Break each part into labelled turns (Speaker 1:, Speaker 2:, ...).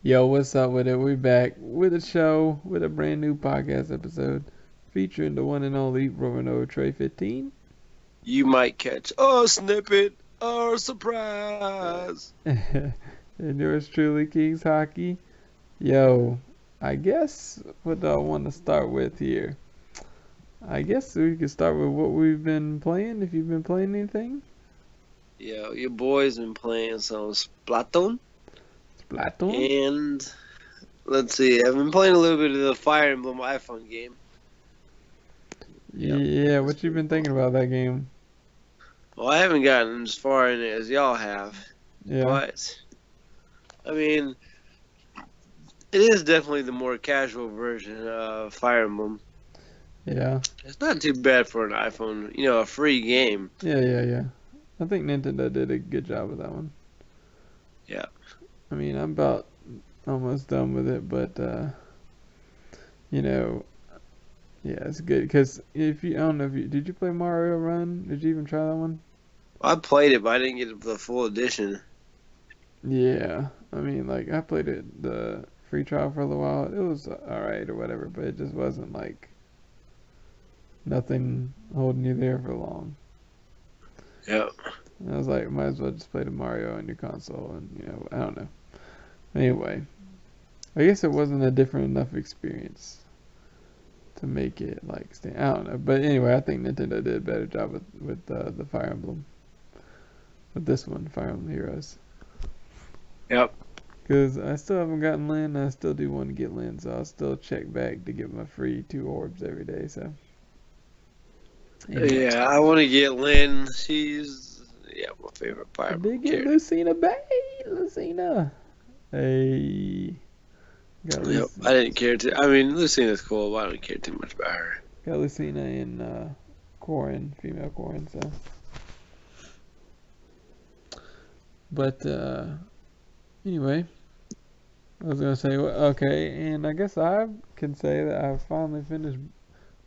Speaker 1: Yo, what's up with it? We back with a show with a brand new podcast episode featuring the one and only Romano Trey 15
Speaker 2: You might catch a snippet or surprise.
Speaker 1: and yours truly, Kings Hockey. Yo, I guess what do I want to start with here? I guess we could start with what we've been playing. If you've been playing anything,
Speaker 2: Yo, your boy's been playing some Splatoon,
Speaker 1: Splatoon.
Speaker 2: and let's see, I've been playing a little bit of the Fire Emblem iPhone game. Yep,
Speaker 1: Yeah,
Speaker 2: it's
Speaker 1: what you
Speaker 2: pretty
Speaker 1: been thinking
Speaker 2: fun.
Speaker 1: about that game?
Speaker 2: Well, I haven't gotten as far in it as y'all have,
Speaker 1: Yeah,
Speaker 2: but I mean, it is definitely the more casual version of Fire Emblem.
Speaker 1: yeah,
Speaker 2: It's not too bad for an iPhone, a free game.
Speaker 1: yeah. I think Nintendo did a good job with that one.
Speaker 2: Yeah.
Speaker 1: I mean, I'm about almost done with it, but you know, yeah, it's good because if you, I don't know if you did you play Mario Run? Did you even try that one?
Speaker 2: I played it, but I didn't get the full edition.
Speaker 1: Yeah, I mean, like I played it the free trial for a little while. It was all right or whatever, but it just wasn't like nothing holding you there for long.
Speaker 2: Yep.
Speaker 1: And I was like, might as well just play the Mario on your console, and I don't know. Anyway, I guess it wasn't a different enough experience to make it like stand. I don't know, but anyway, I think Nintendo did a better job with the Fire Emblem with this one, Fire Emblem Heroes.
Speaker 2: Yep.
Speaker 1: Because I still haven't gotten Lyn, and I still do want to get Lyn, so I'll still check back to get my free 2 orbs every day. So anyway,
Speaker 2: Yeah, I want to get Lynn. She's my favorite
Speaker 1: I
Speaker 2: Fire Emblem
Speaker 1: did get
Speaker 2: character.
Speaker 1: Lucina Bay, Lucina. Hey, got
Speaker 2: Yep,
Speaker 1: Luc-
Speaker 2: I didn't care to. I mean, Lucina's cool, but I don't care too much about her.
Speaker 1: got Lucina in Corin, female Corin. So, but anyway, I was gonna say okay, and I guess I can say that I finally finished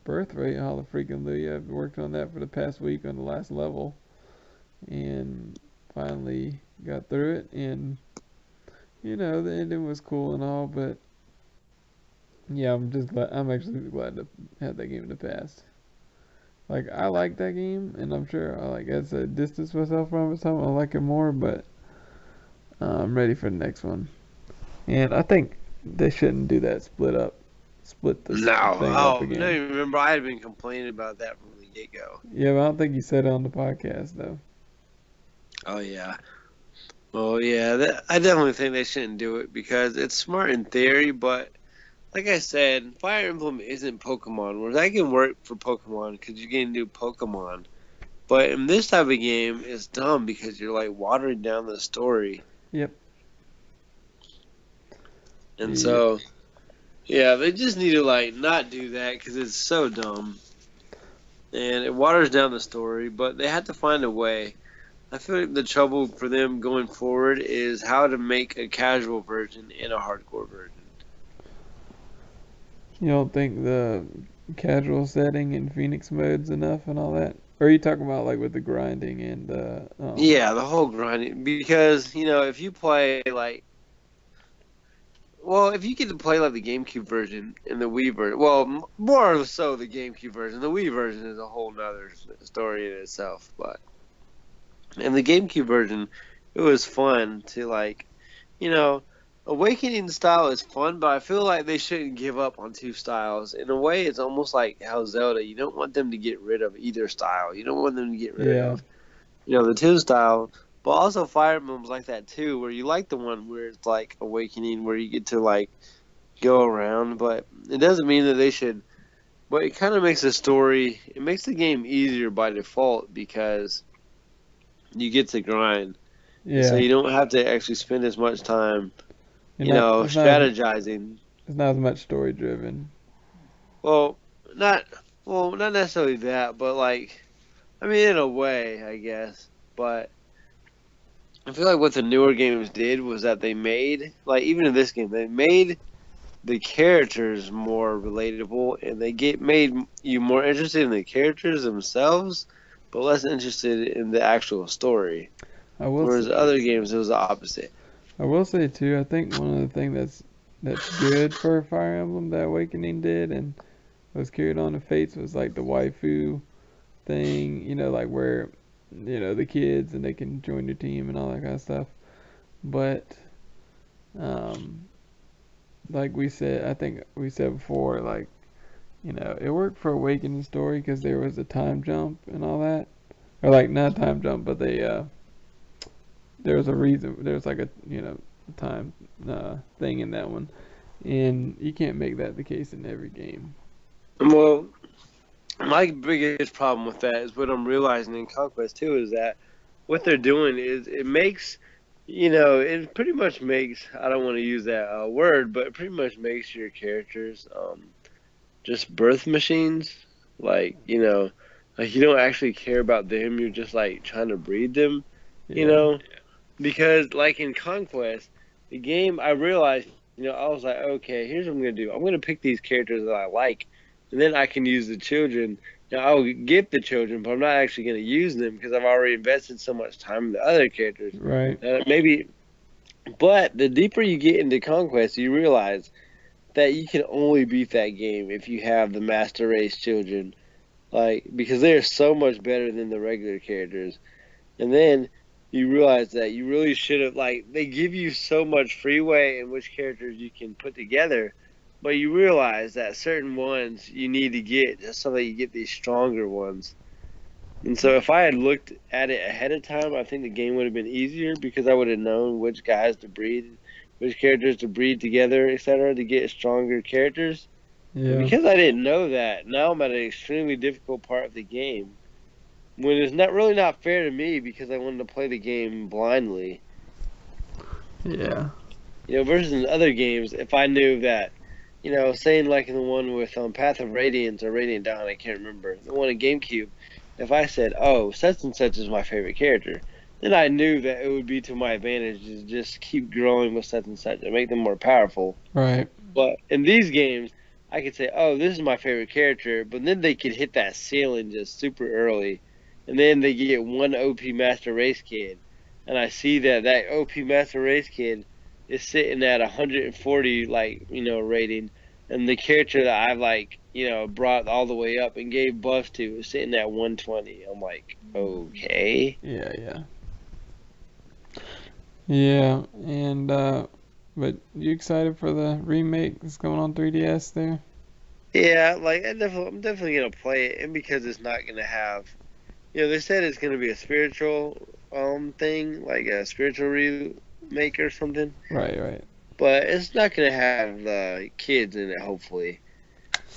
Speaker 1: Birthright Hall of Freaking Louie. I've worked on that for the past week on the last level, and finally got through it. And the ending was cool and all, but yeah, I'm just glad. I'm actually glad to have that game in the past. Like I like that game, and I'm sure as I distance myself from it, some I like it more, but I'm ready for the next one. And I think they shouldn't do that split this
Speaker 2: No,
Speaker 1: thing up
Speaker 2: no,
Speaker 1: again.
Speaker 2: you remember I had been complaining about that from the get go.
Speaker 1: Yeah, but I don't think you said it on the podcast though.
Speaker 2: Oh yeah, well yeah, I definitely think they shouldn't do it because it's smart in theory, but like I said, Fire Emblem isn't Pokemon. Where that can work for Pokemon because you get new Pokemon, but in this type of game, it's dumb because you're like watering down the story,
Speaker 1: Yep.
Speaker 2: and
Speaker 1: Yeah.
Speaker 2: so. Yeah, they just need to like not do that because it's so dumb and it waters down the story. But they have to find a way. I feel like the trouble for them going forward is how to make a casual version and a hardcore version.
Speaker 1: You don't think the casual setting in Phoenix mode's enough and all that? Or are you talking about like with the grinding and
Speaker 2: Yeah, the whole grinding because if you play if you get to play like the GameCube version and the Wii version, well, more so the GameCube version. The Wii version is a whole nother story in itself, but. In the GameCube version, it was fun to you know, Awakening style is fun, but I feel like they shouldn't give up on two styles. In a way, it's almost like how Zelda. You don't want them to get rid of either style. You don't want them to get rid
Speaker 1: yeah.
Speaker 2: of the two style. But also Fire Emblem's like that too, where you like the one where it's like Awakening, where you get to go around. But it doesn't mean that they should. But it kind of makes the story. It makes the game easier by default because you get to grind. And so
Speaker 1: Yeah.
Speaker 2: you don't have to actually spend as much time,
Speaker 1: You're not
Speaker 2: strategizing.
Speaker 1: it's not as much story driven.
Speaker 2: Well, not not necessarily that, but I mean in a way, I guess. But I feel like what the newer games did was that they made even in this game, they made the characters more relatable and they get made you more interested in the characters themselves, but less interested in the actual story.
Speaker 1: I will
Speaker 2: Whereas
Speaker 1: say
Speaker 2: other games it was the opposite.
Speaker 1: I will say too, I think one of the things that's good for Fire Emblem that Awakening did and was carried on to Fates was like the waifu thing, like where the kids and they can join your team and all that kind of stuff. But um, like we said, I think we said before, like it worked for Awakening story because there was a time jump and all that, or like not time jump, but there was a reason. There was like a time thing in that one, and you can't make that the case in every game.
Speaker 2: Well, my biggest problem with that is what I'm realizing in Conquest 2 is that what they're doing is it makes, it pretty much makes, I don't want to use that word, but it pretty much makes your characters just birth machines. Like, like you don't actually care about them, you're just like trying to breed them, you
Speaker 1: Yeah.
Speaker 2: know? Because, like in Conquest, the game, I realized, I was like, okay, here's what I'm going to do. I'm going to pick these characters that I like, and then I can use the children. Now, I'll get the children, but I'm not actually going to use them because I've already invested so much time in the other characters.
Speaker 1: Right.
Speaker 2: Maybe, but the deeper you get into Conquest, you realize that you can only beat that game if you have the Master Race children. Like, because they are so much better than the regular characters. And then you realize that you really should have, like, they give you so much freeway in which characters you can put together, but you realize that certain ones you need to get just so that you get these stronger ones. And so if I had looked at it ahead of time, I think the game would have been easier because I would have known which guys to breed, which characters to breed together, etc., to get stronger characters. And
Speaker 1: Yeah.
Speaker 2: because I didn't know that, now I'm at an extremely difficult part of the game when it's not really not fair to me because I wanted to play the game blindly.
Speaker 1: Yeah.
Speaker 2: Versus in other games, if I knew that, saying like in the one with Path of Radiance or Radiant Dawn, I can't remember, the one in GameCube, if I said, oh, such and such is my favorite character, then I knew that it would be to my advantage to just keep growing with such and such and make them more powerful.
Speaker 1: Right.
Speaker 2: But in these games, I could say, "Oh, this is my favorite character," but then they could hit that ceiling just super early, and then they get one OP Master Race kid, and I see that OP Master Race kid is sitting at 140 rating, and the character that I've brought all the way up and gave buffs to is sitting at 120. I'm like, okay.
Speaker 1: Yeah. Yeah. Yeah. And but you excited for the remake that's going on 3DS there?
Speaker 2: Yeah, like I'm definitely gonna play it, and because it's not gonna have. They said it's going to be a spiritual thing, like a spiritual remake or something.
Speaker 1: Right. Right.
Speaker 2: But it's not going to have kids in it, hopefully,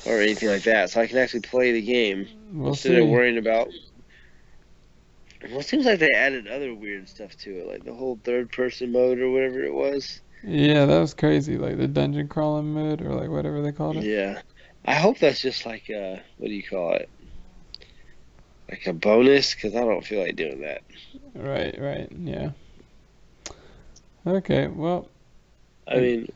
Speaker 2: or anything like that. So I can actually play the game
Speaker 1: We'll
Speaker 2: instead of
Speaker 1: see.
Speaker 2: worrying about. Well, it seems like they added other weird stuff to it, like the whole third-person mode or whatever it was.
Speaker 1: Yeah, that was crazy. Like the dungeon crawling mode or like whatever they called it.
Speaker 2: Yeah, I hope that's just like what do you call it? Like a bonus, because I don't feel like doing that.
Speaker 1: Right. Right. Yeah. Okay. Well.
Speaker 2: I mean,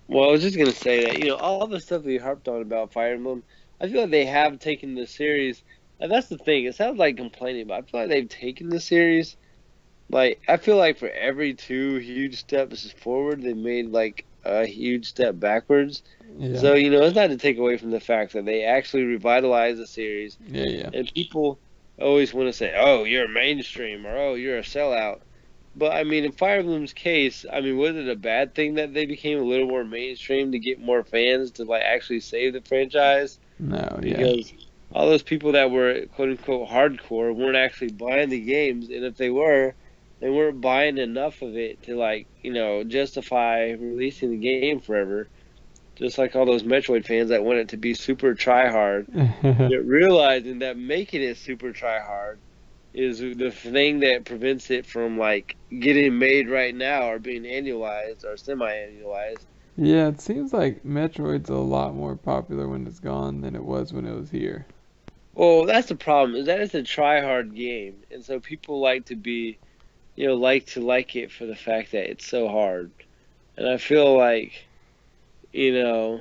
Speaker 2: well, I was just gonna say that all the stuff we harped on about Fire Emblem, I feel like they have taken the series, and that's the thing. It sounds like complaining, but I feel like they've taken the series. Like I feel like for every two huge steps forward, they made like a huge step backwards.
Speaker 1: Yeah.
Speaker 2: So it's not to take away from the fact that they actually revitalized the series,
Speaker 1: Yeah. Yeah.
Speaker 2: and people always want to say, "Oh, you're mainstream," or "Oh, you're a sellout." But I mean, in Fire Emblem's case, I mean, was it a bad thing that they became a little more mainstream to get more fans to like actually save the franchise?
Speaker 1: No. Yeah.
Speaker 2: Because all those people that were quote unquote hardcore weren't actually buying the games, and if they were, they weren't buying enough of it to like justify releasing the game forever. Just like all those Metroid fans that want it to be super try hard, yet realizing that making it super try hard is the thing that prevents it from like getting made right now or being annualized or semi-annualized.
Speaker 1: Yeah, it seems like Metroid's a lot more popular when it's gone than it was when it was here.
Speaker 2: Well, that's the problem is that it's a try-hard game, and so people like to be, like it for the fact that it's so hard. And I feel like, you know,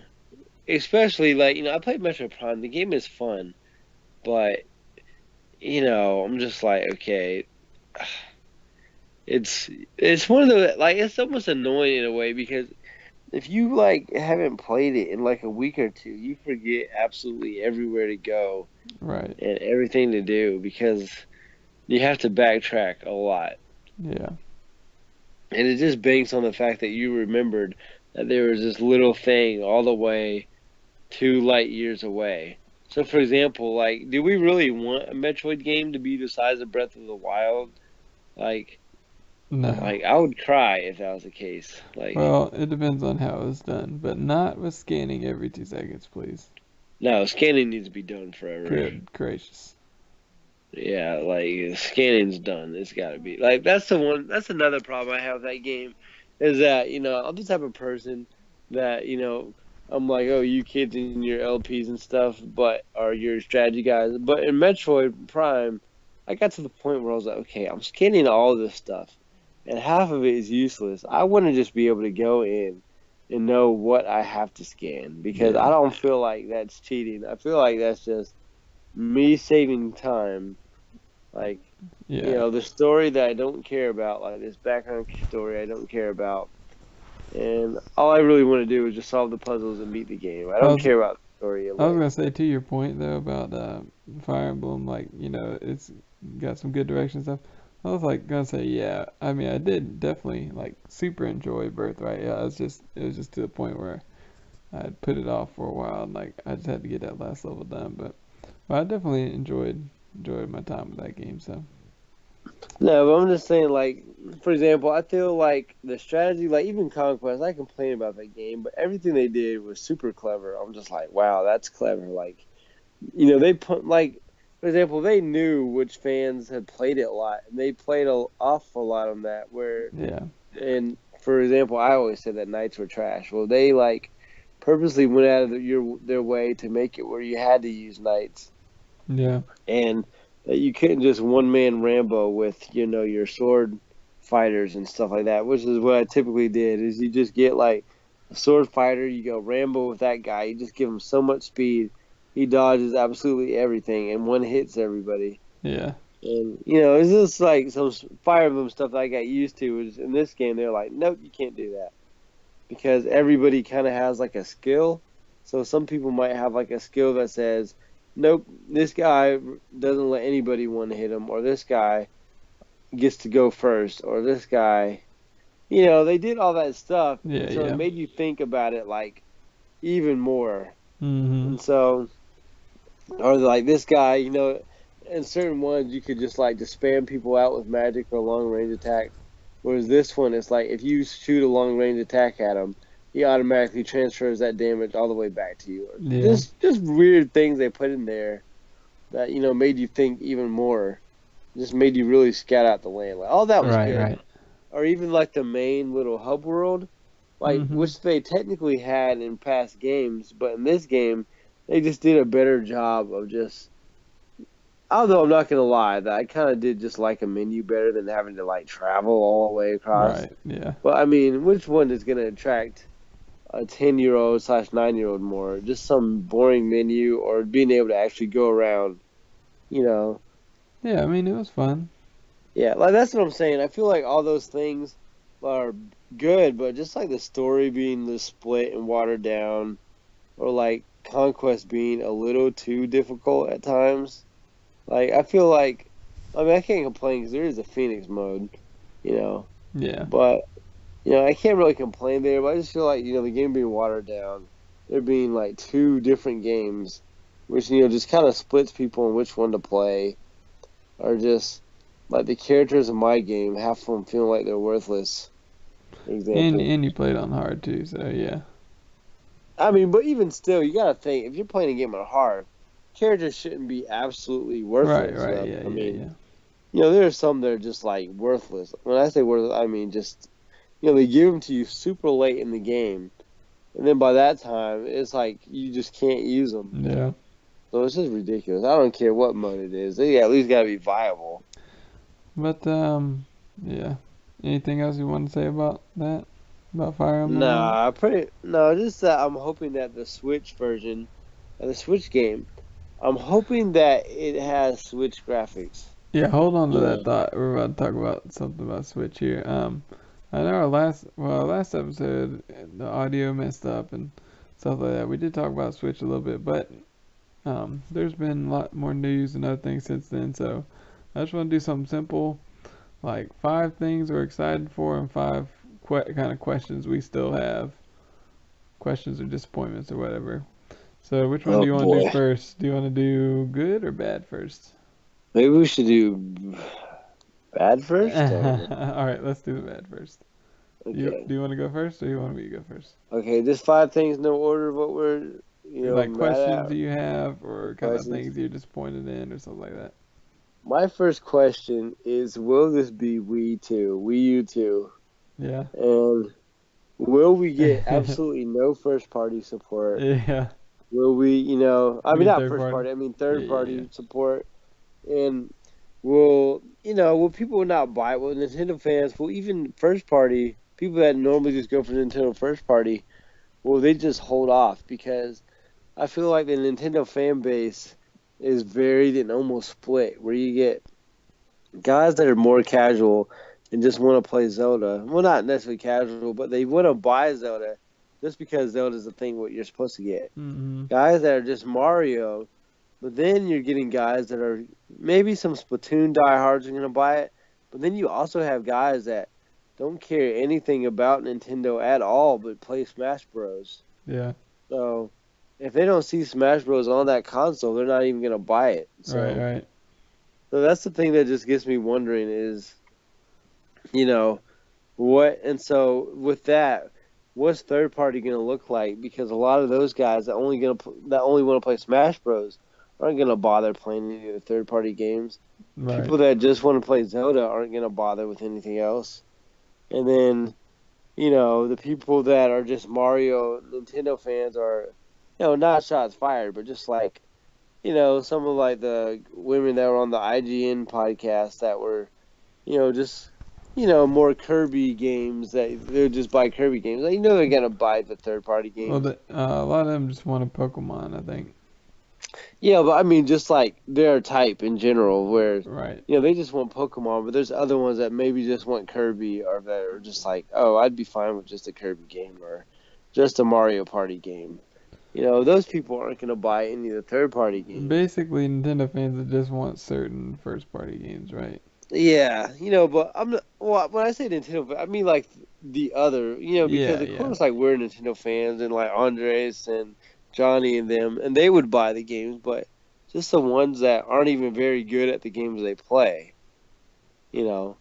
Speaker 2: especially like I played Metroid Prime. The game is fun, but I'm just like okay. it's one of the like it's almost annoying in a way because if you like haven't played it in like a week or two, you forget absolutely everywhere to go
Speaker 1: Right.
Speaker 2: and everything to do because you have to backtrack a lot.
Speaker 1: Yeah.
Speaker 2: And it just banks on the fact that you remembered that there was this little thing all the way 2 light years away. So, for example, like, do we really want a Metroid game to be the size of Breath of the Wild? Like,
Speaker 1: No.
Speaker 2: like I would cry if that was the case. Like,
Speaker 1: Well, it depends on how it's done, but not with scanning every 2 seconds, please.
Speaker 2: no, scanning needs to be done forever.
Speaker 1: Good gracious.
Speaker 2: Yeah, like scanning's done. It's got to be like that's the one. That's another problem I have with that game, is that I'm the type of person that I'm like, oh, you kids and your LPs and stuff, but are your strategy guys. But in Metroid Prime, I got to the point where I was like, okay, I'm scanning all this stuff, and half of it is useless. I want to just be able to go in and know what I have to scan because I
Speaker 1: Yeah.
Speaker 2: don't feel like that's cheating. I feel like that's just me saving time like,
Speaker 1: Yeah.
Speaker 2: the story that I don't care about, like this background story I don't care about. And all I really want to do is just solve the puzzles and beat the game. I
Speaker 1: I
Speaker 2: don't
Speaker 1: was
Speaker 2: care about the story of
Speaker 1: I was
Speaker 2: like,
Speaker 1: gonna say to your point though about Fire Emblem, like it's got some good direction stuff. I was like gonna say yeah. I mean, I did definitely like super enjoy Birthright. Yeah, it was just to the point where I had put it off for a while, and like I just had to get that last level done. But I definitely enjoyed my time with that game. So
Speaker 2: no, but I'm just saying, like, for example, I feel like the strategy, like even Conquest, I complain about that game, but everything they did was super clever. I'm just like, wow, that's clever. Like, they put like, for example, they knew which fans had played it a lot, and they played a awful lot on that.
Speaker 1: yeah,
Speaker 2: And for example, I always said that knights were trash. Well, they like purposely went out of their way to make it where you had to use knights,
Speaker 1: yeah,
Speaker 2: and that you couldn't just one man Rambo with your sword fighters and stuff like that. Which is what I typically did. Is you just get like a sword fighter, you go Rambo with that guy. You just give him so much speed, he dodges absolutely everything and one hits everybody.
Speaker 1: yeah,
Speaker 2: And it's just like some Fire Emblem stuff that I got used to. Is in this game they're like, nope, you can't do that because everybody kind of has like a skill. So some people might have like a skill that says, nope, this guy doesn't let anybody want to hit him, or this guy gets to go first, or this guy. They did all that stuff,
Speaker 1: yeah,
Speaker 2: and so it
Speaker 1: yeah.
Speaker 2: made you think about it like even more.
Speaker 1: Mhm.
Speaker 2: And so, or like this guy, in certain ones you could just like to spam people out with magic or long range attacks. Whereas this one, it's like if you shoot a long range attack at him, he automatically transfers that damage all the way back to you. Or
Speaker 1: Yeah.
Speaker 2: just weird things they put in there that made you think even more. Just made you really scout out the land. Like, all that was
Speaker 1: Right,
Speaker 2: good.
Speaker 1: right.
Speaker 2: Or even like the main little hub world, like
Speaker 1: Mhm.
Speaker 2: which they technically had in past games, but in this game they just did a better job of just. Although I'm not gonna lie, that I kind of did just like a menu better than having to like travel all the way across.
Speaker 1: Right. Yeah.
Speaker 2: But I mean, which one is gonna attract a 10-year-old slash 9-year-old more? Just some boring menu or being able to actually go around, you know?
Speaker 1: Yeah, I mean, it was fun.
Speaker 2: Yeah, like that's what I'm saying. I feel like all those things are good, but just like the story being the split and watered down, or like Conquest being a little too difficult at times. Like I feel like, I mean, I can't complain because there is a Phoenix mode, you know,
Speaker 1: Yeah.
Speaker 2: but I can't really complain there. But I just feel like the game being watered down, there being like two different games, which just kind of splits people on which one to play, or just like the characters in my game, half of them feeling like they're worthless. For
Speaker 1: And
Speaker 2: example,
Speaker 1: and you played on hard too, so yeah.
Speaker 2: I mean, but even still, you gotta think if you're playing a game on hard, characters shouldn't be absolutely
Speaker 1: Right,
Speaker 2: worthless.
Speaker 1: right. Yeah,
Speaker 2: I
Speaker 1: yeah,
Speaker 2: mean,
Speaker 1: yeah.
Speaker 2: there are some that are just like worthless. When I say worthless, I mean just they give them to you super late in the game, and then by that time, it's like you just can't use them.
Speaker 1: Yeah.
Speaker 2: So it's just ridiculous. I don't care what mode it is; they at least gotta be viable.
Speaker 1: But yeah. Anything else you want to say about that? About Fire Emblem Link?
Speaker 2: Nah, no, just that I'm hoping that the Switch version, the Switch game, I'm hoping that it has Switch graphics.
Speaker 1: Yeah, hold on to
Speaker 2: You
Speaker 1: that
Speaker 2: know.
Speaker 1: thought. We're about to talk about something about Switch here. I know our last episode, the audio messed up and stuff like that. We did talk about Switch a little bit, but there's been a lot more news and other things since then. So I just want to do something simple, like 5 things we're excited for and 5 kind of questions we still have, questions or disappointments or whatever. So which one do
Speaker 2: Oh
Speaker 1: you want to do
Speaker 2: boy.
Speaker 1: first? Do you want to do good or bad first?
Speaker 2: Maybe we should do bad first. I don't know.
Speaker 1: All right, let's do the bad first. Do
Speaker 2: Okay.
Speaker 1: you want to go first, or you want me to go first?
Speaker 2: Okay. Just 5 things, no order of what we're
Speaker 1: Like
Speaker 2: mad
Speaker 1: questions
Speaker 2: at
Speaker 1: you have,
Speaker 2: or
Speaker 1: or kind of
Speaker 2: questions.
Speaker 1: things you're disappointed in, or something like that.
Speaker 2: My first question is: will this be Wii U 2,
Speaker 1: Yeah.
Speaker 2: and will we get absolutely no first party support?
Speaker 1: Yeah.
Speaker 2: Will we, I
Speaker 1: You
Speaker 2: mean,
Speaker 1: mean
Speaker 2: not
Speaker 1: third
Speaker 2: first
Speaker 1: party?
Speaker 2: party, I mean
Speaker 1: Yeah,
Speaker 2: third
Speaker 1: yeah, yeah.
Speaker 2: party support? And will people not buy it? Will Nintendo fans, will even first party, people that normally just go for Nintendo first party, will they just hold off? Because I feel like the Nintendo fan base is varied and almost split, where you get guys that are more casual and just want to play Zelda. Well, not necessarily casual, but they want to buy Zelda just because Zelda's the thing what you're supposed to get.
Speaker 1: Mm-hmm.
Speaker 2: Guys that are just Mario, but then you're getting guys that are maybe some Splatoon diehards are going to buy it, but then you also have guys that don't care anything about Nintendo at all but play Smash Bros.
Speaker 1: Yeah.
Speaker 2: So if they don't see Smash Bros on that console, they're not even going to buy it.
Speaker 1: Right. Right.
Speaker 2: So that's the thing that just gets me wondering is, you know, what, and so with that, what's third party going to look like? Because a lot of those guys that only want to play Smash Bros aren't going to bother playing any of the third party games.
Speaker 1: Right.
Speaker 2: People that just want to play Zelda aren't going to bother with anything else. And then, the people that are just Mario Nintendo fans are, not shots fired, but just like, some of like the women that were on the IGN podcast that were, just more Kirby games that they'll just buy Kirby games. Like, they're gonna buy the third party
Speaker 1: Well,
Speaker 2: games.
Speaker 1: a lot of them just want a Pokemon, I think.
Speaker 2: Yeah, but I mean, just like their type in general, where
Speaker 1: Right.
Speaker 2: they just want Pokemon, but there's other ones that maybe just want Kirby, or that are just like, oh, I'd be fine with just a Kirby game or just a Mario Party game. Those people aren't gonna buy any of the third party games.
Speaker 1: Basically, Nintendo fans that just want certain first party games, right?
Speaker 2: Yeah, but I'm not. Well, when I say Nintendo, I mean like the other, because
Speaker 1: Yeah.
Speaker 2: of
Speaker 1: Yeah.
Speaker 2: course, like we're Nintendo fans and like Andres and Johnny and them, and they would buy the games, but just the ones that aren't even very good at the games they play, you know,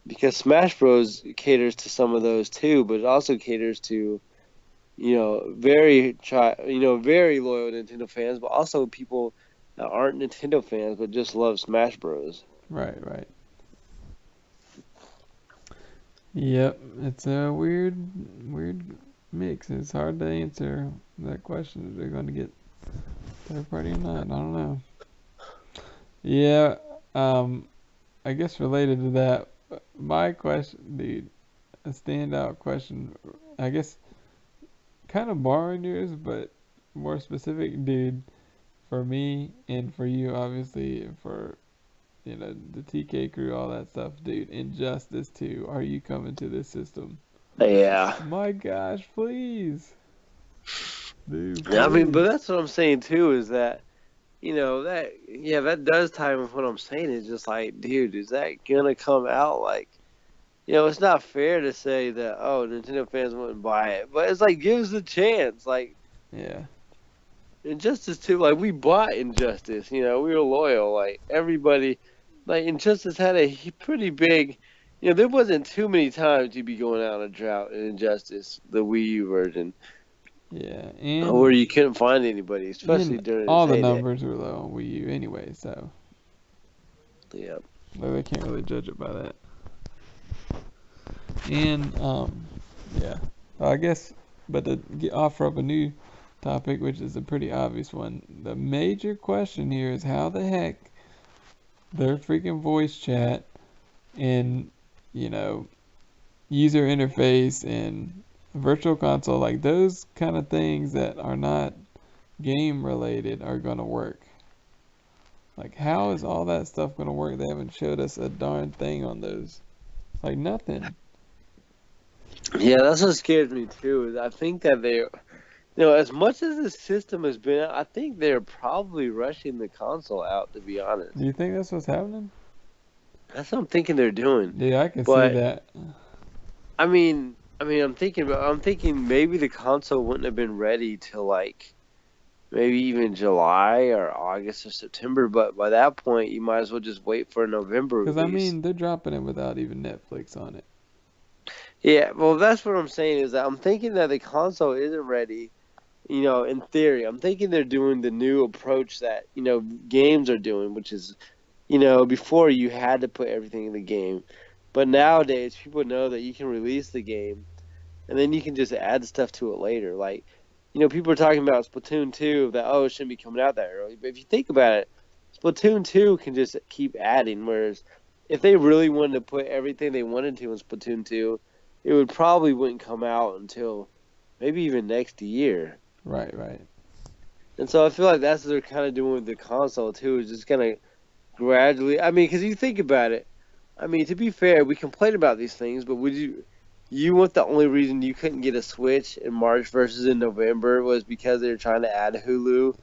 Speaker 2: because Smash Bros caters to some of those too, but it also caters to very loyal Nintendo fans, but also people that aren't Nintendo fans but just love Smash Bros.
Speaker 1: Right. Right. Yep. It's a weird mix. It's hard to answer that question if they're going to get third party or not. I don't know. Yeah. Um. I guess related to that, my question, dude, a standout question. I guess kind of borrowing yours, but more specific, dude. For me and for you, obviously, for the TK crew, all that stuff, dude. Injustice 2. Are you coming to this system?
Speaker 2: Yeah.
Speaker 1: My gosh, please, dude,
Speaker 2: I mean, but
Speaker 1: please.
Speaker 2: that's what I'm saying too. Is that that does tie in with what I'm saying. Is just like, dude, is that gonna come out? Like, it's not fair to say that Nintendo fans wouldn't buy it, but it's like give us a chance. Like
Speaker 1: Yeah,
Speaker 2: Injustice 2, like we bought Injustice. We were loyal. Like everybody, like Injustice had a pretty big. There wasn't too many times you'd be going out on a drought in Injustice, the Wii U version,
Speaker 1: yeah,
Speaker 2: where you couldn't find anybody, especially
Speaker 1: and
Speaker 2: during its
Speaker 1: all the
Speaker 2: heyday.
Speaker 1: numbers were low on Wii U anyway, so
Speaker 2: Yeah.
Speaker 1: like, they can't really judge it by that. And yeah, I guess, but to offer up a new topic, which is a pretty obvious one, the major question here is how the heck their freaking voice chat and you know user interface and virtual console, like those kind of things that are not game related, are gonna work. Like, how is all that stuff gonna work? They haven't showed us a darn thing on those. Like, nothing.
Speaker 2: Yeah, that's what scares me too. Is I think that as much as the system has been, I think they're probably rushing the console out. To be honest,
Speaker 1: Do you think that's what's happening?
Speaker 2: that's what I'm thinking they're doing.
Speaker 1: Yeah, I can see
Speaker 2: But
Speaker 1: that.
Speaker 2: I'm thinking maybe the console wouldn't have been ready till like maybe even July or August or September. But by that point, you might as well just wait for a November
Speaker 1: Because, I
Speaker 2: release.
Speaker 1: mean, they're dropping it without even Netflix on it.
Speaker 2: Yeah, well, that's what I'm saying is that I'm thinking that the console isn't ready. In theory, I'm thinking they're doing the new approach that games are doing, which is before you had to put everything in the game, but nowadays people know that you can release the game and then you can just add stuff to it later. Like, people are talking about Splatoon 2 that it shouldn't be coming out that early. But if you think about it, Splatoon 2 can just keep adding. Whereas if they really wanted to put everything they wanted to in Splatoon 2, it would probably wouldn't come out until maybe even next year.
Speaker 1: Right, right.
Speaker 2: And so I feel like that's what they're kind of doing with the console too, is just kind of gradually. I mean, because you think about it, I mean, to be fair, we complain about these things, but would you want the only reason you couldn't get a Switch in March versus in November was because they were trying to add Hulu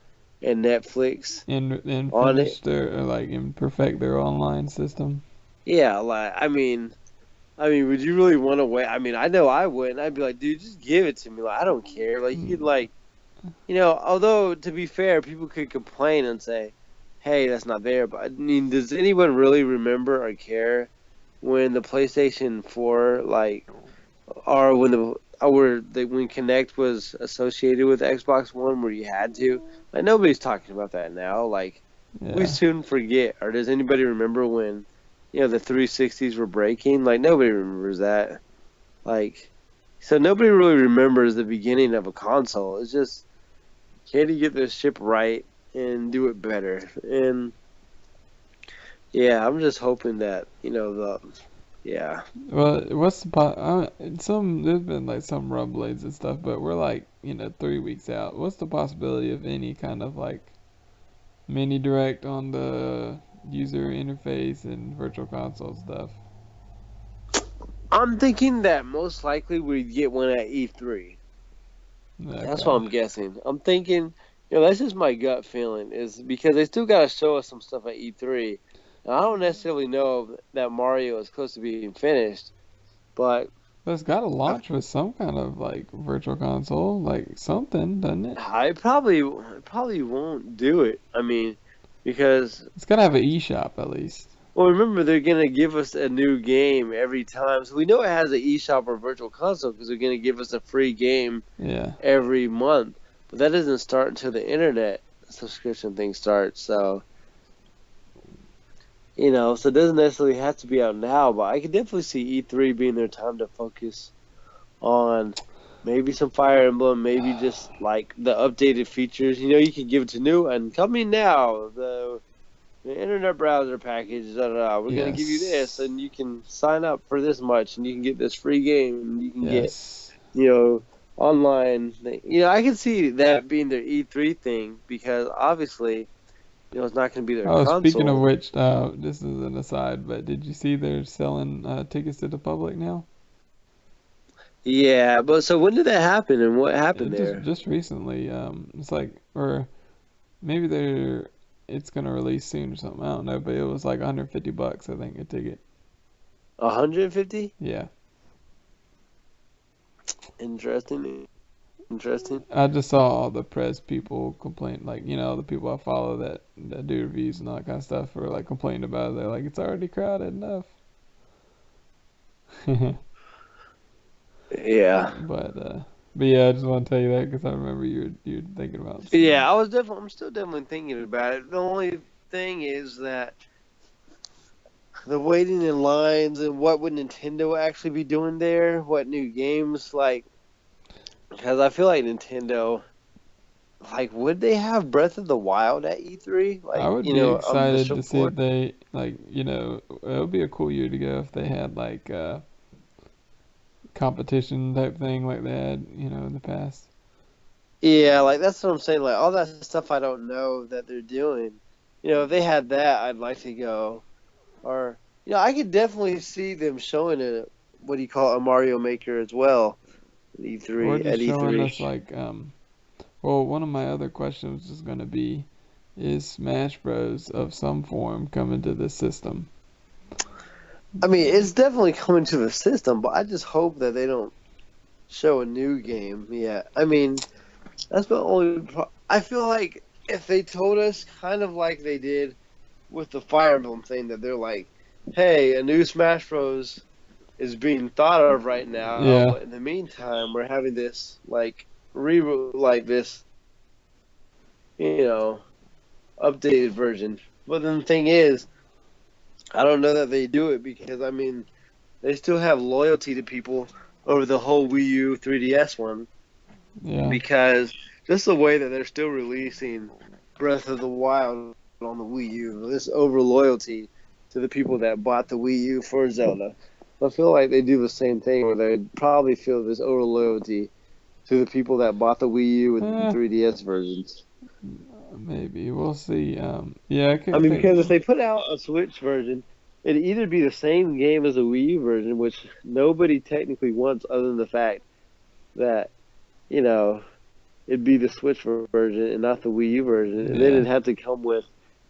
Speaker 2: and Netflix
Speaker 1: And
Speaker 2: on
Speaker 1: finish
Speaker 2: it?
Speaker 1: their, like, and perfect their online system.
Speaker 2: Yeah, like I mean, would you really want to wait? I mean, I know I wouldn't. I'd be like, dude, just give it to me. Like, I don't care. Like, you could
Speaker 1: Mm,
Speaker 2: like, although to be fair, people could complain and say, "Hey, that's not there." But I mean, does anyone really remember or care when the PlayStation 4 like or when Connect was associated with Xbox One, where you had to, like, nobody's talking about that now. Like, we
Speaker 1: yeah.
Speaker 2: soon forget. Or does anybody remember when the 360s were breaking? Like, nobody remembers that. Like, so nobody really remembers the beginning of a console. It's just, can you get this ship right and do it better? And yeah, I'm just hoping that yeah.
Speaker 1: Well, there's been like some rumblings and stuff, but we're like, 3 weeks out. What's the possibility of any kind of like mini direct on the user interface and virtual console stuff?
Speaker 2: I'm thinking that most likely we'd get one at E3. That's what
Speaker 1: Okay.
Speaker 2: I'm guessing. I'm thinking, that's just my gut feeling, is because they still got to show us some stuff at E3. Now, I don't necessarily know that Mario is close to being finished, but
Speaker 1: But it's got to
Speaker 2: I,
Speaker 1: launch with some kind of like virtual console, like something, doesn't it?
Speaker 2: I probably won't do it. I mean, because
Speaker 1: It's got to have an eShop at least.
Speaker 2: well, remember they're gonna give us a new game every time, so we know it has an eShop or virtual console because they're gonna give us a free game
Speaker 1: Yeah.
Speaker 2: every month. But that doesn't start until the internet subscription thing starts. So it doesn't necessarily have to be out now, but I could definitely see E3 being their time to focus on maybe some Fire Emblem, maybe just like the updated features. You can give it to new and coming now, the internet browser package. Da, da, da. We're gonna give you this,
Speaker 1: Yes.
Speaker 2: and you can sign up for this much, and you can get this free game, and you can get
Speaker 1: Yes.
Speaker 2: you know online thing. I can see that being their E3 thing because obviously it's not going to be their
Speaker 1: Oh, speaking of
Speaker 2: console.
Speaker 1: which, this is an aside, but did you see they're selling tickets to the public now?
Speaker 2: Yeah, but so when did that happen, and what happened
Speaker 1: It just
Speaker 2: there?
Speaker 1: just recently. It's like, or maybe it's gonna release soon or something. I don't know, but it was like 150 bucks, I think, a ticket.
Speaker 2: 150?
Speaker 1: Yeah.
Speaker 2: Interesting. Interesting.
Speaker 1: I just saw all the press people complain, like, the people I follow that do reviews and all that kind of stuff were like complaining about it. They're like, it's already crowded enough.
Speaker 2: Yeah.
Speaker 1: But yeah, I just want to tell you that because I remember you're thinking about
Speaker 2: Yeah,
Speaker 1: some.
Speaker 2: I'm still definitely thinking about it. The only thing is that the waiting in lines and what would Nintendo actually be doing there? What new games? Like, because I feel like Nintendo, like, would they have Breath of the Wild at E3?
Speaker 1: I
Speaker 2: Like,
Speaker 1: would be
Speaker 2: of the
Speaker 1: excited to see if
Speaker 2: support?
Speaker 1: they like, it would be a cool year to go if they had like competition type thing like they had, in the past.
Speaker 2: Yeah, like that's what I'm saying. Like all that stuff I don't know that they're doing. if they had that, I'd like to go. Or I could definitely see them showing a what do you call it, a Mario Maker as well at
Speaker 1: Or
Speaker 2: E3
Speaker 1: just
Speaker 2: at
Speaker 1: showing
Speaker 2: E3.
Speaker 1: us like well, one of my other questions is gonna be, is Smash Bros of some form coming to the system?
Speaker 2: I mean, it's definitely coming to the system, but I just hope that they don't show a new game yet. I mean, that's the only. I feel like if they told us kind of like they did with the Fire Emblem thing, that they're like, "Hey, a new Smash Bros is being thought of right now,
Speaker 1: Yeah.
Speaker 2: but in the meantime, we're having this like like this, you know, updated version." But then the thing is, I don't know that they do it because I mean, they still have loyalty to people over the whole Wii U 3DS one
Speaker 1: Yeah.
Speaker 2: because just the way that they're still releasing Breath of the Wild on the Wii U, this over loyalty to the people that bought the Wii U for Zelda. I feel like they do the same thing where they probably feel this over loyalty to the people that bought the Wii U and
Speaker 1: Eh,
Speaker 2: 3DS versions.
Speaker 1: maybe we'll see. Yeah, I
Speaker 2: I
Speaker 1: could
Speaker 2: mean,
Speaker 1: think.
Speaker 2: because if they put out a Switch version, it'd either be the same game as a Wii U version, which nobody technically wants other than the fact that, you know, it'd be the Switch version and not the Wii U version. And then
Speaker 1: Yeah.
Speaker 2: it'd have to come with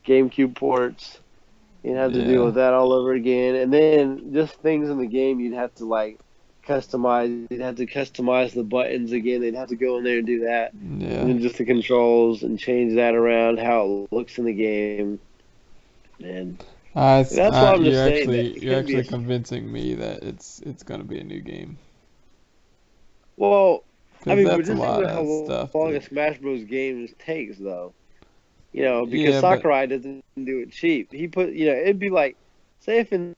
Speaker 2: GameCube ports. You'd have to deal
Speaker 1: Yeah.
Speaker 2: with that all over again. And then just things in the game you'd have to like customize. You'd have to customize the buttons again. They'd have to go in there and do that. And
Speaker 1: Yeah.
Speaker 2: then just the controls and change that around how it looks in the game. And that's why I'm just saying that it
Speaker 1: You're
Speaker 2: couldn't be a.
Speaker 1: actually convincing me that it's gonna be a new game.
Speaker 2: Well, I
Speaker 1: Cause
Speaker 2: mean, but
Speaker 1: that's a
Speaker 2: just think
Speaker 1: lot
Speaker 2: about how
Speaker 1: of stuff
Speaker 2: long
Speaker 1: that.
Speaker 2: a Smash Bros. Game takes, though. Because
Speaker 1: Yeah, but
Speaker 2: Sakurai doesn't do it cheap. He put, it'd be like, say if in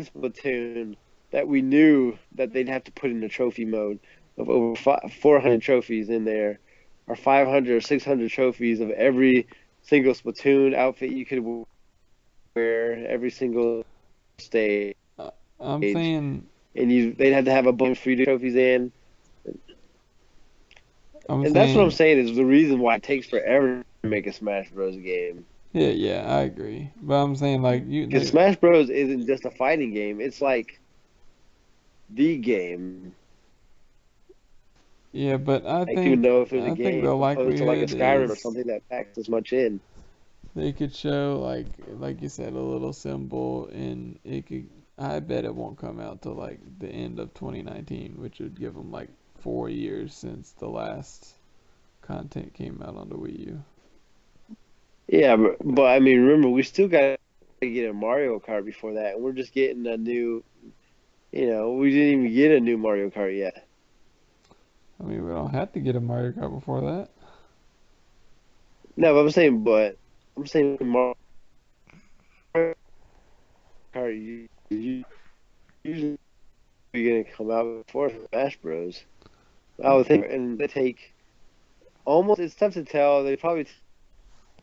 Speaker 2: Splatoon that we knew that they'd have to put in a trophy mode of over 400 trophies in there, or 500 or 600 trophies of every single Splatoon outfit you could wear, every single stage,
Speaker 1: uh, I'm
Speaker 2: and
Speaker 1: saying
Speaker 2: they'd have to have a bunch of free trophies in.
Speaker 1: I'm
Speaker 2: And that's what I'm
Speaker 1: saying
Speaker 2: saying is the reason why it takes forever to make a Smash Bros. Game.
Speaker 1: yeah, I agree. But I'm saying like
Speaker 2: Because Smash Bros. Isn't just a fighting game, it's like the game.
Speaker 1: yeah, but
Speaker 2: Like, even know if there's a
Speaker 1: I think the
Speaker 2: game opposed to like a
Speaker 1: likelihood
Speaker 2: Skyrim or
Speaker 1: is
Speaker 2: something that packs as much in.
Speaker 1: they could show like you said a little symbol and it could. I bet it won't come out till like the end of 2019, which would give them like 4 years since the last content came out on the Wii U.
Speaker 2: Yeah, but I mean, remember, we still got to get a Mario Kart before that, and we're just getting a new. We didn't even get a new Mario Kart yet.
Speaker 1: I mean, we don't have to get a Mario Kart before that.
Speaker 2: No, but I'm saying Mario Kart usually going to come out before Smash Bros. I would think, and they take almost. It's tough to tell. They probably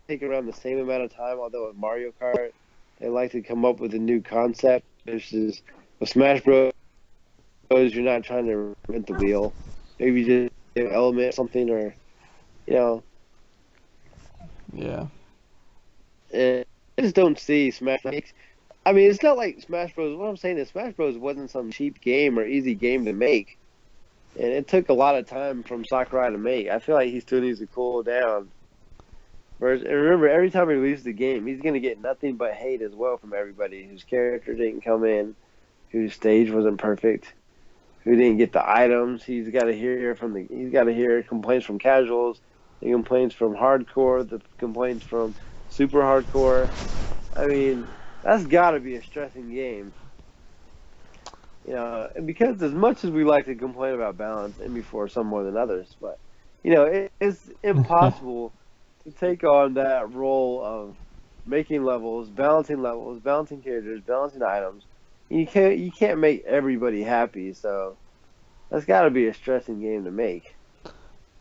Speaker 2: take around the same amount of time. Although with Mario Kart, they like to come up with a new concept. Versus with Smash Bros, you're not trying to reinvent the wheel. Maybe just an element, something, or you know.
Speaker 1: Yeah.
Speaker 2: I just don't see Smash. I mean, it's not like Smash Bros. What I'm saying is Smash Bros. Wasn't some cheap game or easy game to make, and it took a lot of time from Sakurai to make. I feel like he still needs to cool down. And remember, every time he releases the game, he's gonna get nothing but hate as well from everybody whose character didn't come in, whose stage wasn't perfect, who didn't get the items. He's got to hear complaints from casuals, the complaints from hardcore, the complaints from super hardcore. I mean, that's got to be a stressing game. And because as much as we like to complain about balance, and before some more than others, but it's impossible to take on that role of making levels, balancing characters, balancing items. You can't make everybody happy, so that's got to be a stressing game to make.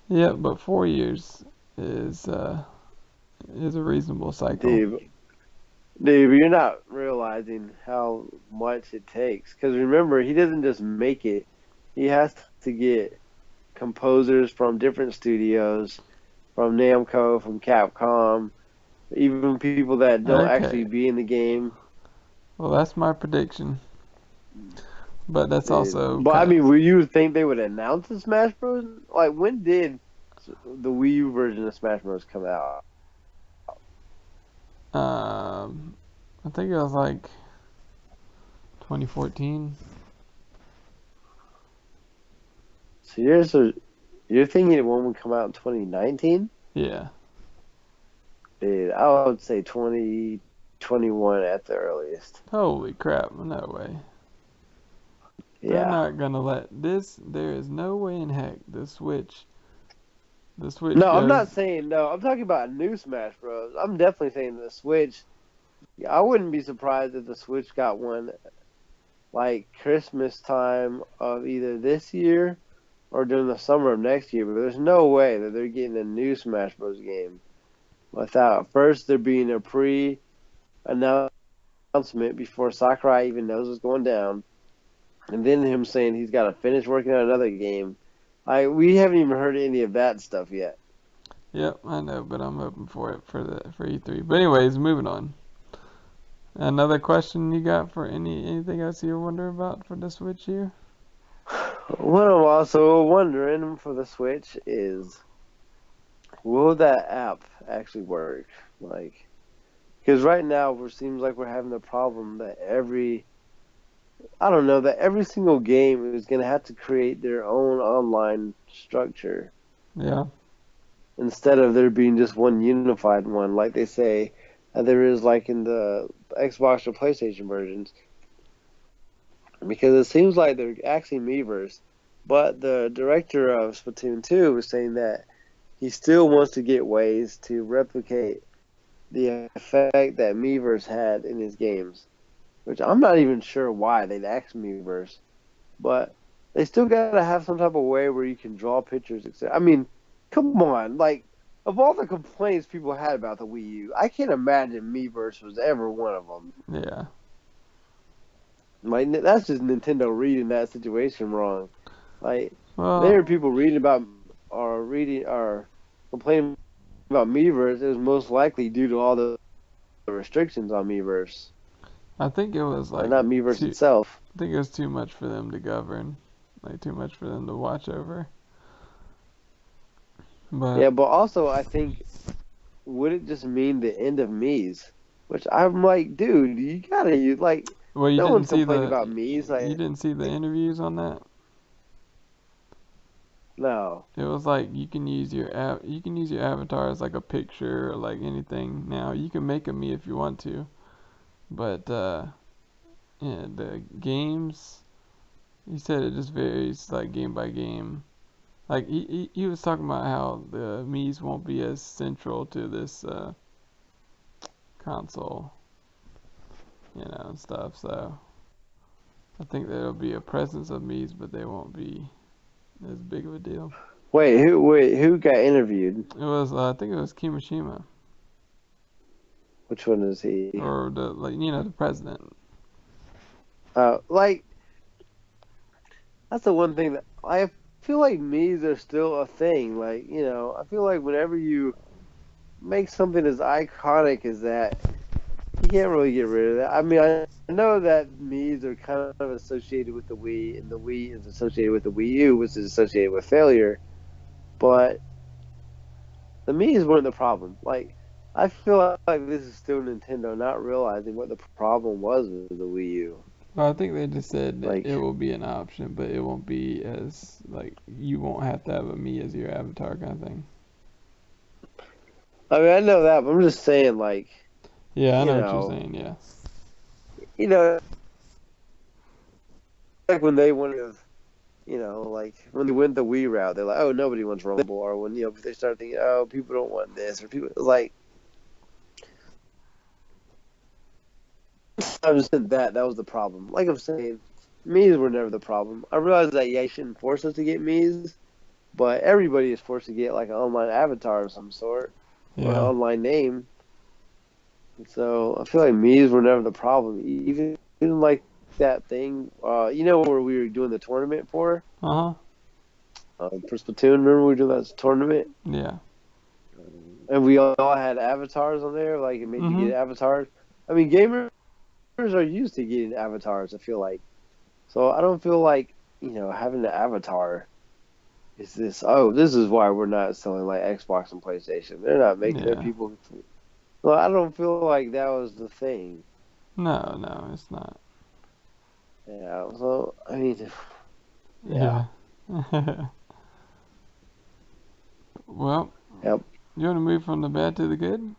Speaker 1: Yeah, but 4 years is uh is a reasonable cycle.
Speaker 2: Dude, dude, but you're not realizing how much it takes. Because remember, he doesn't just make it; he has to get composers from different studios, from Namco, from Capcom. Even people that don't actually
Speaker 1: Okay.
Speaker 2: be in the game.
Speaker 1: Well, that's my prediction. But that's also
Speaker 2: But I
Speaker 1: kind
Speaker 2: mean, would you think they would announce the Smash Bros? Like, when did the Wii U version of Smash Bros come out?
Speaker 1: of, I think it was like 2014.
Speaker 2: So you're thinking one would come out in 2019?
Speaker 1: Yeah.
Speaker 2: Dude, I would say 2021 at the earliest.
Speaker 1: Holy crap! No way. They're
Speaker 2: Yeah.
Speaker 1: not gonna let this. There is no way in heck the Switch
Speaker 2: No, I'm not
Speaker 1: goes.
Speaker 2: saying no. I'm talking about a new Smash Bros. I'm definitely saying the Switch. I wouldn't be surprised if the Switch got one like Christmas time of either this year or during the summer of next year. But there's no way that they're getting a new Smash Bros. Game without first there being a pre-announcement before Sakurai even knows what's going down, and then him saying he's got to finish working on another game. We haven't even heard any of that stuff yet.
Speaker 1: Yep, I know, but I'm hoping for it for E3. But anyways, moving on. Another question you got for anything else you wonder about for the Switch here?
Speaker 2: What I'm also wondering for the Switch is, will that app actually work? Like, because right now it seems like we're having the problem that I don't know, that every single game is going to have to create their own online structure
Speaker 1: Yeah,
Speaker 2: instead of there being just one unified one, like they say there is like in the Xbox or PlayStation versions. Because it seems like they're actually Miiverse, but the director of Splatoon 2 was saying that he still wants to get ways to replicate the effect that Miiverse had in his games, which I'm not even sure why they'd ask Miiverse, but they still gotta have some type of way where you can draw pictures, etc. I mean, come on, like of all the complaints people had about the Wii U, I can't imagine Miiverse was ever one of them.
Speaker 1: yeah.
Speaker 2: Like that's just Nintendo reading that situation wrong. Like there are
Speaker 1: Well,
Speaker 2: people reading or complaining about Miiverse. It was most likely due to all the restrictions on Miiverse,
Speaker 1: I think it was like
Speaker 2: not Miiverse
Speaker 1: too.
Speaker 2: itself.
Speaker 1: I think it was too much for them to govern, like too much for them to watch over. But
Speaker 2: Yeah, but also I think would it just mean the end of Mii's? Which I'm like, dude, you gotta use like
Speaker 1: well,
Speaker 2: no one's complaining about Mii's.
Speaker 1: you didn't see the interviews on that.
Speaker 2: No,
Speaker 1: It was like you can use your avatar as like a picture or like anything now. You can make a me if you want to, but yeah, the games. He said it just varies like game by game. Like he was talking about how the Mii's won't be as central to this console, and stuff. So I think there'll be a presence of Mii's, but they won't be as big of a deal.
Speaker 2: wait, who got interviewed?
Speaker 1: It was I think it was Kimishima
Speaker 2: Which one is he?
Speaker 1: or the president.
Speaker 2: Like that's the one thing that I feel like memes are still a thing. Like, I feel like whenever you make something as iconic as that, you can't really get rid of that. I mean, I know that memes are kind of associated with the Wii, and the Wii is associated with the Wii U, which is associated with failure. But the memes weren't the problem. Like, I feel like this is still Nintendo not realizing what the problem was with the Wii U.
Speaker 1: Well, I think they just said that it
Speaker 2: Like,
Speaker 1: will be an option, but it won't be as like you won't have to have a me as your avatar kind of thing.
Speaker 2: I mean, I know that, but I'm just saying, like,
Speaker 1: Yeah, I
Speaker 2: you
Speaker 1: know what you're
Speaker 2: know,
Speaker 1: saying. Yeah.
Speaker 2: you know, like when they wanted, like when they went the Wii route, they're like, oh, nobody wants rollable, or when they start thinking, oh, people don't want this, or people like, I just said that was the problem. Like I'm saying, me's were never the problem. I realize that yeah, you shouldn't force us to get me's, but everybody is forced to get like an online avatar of some sort or an
Speaker 1: Yeah.
Speaker 2: online name. And so I feel like me's were never the problem. Even like that thing, where we were doing the tournament
Speaker 1: Uh huh.
Speaker 2: for Splatoon. Remember we were doing that tournament?
Speaker 1: Yeah.
Speaker 2: and we all had avatars on there. Like it made you
Speaker 1: Mm-hmm.
Speaker 2: get avatars. I mean, gamers are used to getting avatars. I feel like so. I don't feel like having the avatar is this. Oh, this is why we're not selling like Xbox and PlayStation. They're not making their
Speaker 1: Yeah.
Speaker 2: people. Well, I don't feel like that was the thing.
Speaker 1: No, no, it's not.
Speaker 2: Yeah. So I mean, yeah.
Speaker 1: Yeah. Well,
Speaker 2: Yep.
Speaker 1: you want to move from the bad to the good?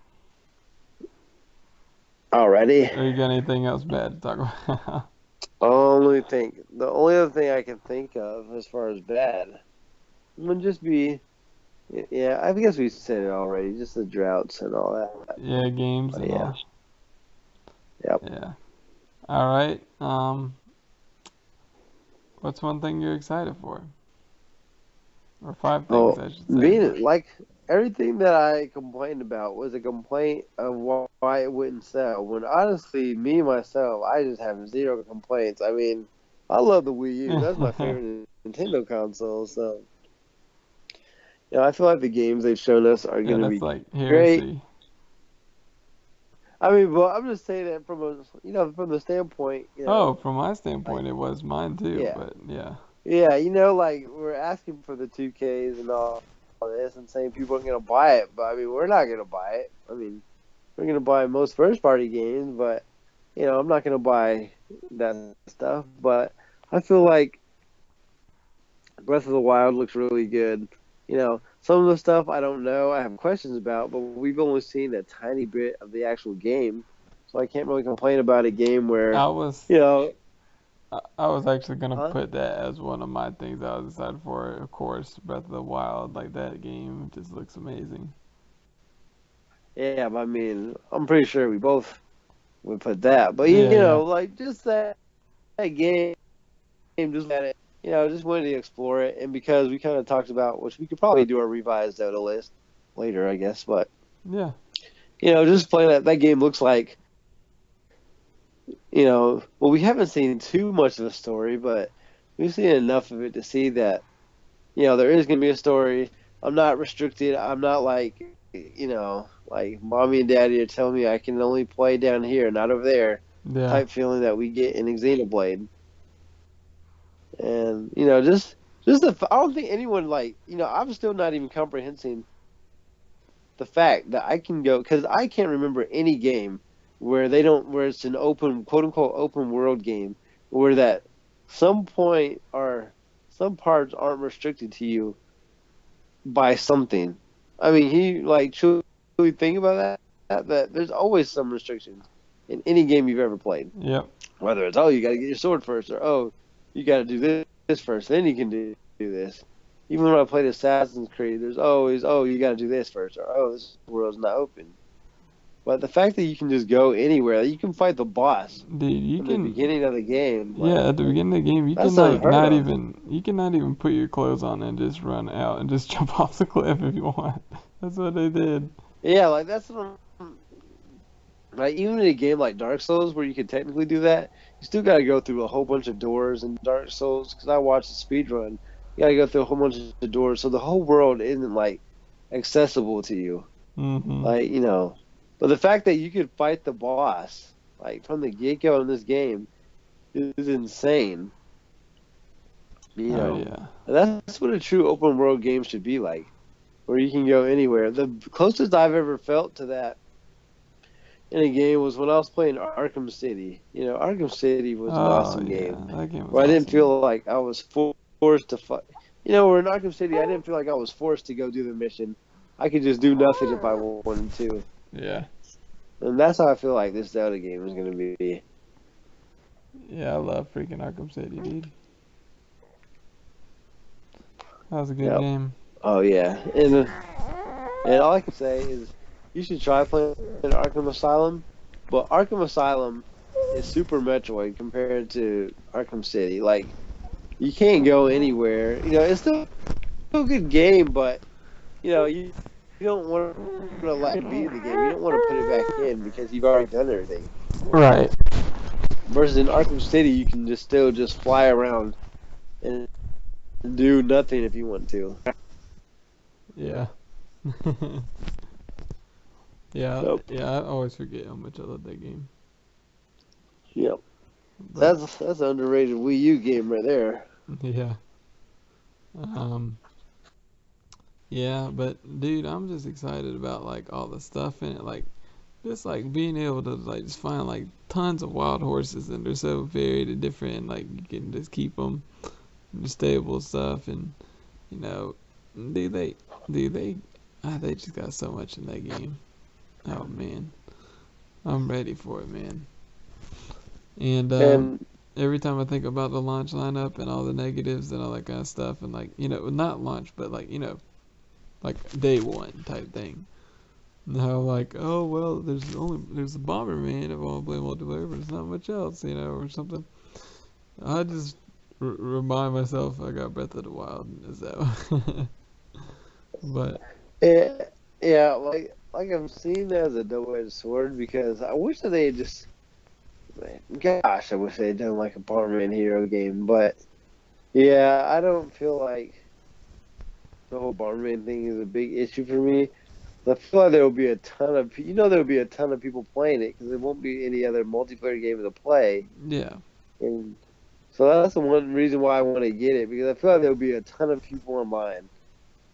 Speaker 2: Alrighty.
Speaker 1: Or you got anything else bad to talk about?
Speaker 2: The only other thing I can think of as far as bad would just be, yeah, I guess we said it already, just the droughts and all that.
Speaker 1: Yeah, games
Speaker 2: But
Speaker 1: and
Speaker 2: yeah,
Speaker 1: all.
Speaker 2: yep.
Speaker 1: Yeah. All right. What's one thing you're excited for? Or five things,
Speaker 2: Oh,
Speaker 1: I should say.
Speaker 2: being like everything that I complained about was a complaint of why it wouldn't sell. When honestly, me myself, I just have zero complaints. I mean, I love the Wii U. That's my favorite Nintendo console. So, I feel like the games they've shown us are
Speaker 1: Yeah,
Speaker 2: going to
Speaker 1: that's
Speaker 2: be
Speaker 1: like
Speaker 2: great.
Speaker 1: heresy.
Speaker 2: I mean, but I'm just saying that from the standpoint,
Speaker 1: Oh, from my
Speaker 2: like,
Speaker 1: standpoint, it was mine too.
Speaker 2: yeah,
Speaker 1: But yeah,
Speaker 2: yeah, like we're asking for the 2Ks and all this, and saying people aren't gonna buy it, but I mean, we're not gonna buy it. I mean, we're gonna buy most first party games, but I'm not gonna buy that stuff. But I feel like Breath of the Wild looks really good. Some of the stuff I don't know, I have questions about, but we've only seen a tiny bit of the actual game, so I can't really complain about a game where,
Speaker 1: I was
Speaker 2: you know,
Speaker 1: I was actually gonna
Speaker 2: huh?
Speaker 1: put that as one of my things I was excited for. Of course, Breath of the Wild, like that game, just looks amazing.
Speaker 2: Yeah, but I mean, I'm pretty sure we both would put that. But
Speaker 1: Yeah, yeah,
Speaker 2: like just that game, just at it, just wanted to explore it, and because we kind of talked about, which we could probably do a revised Zelda list later, I guess. But
Speaker 1: yeah.
Speaker 2: just playing that game looks like, well, we haven't seen too much of the story, but we've seen enough of it to see that there is going to be a story. I'm not restricted. I'm not like, like mommy and daddy are telling me I can only play down here, not over there,
Speaker 1: Yeah.
Speaker 2: type feeling that we get in Xenoblade. And, just I don't think anyone like, I'm still not even comprehending the fact that I can go, because I can't remember any game where it's an open, quote unquote, open world game where that some point or some parts aren't restricted to you by something. I mean, he like truly think about that there's always some restrictions in any game you've ever played.
Speaker 1: Yep.
Speaker 2: Whether it's you got to get your sword first, or you got to do this first, then you can do this. Even when I played Assassin's Creed, there's always you got to do this first, or this world's not open. But the fact that you can just go anywhere, you can fight the boss
Speaker 1: Dude, you
Speaker 2: from the
Speaker 1: can.
Speaker 2: beginning of the game,
Speaker 1: Yeah, at the beginning of the game, you can
Speaker 2: that's
Speaker 1: like
Speaker 2: unheard
Speaker 1: not
Speaker 2: of.
Speaker 1: even. You cannot even put your clothes on and just run out and just jump off the cliff if you want. That's what they did.
Speaker 2: Yeah, like that's what like even in a game like Dark Souls, where you can technically do that, you still got to go through a whole bunch of doors in Dark Souls. Because I watched the speed run, you got to go through a whole bunch of doors, so the whole world isn't like accessible to you.
Speaker 1: Mm-hmm.
Speaker 2: Like but the fact that you could fight the boss like from the get go in this game is insane. You
Speaker 1: Oh
Speaker 2: know,
Speaker 1: yeah.
Speaker 2: that's what a true open world game should be like, where you can go anywhere. The closest I've ever felt to that in a game was when I was playing Arkham City. Arkham City was an
Speaker 1: Oh
Speaker 2: awesome
Speaker 1: yeah.
Speaker 2: game
Speaker 1: That game was
Speaker 2: where I didn't
Speaker 1: awesome.
Speaker 2: feel like I was forced to fight. Where in Arkham City, I didn't feel like I was forced to go do the mission. I could just do nothing if I wanted to.
Speaker 1: Yeah.
Speaker 2: And that's how I feel like this Zelda game is going to be.
Speaker 1: Yeah, I love freaking Arkham City, dude. That was a good
Speaker 2: Yep.
Speaker 1: game.
Speaker 2: Oh, yeah. And all I can say is you should try playing Arkham Asylum, but Arkham Asylum is Super Metroid compared to Arkham City. Like, you can't go anywhere. It's still a good game, but you don't want to let it be the game. You don't want to put it back in because you've already done everything.
Speaker 1: Right.
Speaker 2: Versus in Arkham City, you can just still just fly around and do nothing if you want to.
Speaker 1: Yeah. Yeah,
Speaker 2: Yep.
Speaker 1: yeah. I always forget how much I love that game.
Speaker 2: Yep.
Speaker 1: But
Speaker 2: That's an underrated Wii U game right there.
Speaker 1: yeah, um, yeah. But dude, I'm just excited about like all the stuff in it. Like just like being able to like just find like tons of wild horses, and they're so varied and different. And, like you can just keep them in the stable stuff, and you know, dude, they just got so much in that game. Oh man, I'm ready for it, man. And
Speaker 2: And
Speaker 1: every time I think about the launch lineup and all the negatives and all that kind of stuff, and like not launch, but like like day one type thing. And how like, oh well, there's a Bomberman if I want to play multiplayer, but there's not much else, or something. I just remind myself I got Breath of the Wild. Is that? But
Speaker 2: yeah, yeah, like I'm seeing that as a double-edged sword because I wish that they had just, gosh, I wish they had done like a Bomberman Hero game. But yeah, I don't feel like the whole Bomberman thing is a big issue for me. I feel like there will be a ton of, there will be a ton of people playing it because there won't be any other multiplayer game to play.
Speaker 1: yeah,
Speaker 2: And so that's the one reason why I want to get it because I feel like there will be a ton of people online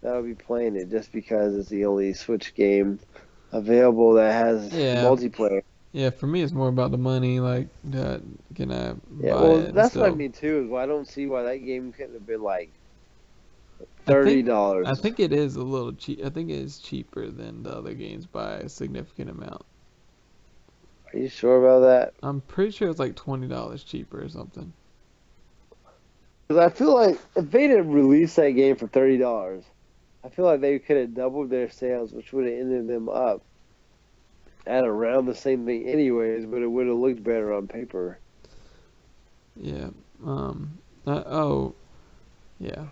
Speaker 2: that'll be playing it just because it's the only Switch game available that has
Speaker 1: yeah,
Speaker 2: multiplayer.
Speaker 1: yeah. For me, it's more about the money. Like, can I
Speaker 2: Yeah,
Speaker 1: buy
Speaker 2: well,
Speaker 1: it and
Speaker 2: that's what I
Speaker 1: still?
Speaker 2: mean too. Is why I don't see why that game couldn't have been like
Speaker 1: I
Speaker 2: thirty
Speaker 1: think I
Speaker 2: dollars.
Speaker 1: think it is a little cheap. I think it is cheaper than the other games by a significant amount.
Speaker 2: Are you sure about that?
Speaker 1: I'm pretty sure it's like $20 cheaper or something.
Speaker 2: Because I feel like if they didn't release that game for $30, I feel like they could have doubled their sales, which would have ended them up at around the same thing anyways, but it would have looked better on paper.
Speaker 1: Yeah. Um. Oh, yeah.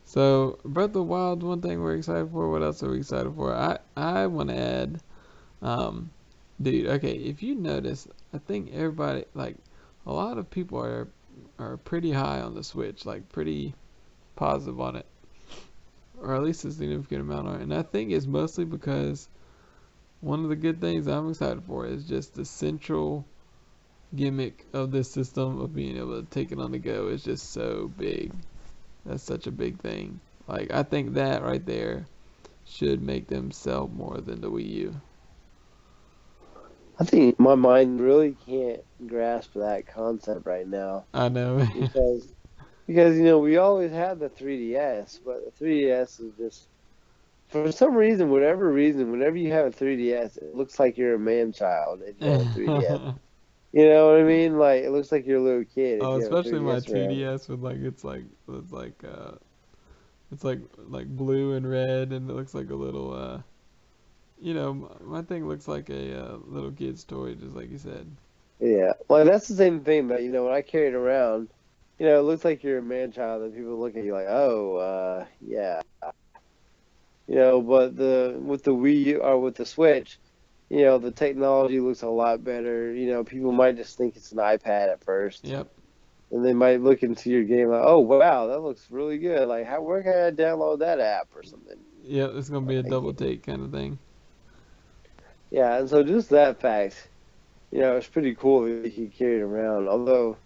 Speaker 1: So Breath of the Wild, one thing we're excited for. What else are we excited for? I want to add. Um, dude. Okay. If you notice, I think everybody like a lot of people are pretty high on the Switch, like pretty positive on it, or at least a significant amount on it. And I think it's mostly because one of the good things I'm excited for is just the central gimmick of this system of being able to take it on the go is just so big. That's such a big thing. Like I think that right there should make them sell more than the Wii U.
Speaker 2: I think my mind really can't grasp that concept right now
Speaker 1: I know.
Speaker 2: because we always had the 3DS, but the 3DS is just for some reason, whatever reason, whenever you have a 3DS, it looks like you're a man child if you have a 3DS. You know what I mean? Like it looks like you're a little kid if
Speaker 1: Oh,
Speaker 2: you have a
Speaker 1: especially my
Speaker 2: 3DS around.
Speaker 1: 2DS with like it's like blue and red and it looks like a little my thing looks like a little kid's toy just like you said.
Speaker 2: Yeah, well, that's the same thing. But when I carry it around, it looks like you're a man child, and people look at you like, "Oh, yeah." But the with the Wii U or with the Switch, the technology looks a lot better. People might just think it's an iPad at first,
Speaker 1: Yep.
Speaker 2: and they might look into your game like, "Oh, wow, that looks really good. Like, where can I download that app or something?"
Speaker 1: Yep, it's gonna be a
Speaker 2: Like,
Speaker 1: double take kind of thing.
Speaker 2: yeah, and so just that fact, it's pretty cool that you can carry it around. Although,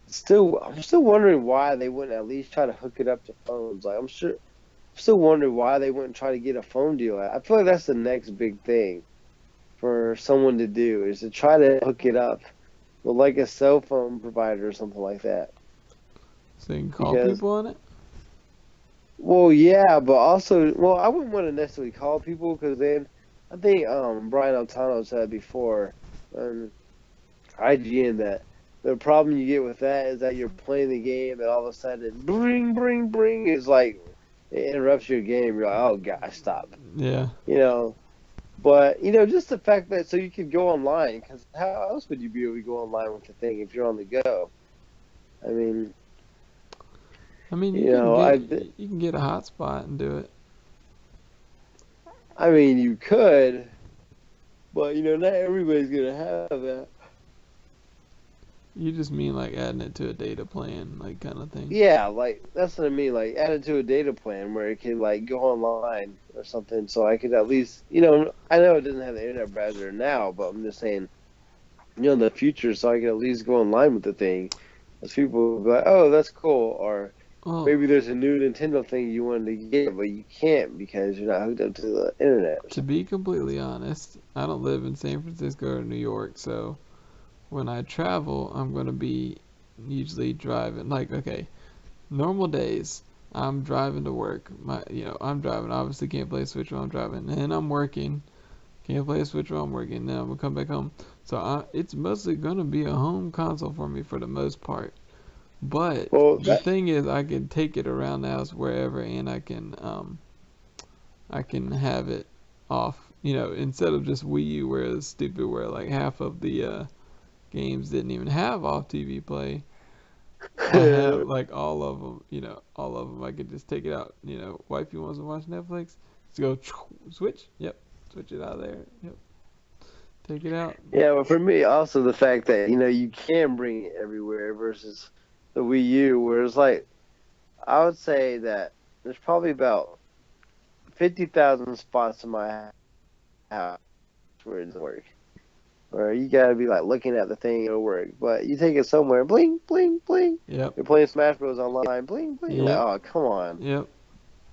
Speaker 2: I'm still wondering why they wouldn't at least try to hook it up to phones. Like, I'm still wondering why they wouldn't try to get a phone deal. I feel like that's the next big thing for someone to do is to try to hook it up with like a cell phone provider or something like that.
Speaker 1: So you can call
Speaker 2: Because,
Speaker 1: people on it?
Speaker 2: well, yeah, but also, well, I wouldn't want to necessarily call people because then I think Brian Altano said before on IGN that the problem you get with that is that you're playing the game and all of a sudden, bring, bring, bring is like it interrupts your game. You're like, oh gosh, stop.
Speaker 1: Yeah.
Speaker 2: You know, But just the fact that so you could go online, because how else would you be able to go online with the thing if you're on the go? I mean,
Speaker 1: I mean,
Speaker 2: you know, I
Speaker 1: you can get a hotspot and do it.
Speaker 2: I mean you could, but not everybody's gonna have that.
Speaker 1: You just mean like adding it to a data plan, like kind of thing.
Speaker 2: Yeah, like that's what I mean. Like add it to a data plan where it can like go online or something, so I could at least, I know it doesn't have the internet browser now, but I'm just saying, in the future, so I could at least go online with the thing. As people will be like, oh, that's cool, or
Speaker 1: Well,
Speaker 2: maybe there's a new Nintendo thing you wanted to get, but you can't because you're not hooked up to the internet or
Speaker 1: to
Speaker 2: something.
Speaker 1: be completely honest, I don't live in San Francisco or New York, so when I travel, I'm gonna be usually driving. Like, okay, normal days, I'm driving to work. I'm driving. Obviously, can't play Switch while I'm driving, and I'm working. Can't play a Switch while I'm working. Then I'm gonna come back home. So it's mostly gonna be a home console for me for the most part. But
Speaker 2: Well,
Speaker 1: the thing is, I can take it around the house wherever, and I can have it off. Instead of just Wii U, where it's stupid, where like half of the games didn't even have off TV play. I have like all of them. All of them. I could just take it out. Wifey wants to watch Netflix. Just go switch. Yep, switch it out of there. Yep, take it out.
Speaker 2: yeah, but for me, also the fact that you can bring it everywhere versus the Wii U, where it's like I would say that there's probably about 50,000 spots in my house where it doesn't work. Or you gotta be like looking at the thing, it'll work. But you take it somewhere, bling, bling, bling.
Speaker 1: Yep,
Speaker 2: You're playing Smash Bros. Online, bling, bling. Like,
Speaker 1: yep,
Speaker 2: oh, come on.
Speaker 1: yep.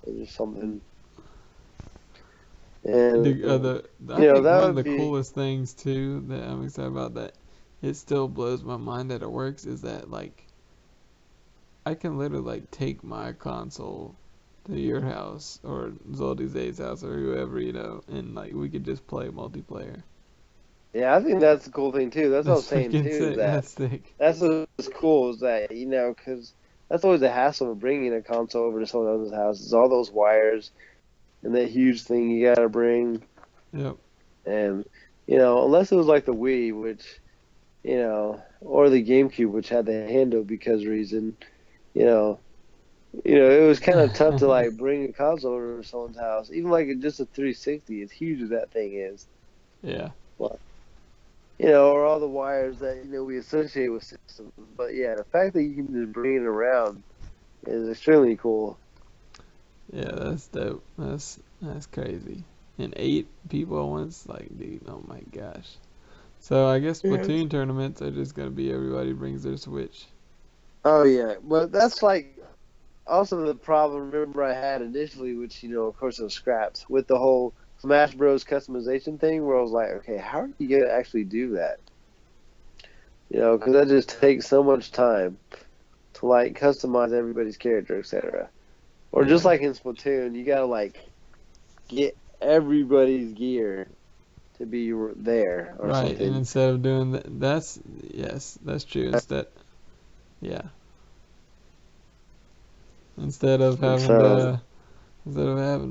Speaker 2: There's something. And,
Speaker 1: I think
Speaker 2: that
Speaker 1: one of
Speaker 2: would
Speaker 1: the
Speaker 2: be.
Speaker 1: coolest things too that I'm excited about, that it still blows my mind that it works, is that like I can literally like take my console to your house or Zoldy's house or whoever, and like we could just play multiplayer.
Speaker 2: Yeah, I think that's the cool thing, too. That's what I
Speaker 1: That's
Speaker 2: was saying,
Speaker 1: freaking
Speaker 2: too, is
Speaker 1: sick.
Speaker 2: that
Speaker 1: That's sick.
Speaker 2: that's what's cool is that, because that's always a hassle of bringing a console over to someone else's house. Is all those wires and that huge thing you gotta bring.
Speaker 1: Yep.
Speaker 2: And, unless it was like the Wii, which or the GameCube, which had the handle because reason, you know, it was kind of tough to like bring a console over to someone's house, even like just a 360. As huge as that thing is,
Speaker 1: Yeah.
Speaker 2: but or all the wires that we associate with systems. But yeah, the fact that you can just bring it around is extremely cool.
Speaker 1: Yeah, that's dope. That's crazy. And 8 people at once, like, dude, oh my gosh. So I guess
Speaker 2: Yeah.
Speaker 1: Splatoon tournaments are just gonna be everybody brings their Switch.
Speaker 2: Oh yeah, but that's like also the problem. Remember, I had initially, which of course, it was scrapped with the whole Smash Bros. Customization thing, where I was like, okay, how are you gonna actually do that? Because that just takes so much time to like customize everybody's character, etc. Or just
Speaker 1: Yeah.
Speaker 2: like in Splatoon, you gotta like get everybody's gear to be there or
Speaker 1: Right. And
Speaker 2: something.
Speaker 1: instead of doing that, yes, that's true. Yeah. Instead of
Speaker 2: And
Speaker 1: having
Speaker 2: so,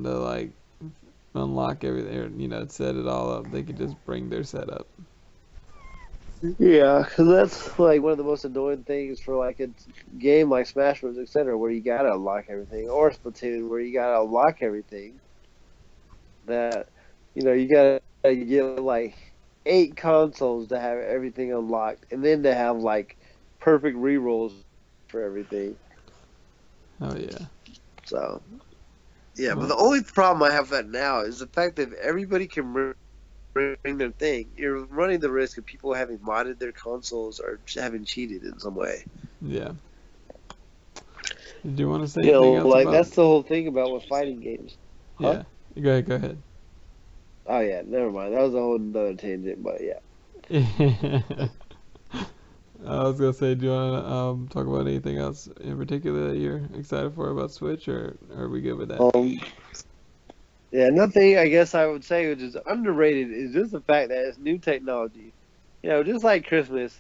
Speaker 1: to, like unlock everything, or set it all up, they could just bring their setup.
Speaker 2: yeah, because that's like one of the most annoying things for like a game like Smash Bros. Etc., where you gotta unlock everything, or Splatoon, where you gotta unlock everything. That you gotta get like 8 consoles to have everything unlocked, and then to have like perfect rerolls for everything.
Speaker 1: Oh yeah.
Speaker 2: So yeah, but
Speaker 1: Well,
Speaker 2: the only problem I have with that now is the fact that if everybody can bring their thing, you're running the risk of people having modded their consoles or having cheated in some way.
Speaker 1: yeah. Did you want to say anything else
Speaker 2: Like
Speaker 1: about?
Speaker 2: that's the whole thing about with fighting games. Huh?
Speaker 1: Yeah. Go ahead. Go ahead.
Speaker 2: Oh yeah, never mind. That was a whole nother tangent, but yeah.
Speaker 1: I was gonna say, do you want to talk about anything else in particular that you're excited for about Switch, or are we good with that?
Speaker 2: Um, yeah, nothing I guess I would say which is underrated is just the fact that it's new technology. Just like Christmas,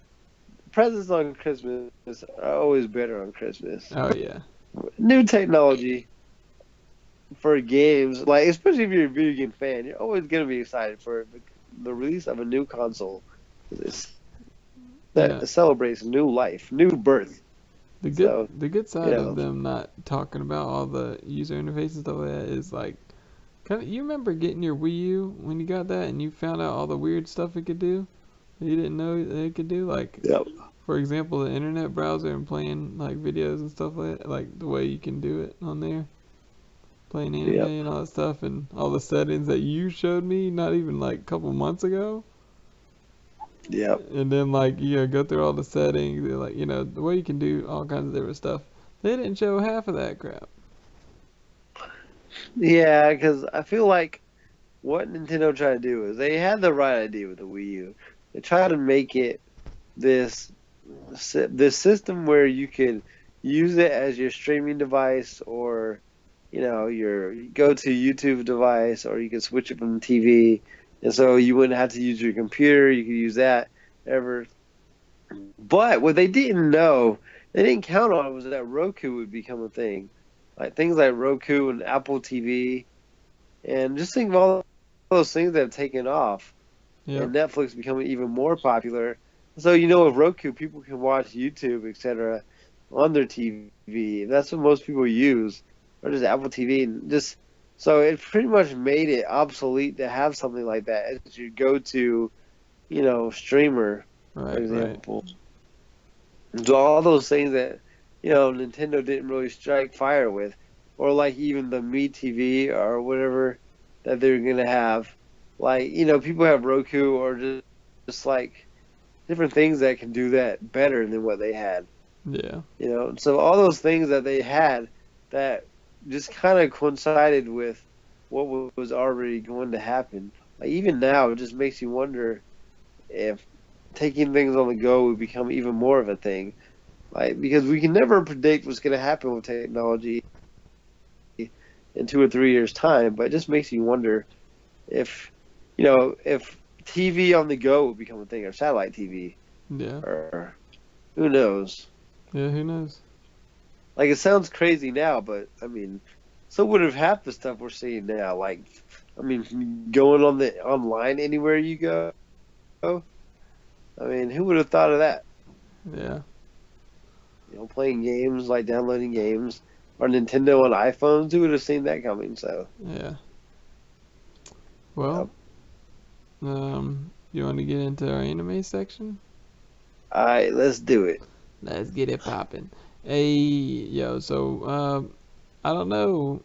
Speaker 2: presents on Christmas are always better on Christmas.
Speaker 1: Oh yeah.
Speaker 2: New technology for games, like especially if you're a video game fan, you're always gonna be excited for the release of a new console.
Speaker 1: Yeah.
Speaker 2: That celebrates new life, new birth.
Speaker 1: The good
Speaker 2: So,
Speaker 1: the good
Speaker 2: you
Speaker 1: side of
Speaker 2: know,
Speaker 1: them not talking about all the user interface and stuff like that is like, kind of, you remember getting your Wii U when you got that and you found out all the weird stuff it could do that you didn't know that it could do, like
Speaker 2: yep.
Speaker 1: for example, the internet browser and playing like videos and stuff like the way you can do it on there, playing anime
Speaker 2: Yep.
Speaker 1: and all that stuff, and all the settings that you showed me not even like a couple months ago.
Speaker 2: Yep.
Speaker 1: And then like go through all the settings, like the way you can do all kinds of different stuff. They didn't show half of that crap.
Speaker 2: Yeah, because I feel like what Nintendo tried to do is they had the right idea with the Wii U. They tried to make it this this system where you could use it as your streaming device or your go-to YouTube device, or you could switch it from TV, and so you wouldn't have to use your computer. You could use that ever. But what they didn't know, they didn't count on, was that Roku would become a thing, like things like Roku and Apple TV, and just think of all those things that have taken off,
Speaker 1: Yep.
Speaker 2: and Netflix becoming even more popular. So with Roku, people can watch YouTube, etc., on their TV. That's what most people use, or just Apple TV, and just so it pretty much made it obsolete to have something like that as your go-to, streamer, for
Speaker 1: Right. Right.
Speaker 2: example. So all those things that Nintendo didn't really strike fire with, or like even the Me TV or whatever that they're gonna have, like people have Roku or just like different things that can do that better than what they had.
Speaker 1: Yeah.
Speaker 2: So all those things that they had that just kind of coincided with what was already going to happen. Like even now, it just makes you wonder if taking things on the go would become even more of a thing. Like because we can never predict what's going to happen with technology in 2 or 3 years' time, but it just makes you wonder if if TV on the go will become a thing, or satellite TV,
Speaker 1: Yeah.
Speaker 2: or who knows.
Speaker 1: Yeah. Who knows?
Speaker 2: Like it sounds crazy now, but I mean, so would have half the stuff we're seeing now. Like, I mean, going on the online anywhere you go. I mean, who would have thought of that?
Speaker 1: Yeah.
Speaker 2: Playing games, like downloading games, or Nintendo on iPhones. Who would have seen that coming? So,
Speaker 1: Yeah.
Speaker 2: yep.
Speaker 1: Well, you want to get into our anime section?
Speaker 2: All right, let's do it.
Speaker 1: Let's get it popping. Hey, yo. So, I don't know.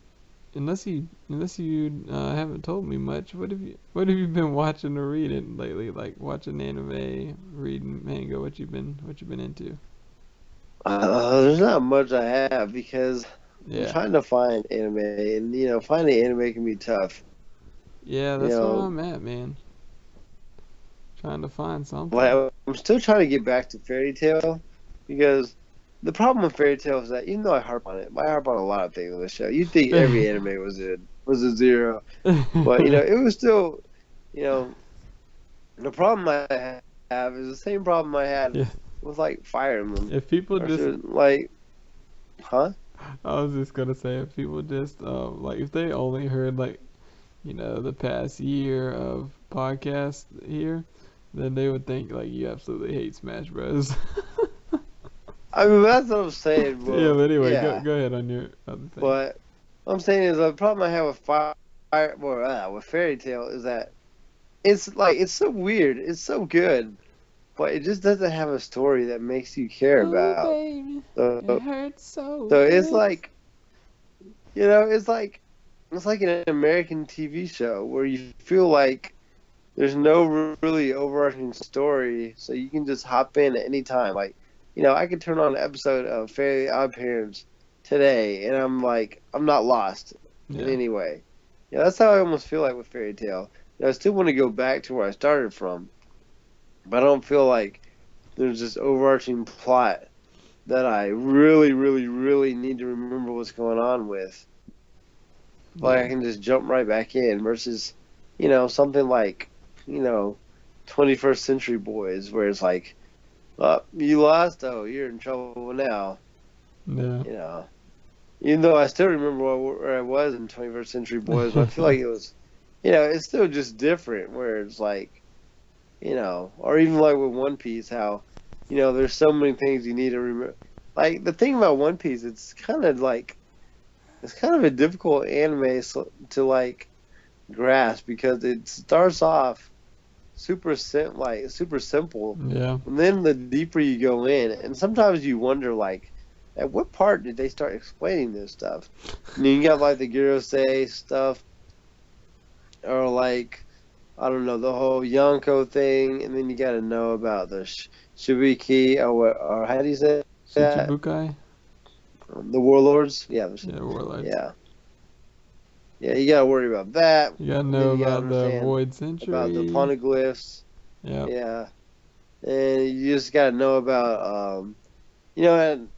Speaker 1: Unless you haven't told me much, what have you been watching or reading lately? Like watching anime, reading manga. What you been into?
Speaker 2: There's not much I have because I'm
Speaker 1: Yeah,
Speaker 2: trying to find anime, and finding anime can be tough.
Speaker 1: yeah,
Speaker 2: You
Speaker 1: that's where
Speaker 2: know,
Speaker 1: I'm at, man. Trying to find something.
Speaker 2: like I'm still trying to get back to Fairy Tail because the problem with Fairy Tail is that even though I harp on it, I harp on a lot of things on the show. You'd think every anime was a zero, but it was still, you know, the problem I have is the same problem I had
Speaker 1: Yeah,
Speaker 2: with like Fire Emblem,
Speaker 1: if people
Speaker 2: or
Speaker 1: just,
Speaker 2: so, like, huh?
Speaker 1: I was just gonna say, if people just, like, if they only heard like, the past year of podcasts here, then they would think like you absolutely hate Smash Bros.
Speaker 2: I mean, that's what I'm saying.
Speaker 1: Yeah,
Speaker 2: Well,
Speaker 1: but anyway, go
Speaker 2: yeah,
Speaker 1: go ahead on your other thing.
Speaker 2: but what I'm saying is the problem I have with with Fairy Tail is that it's so weird. It's so good, but it just doesn't have a story that makes you care
Speaker 1: Oh
Speaker 2: about.
Speaker 1: baby, it
Speaker 2: So,
Speaker 1: hurts so
Speaker 2: so it's
Speaker 1: good.
Speaker 2: like it's like an American TV show where you feel like there's no really overarching story, so you can just hop in at any time. Like, I could turn on an episode of Fairly Odd Parents today, and I'm not lost in
Speaker 1: Yeah,
Speaker 2: any way. That's how I almost feel like with Fairy Tale. I still want to go back to where I started from, but I don't feel like there's this overarching plot that I really, really, really need to remember what's going on with. Like I
Speaker 1: yeah,
Speaker 2: can just jump right back in versus, something like, you know, 21st Century Boys, where it's like, oh, you lost, oh, you're in trouble now.
Speaker 1: yeah.
Speaker 2: You know, even though I still remember where I was in 21st Century Boys, but I feel like it was, it's still just different. Where it's like, or even like with One Piece, how, there's so many things you need to remember. Like the thing about One Piece, it's kind of a difficult anime to like grasp because it starts off super simple.
Speaker 1: Yeah.
Speaker 2: And then the deeper you go in, and sometimes you wonder like, at what part did they start explaining this stuff? You got like the Girosei stuff, or like I don't know the whole Yonko thing, and then you got to know about the Shibiki or how do you say that?
Speaker 1: Shichibukai?
Speaker 2: The warlords. Yeah,
Speaker 1: Yeah, warlords.
Speaker 2: yeah, yeah. You got to worry about that,
Speaker 1: You gotta
Speaker 2: and then
Speaker 1: know
Speaker 2: you got to
Speaker 1: about the
Speaker 2: understand
Speaker 1: Void
Speaker 2: about the
Speaker 1: Century.
Speaker 2: poneglyphs.
Speaker 1: Yep.
Speaker 2: Yeah, and you just got to know about you know,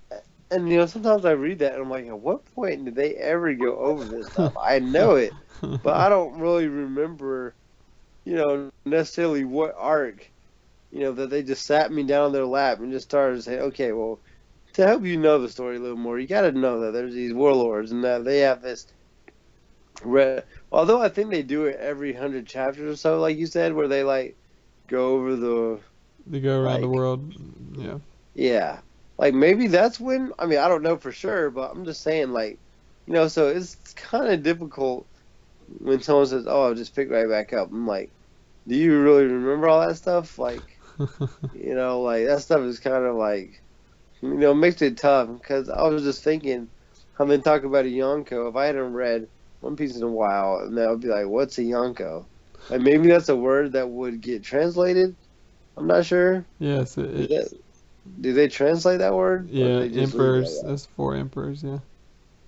Speaker 2: and sometimes I read that and I'm like, at what point did they ever go over this stuff? I know it, but I don't really remember, necessarily what arc, that they just sat me down on their lap and just started saying, okay, well, to help you know the story a little more, you got to know that there's these warlords and that they have this. Although I think they do it every 100 chapters or so, like you said, where they like go over the
Speaker 1: They go around the
Speaker 2: like
Speaker 1: world. Yeah.
Speaker 2: yeah. Like maybe that's when I mean I don't know for sure, but I'm just saying like so it's kind of difficult when someone says, "Oh, I'll just pick right back up." I'm like, "Do you really remember all that stuff?" Like, like that stuff is kind of like makes it tough because I was just thinking how they talk about a Yonko. If I hadn't read One Piece in a while, and that would be like, "What's a Yonko?" Like maybe that's a word that would get translated. I'm not sure.
Speaker 1: Yes,
Speaker 2: Is
Speaker 1: it's
Speaker 2: that do they translate that word or do
Speaker 1: yeah,
Speaker 2: they just leave it like
Speaker 1: emperors.
Speaker 2: that?
Speaker 1: That's 4 emperors. Yeah.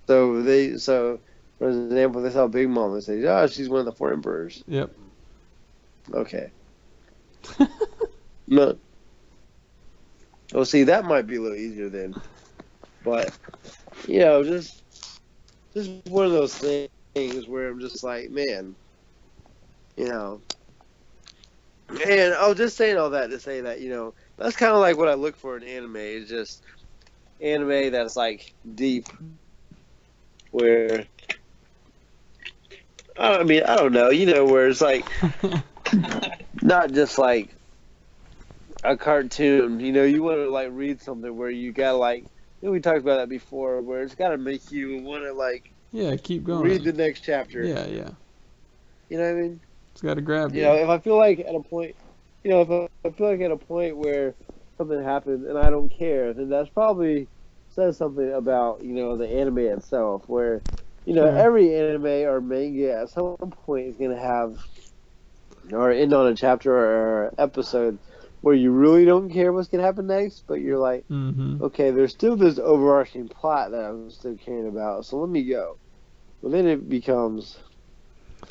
Speaker 2: So for example, they saw Big Mom and say, "Oh, she's one of the 4 emperors."
Speaker 1: Yep.
Speaker 2: Okay, no, well, see, that might be a little easier then, but just one of those things where I'm just like, man, you know, and I was just saying all that to say that that's kind of like what I look for in anime is just anime that's like deep, where I mean I don't know, where it's like not just like a cartoon. You want to like read something where you gotta like. We talked about that before, where it's gotta make you want to like
Speaker 1: Yeah. Keep
Speaker 2: read
Speaker 1: going.
Speaker 2: the next chapter.
Speaker 1: Yeah. Yeah.
Speaker 2: You know what I mean?
Speaker 1: It's gotta grab you.
Speaker 2: If I feel like at a point, if I feel like at a point where something happens and I don't care, then that's probably says something about the anime itself. Where
Speaker 1: Sure.
Speaker 2: every anime or manga at some point is gonna have or end on a chapter or episode where you really don't care what's gonna happen next, but you're like,
Speaker 1: Mm-hmm.
Speaker 2: okay, there's still this overarching plot that I'm still caring about, so let me go. But then it becomes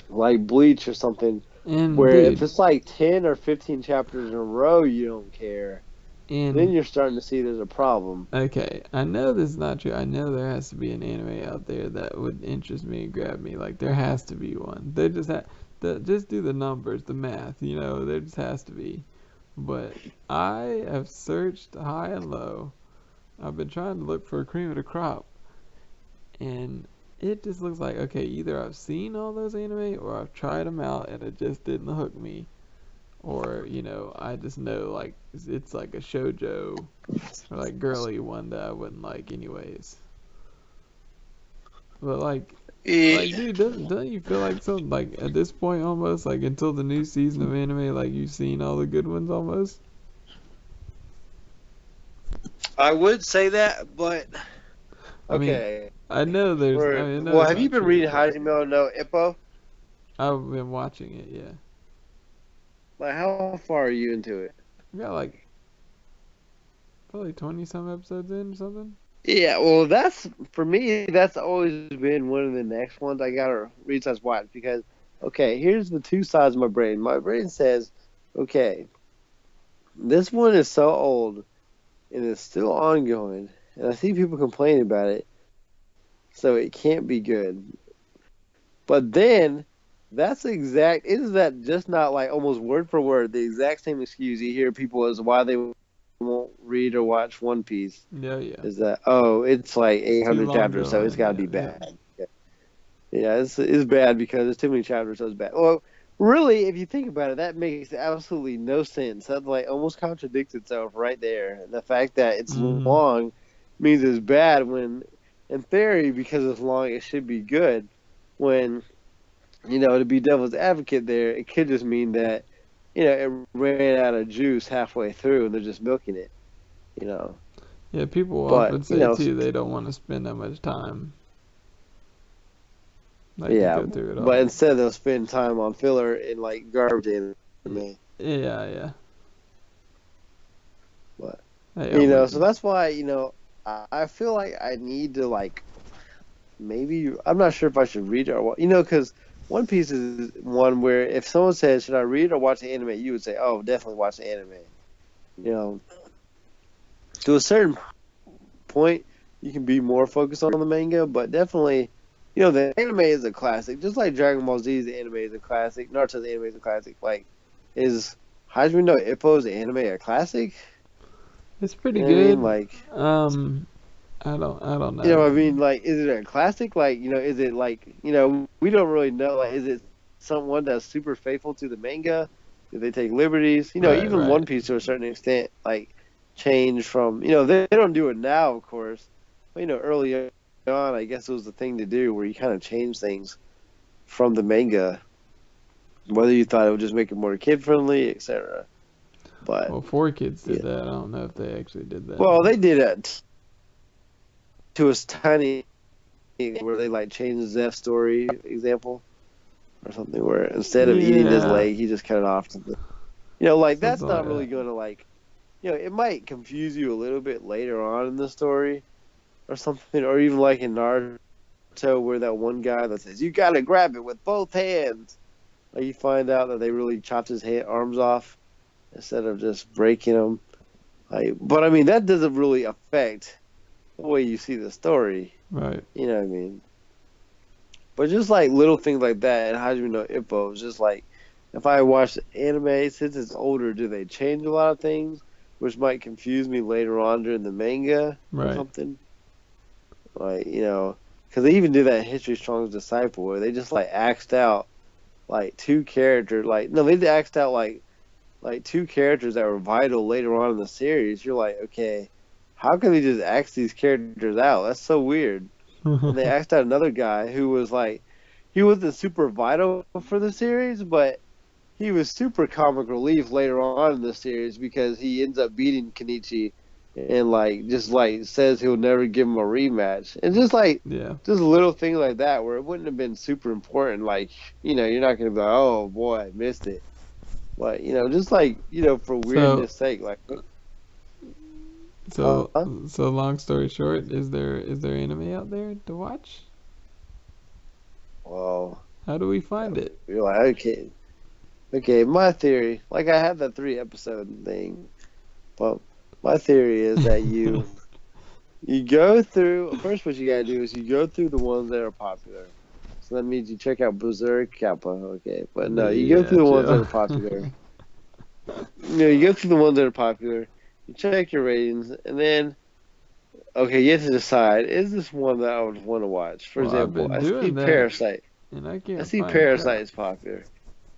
Speaker 2: like Bleach or something,
Speaker 1: And
Speaker 2: where if
Speaker 1: dude,
Speaker 2: it's like 10 or 15 chapters in a row you don't care, then
Speaker 1: and
Speaker 2: you're starting to see there's a problem.
Speaker 1: okay, I know this is not true. I know there has to be an anime out there that would interest me and grab me. Like there has to be one. There just just do the numbers, the math. There just has to be. But I have searched high and low. I've been trying to look for a cream of the crop, and it just looks like okay, either I've seen all those anime or I've tried them out and it just didn't hook me, or I just know like it's like a shojo or like girly one that I wouldn't like anyways. But like
Speaker 2: Yeah,
Speaker 1: dude, don't you feel like something like at this point almost like until the new season of anime like you've seen all the good ones almost?
Speaker 2: I would say that, but
Speaker 1: I mean,
Speaker 2: okay.
Speaker 1: I mean, I know
Speaker 2: Well,
Speaker 1: it's
Speaker 2: have you
Speaker 1: not
Speaker 2: been
Speaker 1: true,
Speaker 2: reading
Speaker 1: but
Speaker 2: Hajime no Ippo?
Speaker 1: I've been watching it. Yeah,
Speaker 2: Like, how far are you into it?
Speaker 1: we got like probably 20 some episodes in or something.
Speaker 2: Yeah, well, that's for me. That's always been one of the next ones I gotta read slash watch because, okay, here's the two sides of my brain. My brain says, okay, this one is so old and it's still ongoing, and I see people complaining about it, so it can't be good. But then, is that just not like almost word for word the exact same excuse you hear people as why they won't read or watch One Piece?
Speaker 1: Yeah, yeah.
Speaker 2: Is that it's like
Speaker 1: It's too
Speaker 2: 800
Speaker 1: long
Speaker 2: chapters, so it's
Speaker 1: going.
Speaker 2: got to
Speaker 1: Yeah,
Speaker 2: be
Speaker 1: yeah.
Speaker 2: bad. Yeah, it's bad because there's too many chapters, so it's bad. Well, really, if you think about it, that makes absolutely no sense. That like almost contradicts itself right there. The fact that it's
Speaker 1: Mhm.
Speaker 2: long means it's bad when, in theory, because it's long, it should be good. When to be devil's advocate there, it could just mean that it ran out of juice halfway through, and they're just milking it. You know,
Speaker 1: Yeah, people
Speaker 2: but
Speaker 1: often say too they don't want to spend that much time like to
Speaker 2: yeah,
Speaker 1: go through it
Speaker 2: but
Speaker 1: all.
Speaker 2: instead they'll spend time on filler and like garbage
Speaker 1: Y-
Speaker 2: anime.
Speaker 1: Yeah, yeah.
Speaker 2: But
Speaker 1: Hey, I'm with
Speaker 2: so
Speaker 1: you.
Speaker 2: that's why I feel like I need to like maybe I'm not sure if I should read it or what. Because One Piece is one where if someone says should I read or watch the anime, you would say, oh, definitely watch the anime. You know, to a certain point, you can be more focused on the manga, but definitely. The anime is a classic. Just like Dragon Ball Z's anime is a classic. Naruto's anime is a classic. Like, is Hajime no Ippo's anime a classic?
Speaker 1: It's
Speaker 2: You
Speaker 1: pretty
Speaker 2: know what I mean?
Speaker 1: good.
Speaker 2: Like,
Speaker 1: I don't know.
Speaker 2: I mean, like, is it a classic? Like, is it like, we don't really know. Like, is it someone that's super faithful to the manga? Do they take liberties?
Speaker 1: Right,
Speaker 2: Even
Speaker 1: right.
Speaker 2: One Piece to a certain extent, like, change from, they don't do it now, of course. But, early on, I guess it was the thing to do where you kind of change things from the manga, whether you thought it would just make it more kid friendly, etc. But,
Speaker 1: Well, Four Kids did
Speaker 2: yeah.
Speaker 1: that. I don't know if they actually did that.
Speaker 2: Well, they did it to a tiny where they, like, changed Zeph's story example. Or something where instead of eating his
Speaker 1: Yeah,
Speaker 2: leg, he just cut it off. Like that's
Speaker 1: something like
Speaker 2: not really
Speaker 1: that.
Speaker 2: going to like, it might confuse you a little bit later on in the story or something, or even like in Naruto where that one guy that says you got to grab it with both hands, like you find out that they really chopped his arms off instead of just breaking them. Like, but I mean that doesn't really affect the way you see the story.
Speaker 1: Right.
Speaker 2: You know what I mean? But just like little things like that, and Hajime no Ippo is just like if I watch anime since it's older, do they change a lot of things, which might confuse me later on during the manga or
Speaker 1: Right.
Speaker 2: something? Like because they even do that in History Strong's Disciple where they just like axed out like two characters. Like no, they axed out like two characters that were vital later on in the series. You're like, okay, how can they just axe these characters out? That's so weird. And they asked out another guy who was like, he wasn't super vital for the series, but he was super comic relief later on in the series because he ends up beating Kenichi and like just like says he'll never give him a rematch. And just like
Speaker 1: Yeah.
Speaker 2: just little things like that where it wouldn't have been super important. Like, you're not gonna be like, oh boy, I missed it. But just like, for
Speaker 1: So
Speaker 2: weirdness sake, like
Speaker 1: so
Speaker 2: huh?
Speaker 1: so long story short, is there anime out there to watch?
Speaker 2: Well,
Speaker 1: How do we find it?
Speaker 2: you're like, okay. Okay, my theory, like I had that 3 episode thing, but my theory is that you go through first. What you gotta do is you go through the ones that are popular. So that means you check out Berserk, Kappa, okay. But no, you go
Speaker 1: Yeah,
Speaker 2: through the ones that
Speaker 1: chill.
Speaker 2: are popular. You go through the ones that are popular. You check your ratings, and then okay, you have to decide: is this one that I would want to watch? For
Speaker 1: Well, I've
Speaker 2: example,
Speaker 1: been
Speaker 2: I see
Speaker 1: doing that,
Speaker 2: Parasite.
Speaker 1: and I
Speaker 2: I
Speaker 1: can't
Speaker 2: see
Speaker 1: find
Speaker 2: Parasite
Speaker 1: crap.
Speaker 2: is popular.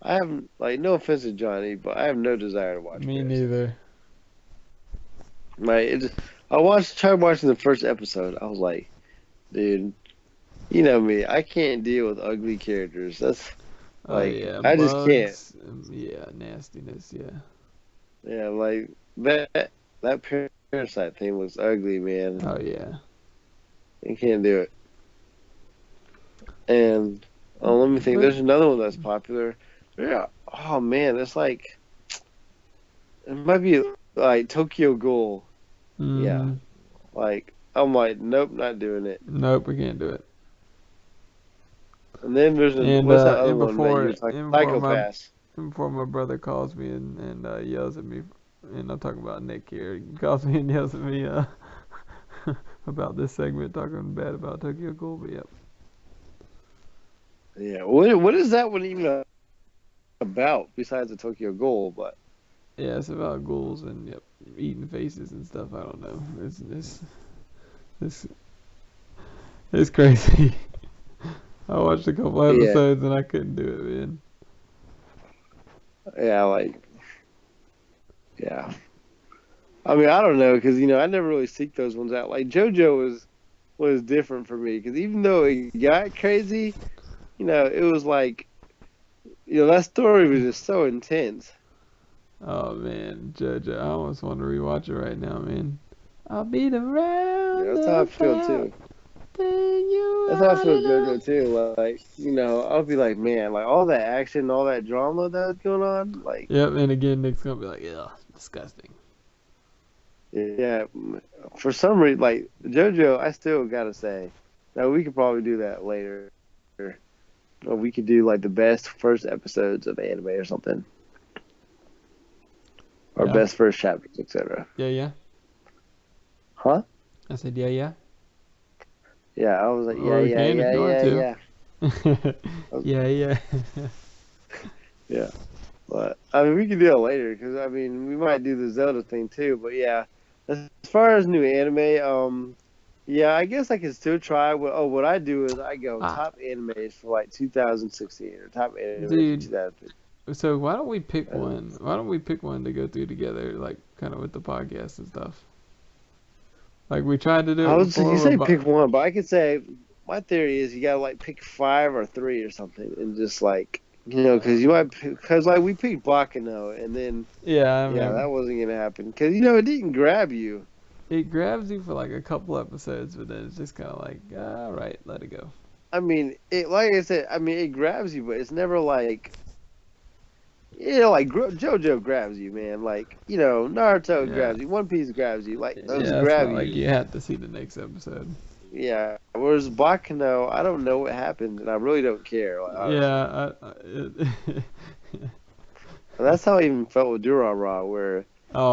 Speaker 2: I have like no offense to Johnny, but I have no desire to watch
Speaker 1: Me
Speaker 2: Parasite.
Speaker 1: neither.
Speaker 2: Tried watching the first episode. I was like, dude, you know me. I can't deal with ugly characters. That's
Speaker 1: Oh
Speaker 2: like,
Speaker 1: yeah,
Speaker 2: I just can't.
Speaker 1: bugs. Yeah, nastiness. Yeah.
Speaker 2: Yeah, like that parasite thing was ugly, man.
Speaker 1: Oh yeah.
Speaker 2: I can't do it. And let me think.
Speaker 1: But
Speaker 2: There's another one that's popular. Yeah. Oh man, it's like it might be like Tokyo Ghoul. Yeah.
Speaker 1: mm,
Speaker 2: Like I'm like, nope, not doing it.
Speaker 1: nope, we can't do it.
Speaker 2: And then
Speaker 1: And
Speaker 2: what's that other one that you were talking? Psychopaths.
Speaker 1: before my brother calls me and yells at me, and I'm talking about Nick here. He calls me and yells at me about this segment talking bad about Tokyo Ghoul. But yep.
Speaker 2: Yeah. What is that one even about besides the Tokyo Ghoul? But
Speaker 1: Yeah, it's about ghouls and yep, eating faces and stuff. I don't know. It's it's crazy. I watched a couple
Speaker 2: yeah,
Speaker 1: episodes and I couldn't do it, man.
Speaker 2: yeah, like yeah. I mean, I don't know because I never really seek those ones out. Like JoJo was different for me because even though it got crazy, it was like that story was just so intense.
Speaker 1: Oh man, JoJo, I almost want to rewatch it right now, man. I'll beat around
Speaker 2: Yeah, that's how I
Speaker 1: the
Speaker 2: feel
Speaker 1: clock,
Speaker 2: too.
Speaker 1: then you
Speaker 2: That's how I
Speaker 1: run
Speaker 2: feel
Speaker 1: it
Speaker 2: with
Speaker 1: up.
Speaker 2: JoJo too. Like, I'll be like, man, like all that action, all that drama that was going on, like,
Speaker 1: Yep, and again, Nick's gonna be like, yeah, disgusting.
Speaker 2: yeah, for some reason, like JoJo, I still gotta say, now we could probably do that later. Or we could do like the best first episodes of anime or something, or
Speaker 1: Yeah,
Speaker 2: best first chapters, etc.
Speaker 1: yeah, yeah.
Speaker 2: Huh?
Speaker 1: I said, yeah, yeah.
Speaker 2: Yeah, I was like, yeah,
Speaker 1: Or we
Speaker 2: yeah,
Speaker 1: can if
Speaker 2: yeah,
Speaker 1: you want
Speaker 2: yeah,
Speaker 1: to.
Speaker 2: yeah.
Speaker 1: Yeah, yeah.
Speaker 2: Yeah. But I mean, we can do it later because I mean, we might do the Zelda thing too. But yeah, as far as new anime, yeah, I guess I can still try. What I do is I go
Speaker 1: Ah,
Speaker 2: top animes for like 2016 or top animes for
Speaker 1: dude.
Speaker 2: 2015.
Speaker 1: So why don't we pick one? Why don't we pick one to go through together, like kind of with the podcast and stuff? Like we tried to do
Speaker 2: I
Speaker 1: it
Speaker 2: was you
Speaker 1: before,
Speaker 2: say
Speaker 1: but
Speaker 2: pick one, but I could say my theory is you gotta like pick five or three or something, and just like because you might because like we picked Bakano, and then
Speaker 1: yeah, I
Speaker 2: yeah,
Speaker 1: remember.
Speaker 2: that wasn't gonna happen because it didn't grab you.
Speaker 1: It grabs you for like a couple episodes, but then it's just kind of like, all right, let it go.
Speaker 2: I mean, it like I said, I mean it grabs you, but it's never like like JoJo grabs you, man. Like Naruto
Speaker 1: Yeah,
Speaker 2: grabs you, One Piece grabs you, like those
Speaker 1: yeah. It's
Speaker 2: grab
Speaker 1: not like
Speaker 2: you.
Speaker 1: you have to see the next episode.
Speaker 2: Yeah. Whereas Bakano, I don't know what happened, and I really don't care, like honestly.
Speaker 1: Yeah,
Speaker 2: And that's how I even felt with Durarara, where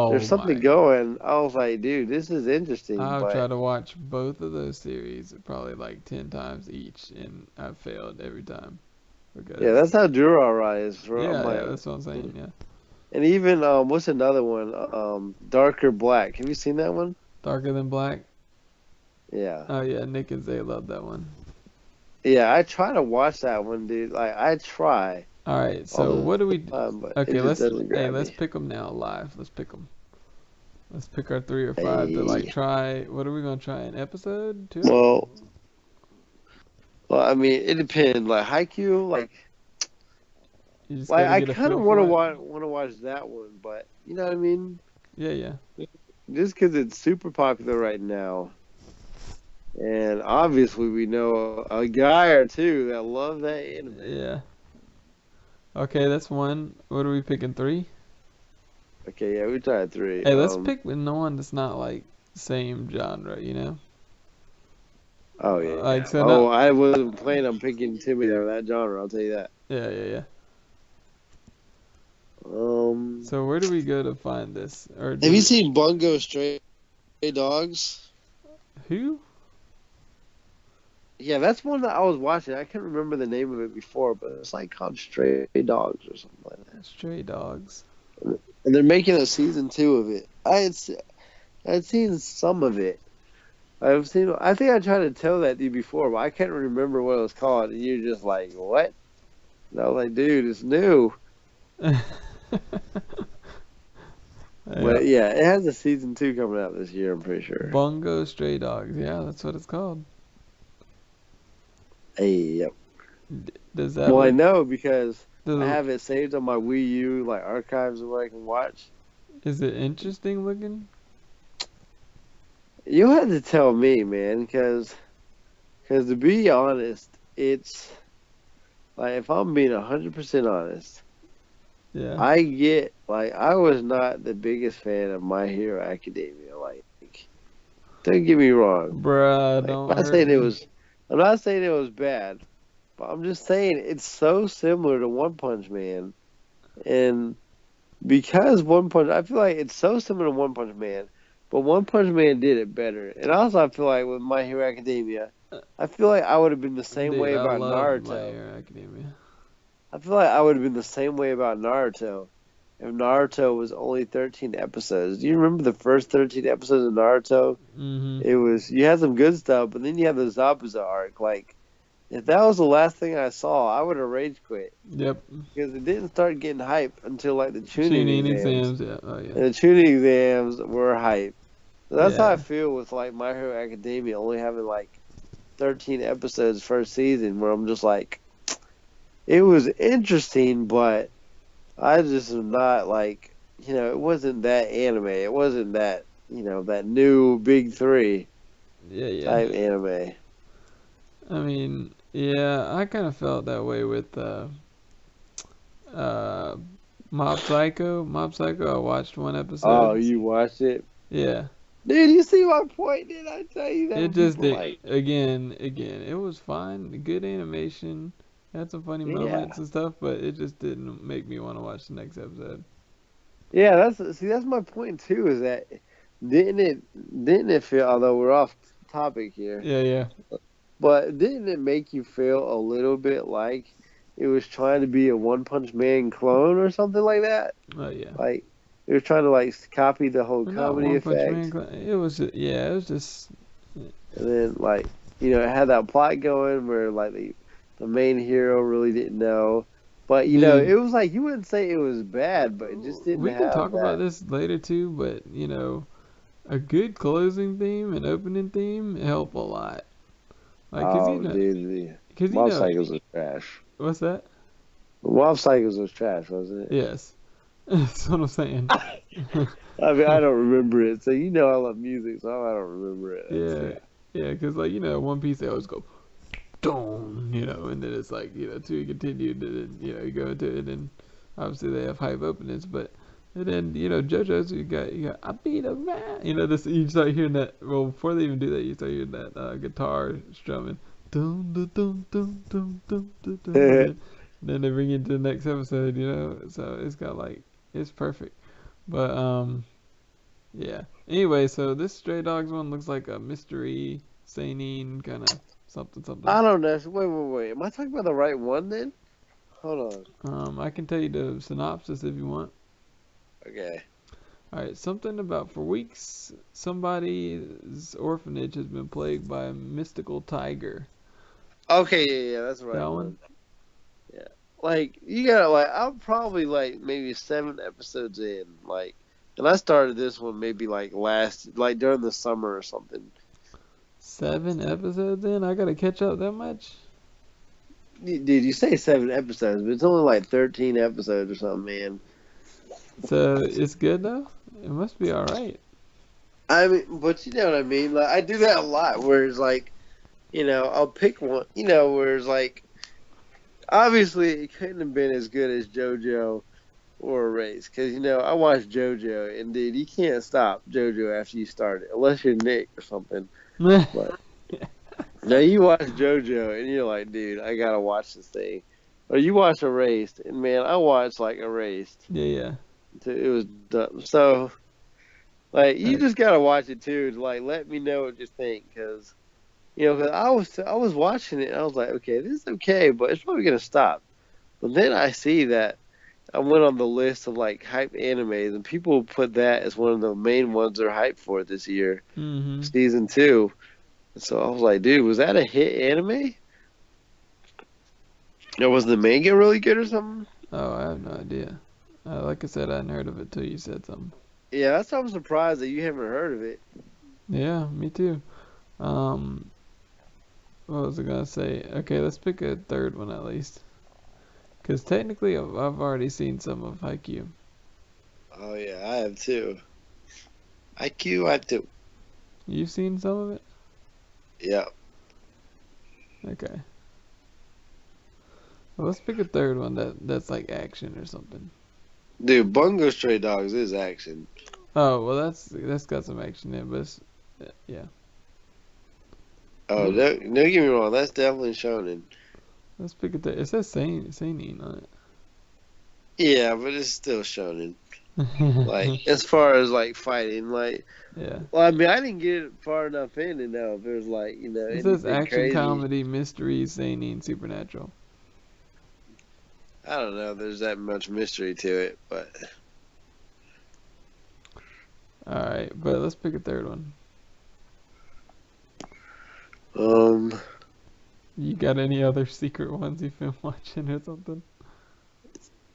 Speaker 2: there's
Speaker 1: oh
Speaker 2: something
Speaker 1: my.
Speaker 2: going. I was like, dude, this is interesting,
Speaker 1: I've
Speaker 2: but
Speaker 1: tried to watch both of those series probably like 10 times each, and I've failed every time
Speaker 2: yeah,
Speaker 1: because,
Speaker 2: that's how Durarara is. I'm
Speaker 1: yeah,
Speaker 2: like,
Speaker 1: that's what I'm saying. Yeah,
Speaker 2: and even what's another one? Darker Black. Have you seen that one?
Speaker 1: Darker Than Black.
Speaker 2: Yeah,
Speaker 1: Oh yeah, Nick and Zay love that one.
Speaker 2: yeah. I try to watch that one, dude. Like I try
Speaker 1: All right,
Speaker 2: all
Speaker 1: so
Speaker 2: the
Speaker 1: what do we?
Speaker 2: time, but it
Speaker 1: Okay,
Speaker 2: just doesn't
Speaker 1: hey,
Speaker 2: grab
Speaker 1: let's
Speaker 2: me.
Speaker 1: pick them now live. Let's pick them. Let's pick our three or five to like
Speaker 2: Hey,
Speaker 1: try. What are we gonna try? An episode? Two episodes?
Speaker 2: well, well, I mean, it depends. Like Haikyuu,
Speaker 1: You just
Speaker 2: like
Speaker 1: gotta
Speaker 2: I
Speaker 1: get a
Speaker 2: kind of
Speaker 1: feel for it.
Speaker 2: want to watch that one, but you know what I mean.
Speaker 1: Yeah, yeah,
Speaker 2: Just because it's super popular right now, and obviously we know a guy or two that love that anime.
Speaker 1: yeah. Okay, that's one. What are we picking? Three?
Speaker 2: Okay, yeah, we tried three.
Speaker 1: Hey, let's pick no one that's not like same genre. You know,
Speaker 2: Oh
Speaker 1: like
Speaker 2: yeah.
Speaker 1: so
Speaker 2: Oh,
Speaker 1: not.
Speaker 2: I wasn't planning on picking Timmy of that genre. I'll tell you that.
Speaker 1: Yeah, yeah, yeah.
Speaker 2: Um,
Speaker 1: So where do we go to find this? Or
Speaker 2: have
Speaker 1: do
Speaker 2: you
Speaker 1: we?
Speaker 2: seen Bungo Stray Dogs?
Speaker 1: Who?
Speaker 2: Yeah, that's one that I was watching. I can't remember the name of it before, but it's like called Stray Dogs or something like
Speaker 1: Stray Dogs.
Speaker 2: that. And they're making a season two of it. I'd seen some of it. I've seen. I think I tried to tell that to you before, but I can't remember what it was called. And you're just like, what? And I was like, dude, it's new.
Speaker 1: Yeah.
Speaker 2: But yeah, it has a season two coming out this year. I'm pretty sure.
Speaker 1: Bungo Stray Dogs. Yeah, that's what it's called.
Speaker 2: Hey, yep.
Speaker 1: Does that
Speaker 2: Well, I
Speaker 1: look?
Speaker 2: know because I
Speaker 1: Does
Speaker 2: have it saved on my Wii U, like archives of what I can watch.
Speaker 1: Is it interesting looking?
Speaker 2: You have to tell me, man, because to be honest, it's like if I'm being 100% honest,
Speaker 1: Yeah.
Speaker 2: I get like I was not the biggest fan of My Hero Academia. Like, don't get me wrong.
Speaker 1: Bruh,
Speaker 2: Like,
Speaker 1: don't hurt me.
Speaker 2: I'm not saying it was bad, but I'm just saying it's so similar to One Punch Man, and because One Punch, I feel like it's so similar to One Punch Man, but One Punch Man did it better. And also, I feel like with My Hero Academia, I feel like I would have been the same
Speaker 1: Dude,
Speaker 2: way
Speaker 1: I
Speaker 2: about
Speaker 1: love My
Speaker 2: Naruto.
Speaker 1: Hero Academia.
Speaker 2: I feel like I would have been the same way about Naruto if Naruto was only 13 episodes. Do you remember the first 13 episodes of Naruto?
Speaker 1: Mm-hmm.
Speaker 2: It was, you had some good stuff, but then you had the Zabuza arc. Like, if that was the last thing I saw, I would have rage quit
Speaker 1: Yep.
Speaker 2: because it didn't start getting hype until like the tuning
Speaker 1: Tuning
Speaker 2: exams.
Speaker 1: exams. Yeah. Oh yeah.
Speaker 2: And the tuning exams were hype. So that's how I
Speaker 1: Yeah.
Speaker 2: feel with like My Hero Academia only having like 13 episodes first season, where I'm just like, it was interesting, but I just am not like. it wasn't that anime. It wasn't that that new big three
Speaker 1: Yeah, yeah.
Speaker 2: type anime.
Speaker 1: I mean, yeah, I kind of felt that way with uh, Mob Psycho. Mob Psycho, I watched one
Speaker 2: Oh,
Speaker 1: episode.
Speaker 2: you watched it,
Speaker 1: Yeah,
Speaker 2: dude? You see my point? Did I tell you that
Speaker 1: it
Speaker 2: when
Speaker 1: just
Speaker 2: people
Speaker 1: did.
Speaker 2: like?
Speaker 1: Again, it was fine. Good animation. Had some funny
Speaker 2: Yeah,
Speaker 1: moments and stuff, but it just didn't make me want to watch the next episode.
Speaker 2: yeah. That's my point too. Is that didn't it feel? Although we're off topic here,
Speaker 1: Yeah, yeah.
Speaker 2: but didn't it make you feel a little bit like it was trying to be a One Punch Man clone or something like that?
Speaker 1: Oh, yeah.
Speaker 2: Like it was trying to like copy the whole
Speaker 1: Well, not
Speaker 2: comedy
Speaker 1: One Punch Man.
Speaker 2: effects,
Speaker 1: It was just, yeah, it was just,
Speaker 2: and then like it had that plot going where like the main hero really didn't know, but
Speaker 1: dude.
Speaker 2: it was like you wouldn't say it was bad, but it just didn't
Speaker 1: We can
Speaker 2: have
Speaker 1: talk about
Speaker 2: that.
Speaker 1: this later too, but a good closing theme and opening theme help a lot. Like,
Speaker 2: Oh, dude, the Mob Psychos was trash.
Speaker 1: what's that?
Speaker 2: Mob Psychos was trash, wasn't
Speaker 1: Yes, that's what I'm saying.
Speaker 2: it? I mean, I don't remember it, so I love music, so I don't remember it. That's
Speaker 1: Yeah,
Speaker 2: it.
Speaker 1: yeah, because like One Piece they always go boom, and then it's like to continue, and then you go into it, and obviously they have hype openings, but and then JoJo's you got I beat a man, this you start hearing that. Well, before they even do that, you start hearing that guitar strumming, dum dum dum dum dum dum dum, dum, and then they bring you into the next episode, so it's got like it's perfect, but yeah. Anyway, so this Stray Dogs one looks like a mystery seinen kind of something something.
Speaker 2: I don't know. Wait. Am I talking about the right one then? Hold on.
Speaker 1: I can tell you the synopsis if you want.
Speaker 2: Okay.
Speaker 1: All right, something about for weeks somebody's orphanage has been plagued by a mystical tiger.
Speaker 2: Okay, yeah, that's the right
Speaker 1: That one?
Speaker 2: one. Yeah. Like you gotta I'm probably like maybe 7 episodes in, and I started this one maybe like during the summer or something.
Speaker 1: 7 episodes in? I gotta catch up that much?
Speaker 2: Dude, you say 7 episodes, but it's only like 13 episodes or something, man.
Speaker 1: So it's good though? It must be alright.
Speaker 2: I mean, but you know what I mean? Like I do that a lot, where it's like, I'll pick one, where it's like, obviously it couldn't have been as good as JoJo or Erase, because I watched JoJo, and dude, you can't stop JoJo after you start it, unless you're Nick or something.
Speaker 1: Yeah,
Speaker 2: But now you watch JoJo, and you're like, dude, I gotta watch this thing. Or you watch Erased, and man, I watched like Erased.
Speaker 1: yeah.
Speaker 2: It was done. So like, you
Speaker 1: Right.
Speaker 2: just gotta watch it too, to like let me know what you think, because cause I was watching it, and I was like, okay, this is okay, but it's probably gonna stop. But then I see that I went on the list of like hype animes, and people put that as one of the main ones they're hyped for this year,
Speaker 1: Mm-hmm.
Speaker 2: season two. And so I was like, dude, was that a hit anime? Or was the manga really good or something?
Speaker 1: Oh, I have no idea. Like I said, I hadn't heard of it till you said something.
Speaker 2: Yeah, that's why I'm surprised that you haven't heard of it.
Speaker 1: Yeah, me too. Um, what was I gonna say? Okay, let's pick a third one at least. Because technically, I've already seen some of Haikyuu.
Speaker 2: Oh yeah, I have too. IQ, I do.
Speaker 1: You've seen some of it?
Speaker 2: Yeah,
Speaker 1: Okay. Well, let's pick a third one that's like action or something.
Speaker 2: dude, Bungo Stray Dogs is action.
Speaker 1: Oh, well, that's got some action in it, but yeah.
Speaker 2: Oh,
Speaker 1: Well,
Speaker 2: don't get me wrong, that's definitely shonen.
Speaker 1: let's pick a third. It says seinen on
Speaker 2: Yeah, but it's still shonen. Like
Speaker 1: it.
Speaker 2: as far as like fighting,
Speaker 1: Yeah.
Speaker 2: well, I mean, I didn't get it far enough in to know if there's like
Speaker 1: It says
Speaker 2: anything
Speaker 1: action,
Speaker 2: crazy.
Speaker 1: comedy, mystery, seinen, supernatural.
Speaker 2: I don't know. There's that much mystery to it, but
Speaker 1: All right, but let's pick a third one.
Speaker 2: um,
Speaker 1: You got any other secret ones you've been watching or something?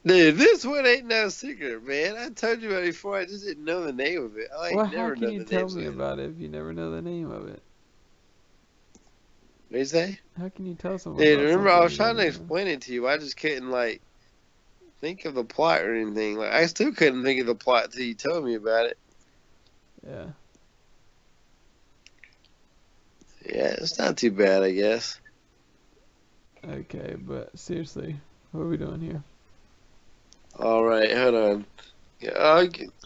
Speaker 2: dude, this one ain't no secret, man. I told you about it before. I just didn't know the name of it. I
Speaker 1: Well,
Speaker 2: ain't
Speaker 1: how
Speaker 2: never
Speaker 1: can
Speaker 2: know
Speaker 1: you
Speaker 2: the
Speaker 1: tell
Speaker 2: names of
Speaker 1: me
Speaker 2: it.
Speaker 1: about it if you never know the name of it?
Speaker 2: What you say?
Speaker 1: How can you tell someone
Speaker 2: Dude,
Speaker 1: about
Speaker 2: remember I
Speaker 1: something
Speaker 2: was
Speaker 1: you
Speaker 2: trying
Speaker 1: never
Speaker 2: to
Speaker 1: know?
Speaker 2: explain it to you. I just couldn't like think of the plot or anything. Like I still couldn't think of the plot till you told me about it.
Speaker 1: Yeah.
Speaker 2: Yeah, it's not too bad, I guess.
Speaker 1: Okay, but seriously, what are we doing here?
Speaker 2: All right, hold on. Yeah,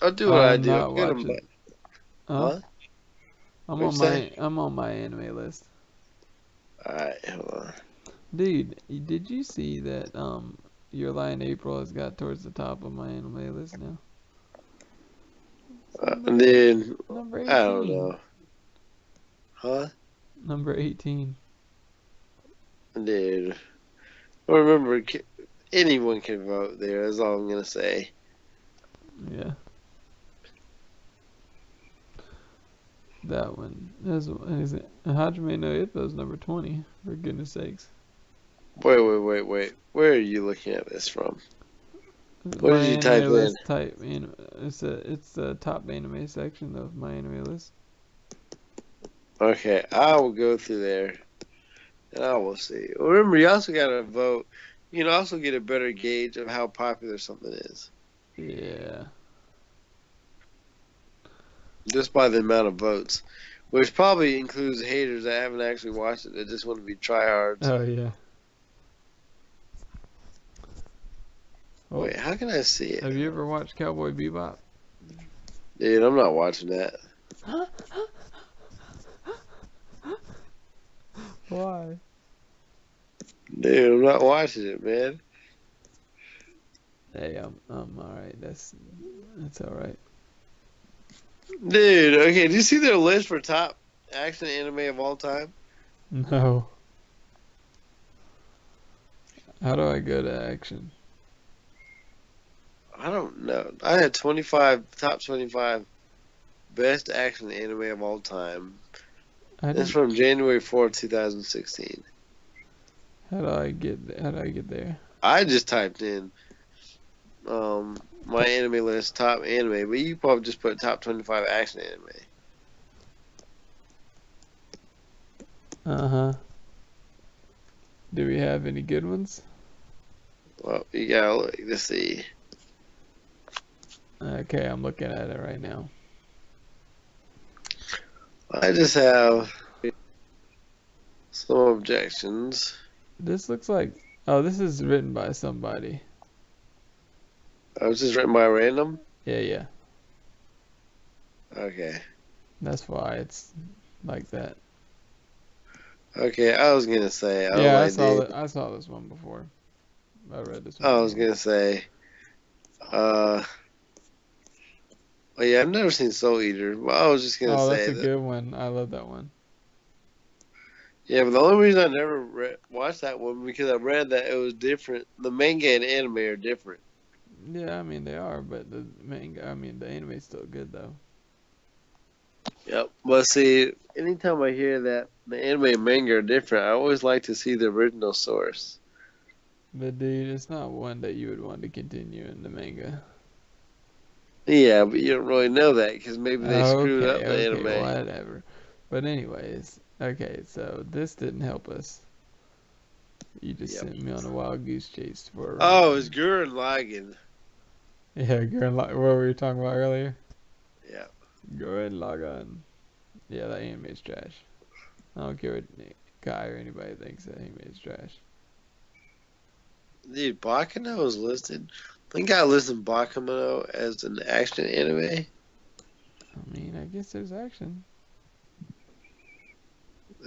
Speaker 2: I'll do what I
Speaker 1: I'm
Speaker 2: do.
Speaker 1: not
Speaker 2: I'll get them
Speaker 1: watching.
Speaker 2: back.
Speaker 1: Huh?
Speaker 2: Huh? What'd you say?
Speaker 1: I'm on my anime list.
Speaker 2: All right, hold on.
Speaker 1: Dude, did you see that Your Lie in April has got towards the top of my anime list now? It's
Speaker 2: Dude,
Speaker 1: number
Speaker 2: I don't
Speaker 1: 18.
Speaker 2: know. Huh?
Speaker 1: Number 18.
Speaker 2: Dude, well, remember, anyone can vote there. That's all I'm gonna say.
Speaker 1: Yeah, that one. Is it Hajime no Ippo's number 20, for goodness sakes.
Speaker 2: Wait. Where are you looking at this from? What
Speaker 1: My
Speaker 2: did you type
Speaker 1: anime
Speaker 2: in?
Speaker 1: list type, it's the top anime section of my anime list.
Speaker 2: Okay, I will go through there and I will see. Remember, you also gotta vote. You can also get a better gauge of how popular something is
Speaker 1: Yeah.
Speaker 2: just by the amount of votes, which probably includes haters that haven't actually watched it that just want to be tryhards.
Speaker 1: Oh yeah. Oh,
Speaker 2: Wait, how can I see it?
Speaker 1: have you ever watched Cowboy Bebop?
Speaker 2: Dude, I'm not watching that.
Speaker 1: Why?
Speaker 2: Dude, I'm not watching it, man.
Speaker 1: Hey, I'm all right. That's all right.
Speaker 2: Dude, okay, do you see their list for top action anime of all time?
Speaker 1: No. How do I go to action?
Speaker 2: I don't know. I had 25 top 25 best action anime of all time.
Speaker 1: I
Speaker 2: It's
Speaker 1: didn't.
Speaker 2: from January 4th, 2016.
Speaker 1: How do I get there?
Speaker 2: I just typed in my anime list top anime, but you probably just put top 25 action anime.
Speaker 1: Uh huh. Do we have any good ones?
Speaker 2: Well, you gotta look to see.
Speaker 1: Okay, I'm looking at it right now.
Speaker 2: I just have some objections.
Speaker 1: This looks like. Oh, this is written by somebody.
Speaker 2: I was just written by random.
Speaker 1: Yeah, yeah.
Speaker 2: Okay.
Speaker 1: That's why it's like that.
Speaker 2: Okay, I was gonna say, I was
Speaker 1: Yeah,
Speaker 2: like, dude,
Speaker 1: I saw this one before. I read this one
Speaker 2: I was
Speaker 1: before.
Speaker 2: gonna say, uh, well, yeah, I've never seen Soul Eater, but I was just gonna
Speaker 1: Oh, that's
Speaker 2: say
Speaker 1: a
Speaker 2: that,
Speaker 1: good one. I love that one.
Speaker 2: yeah, but the only reason I never watched that one because I read that it was different. The manga and anime are different.
Speaker 1: Yeah, I mean they are, but the manga, I mean the anime's still good though.
Speaker 2: Yep. But see, anytime I hear that the anime and manga are different, I always like to see the original source.
Speaker 1: But dude, it's not one that you would want to continue in the manga.
Speaker 2: Yeah, but you don't really know that because maybe they screwed
Speaker 1: Okay,
Speaker 2: up the
Speaker 1: okay,
Speaker 2: anime.
Speaker 1: whatever. But anyways, okay, so this didn't help us. You just
Speaker 2: Yep.
Speaker 1: sent me on a wild goose chase for a
Speaker 2: Oh, it's
Speaker 1: reason.
Speaker 2: Gurren Lagann.
Speaker 1: Yeah, what were we talking about earlier?
Speaker 2: Yeah.
Speaker 1: Gurren Lagann. Yeah, that anime's trash. I don't care what Kai or anybody thinks that anime is trash.
Speaker 2: Dude, Baccano is listed. I think I listed Baccano as an action anime.
Speaker 1: I mean, I guess there's action.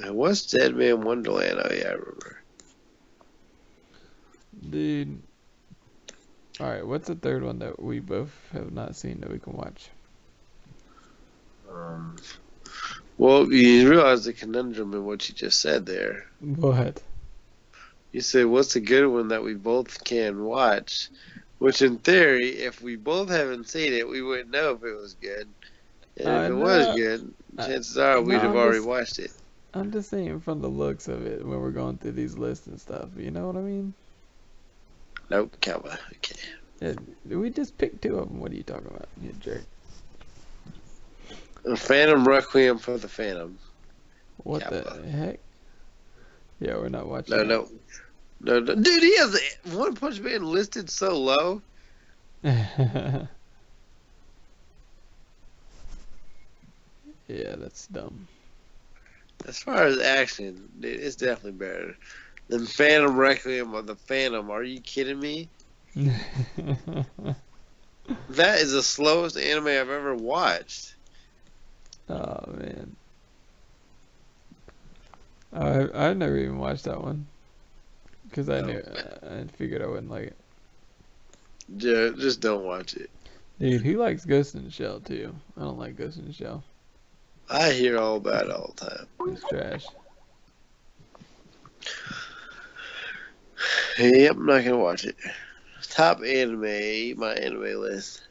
Speaker 2: And what's Dead Man Wonderland? Oh yeah, I remember.
Speaker 1: Dude. Alright, what's the third one that we both have not seen that we can watch?
Speaker 2: Um, well, you realize the conundrum in what you just said there.
Speaker 1: What?
Speaker 2: You said, "What's a good one that we both can watch?" Which, in theory, if we both haven't seen it, we wouldn't know if it was good. And if
Speaker 1: I
Speaker 2: it was
Speaker 1: know.
Speaker 2: good,
Speaker 1: I,
Speaker 2: chances are
Speaker 1: no,
Speaker 2: we'd have already watched it.
Speaker 1: I'm just saying from the looks of it when we're going through these lists and stuff. You know what I mean?
Speaker 2: Nope, Kava. Okay.
Speaker 1: Yeah, we just picked two of them. What are you talking about? You jerk.
Speaker 2: Phantom Requiem for the Phantom.
Speaker 1: What the
Speaker 2: Kappa.
Speaker 1: heck? Yeah, we're not watching
Speaker 2: No,
Speaker 1: that.
Speaker 2: no. No, no. Dude, he has One Punch Man listed so low.
Speaker 1: Yeah, that's dumb.
Speaker 2: As far as action, dude, it's definitely better than Phantom Requiem or the Phantom. Are you kidding me? That is the slowest anime I've ever watched.
Speaker 1: Oh man, I never even watched that one because I
Speaker 2: Oh
Speaker 1: knew
Speaker 2: man,
Speaker 1: I figured I wouldn't like it.
Speaker 2: just don't watch it.
Speaker 1: Dude, who likes Ghost in the Shell too? I don't like Ghost in the Shell.
Speaker 2: I hear all about it all the time.
Speaker 1: It's trash.
Speaker 2: Yep, I'm not gonna watch it. Top anime, my anime list.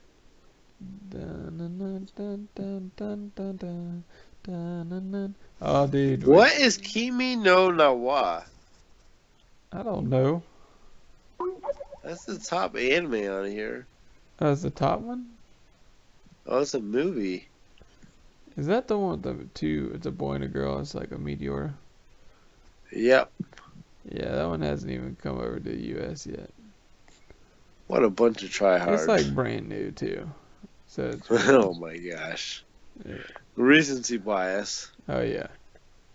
Speaker 1: Dun, dun, dun, dun, dun, dun, dun, dun, dun, dun, dun. Oh, dude, wait.
Speaker 2: What is Kimi no Nawa?
Speaker 1: I don't know.
Speaker 2: That's the top anime on here.
Speaker 1: That's the top one.
Speaker 2: Oh, it's a movie.
Speaker 1: Is that the one with the two? It's a boy and a girl. It's like a meteor.
Speaker 2: Yep.
Speaker 1: Yeah, that one hasn't even come over to the U.S. yet.
Speaker 2: What a bunch of
Speaker 1: It's like
Speaker 2: tryhards.
Speaker 1: brand new too, so it's pretty
Speaker 2: Oh
Speaker 1: much.
Speaker 2: my gosh.
Speaker 1: Yeah.
Speaker 2: Recency bias.
Speaker 1: Oh yeah,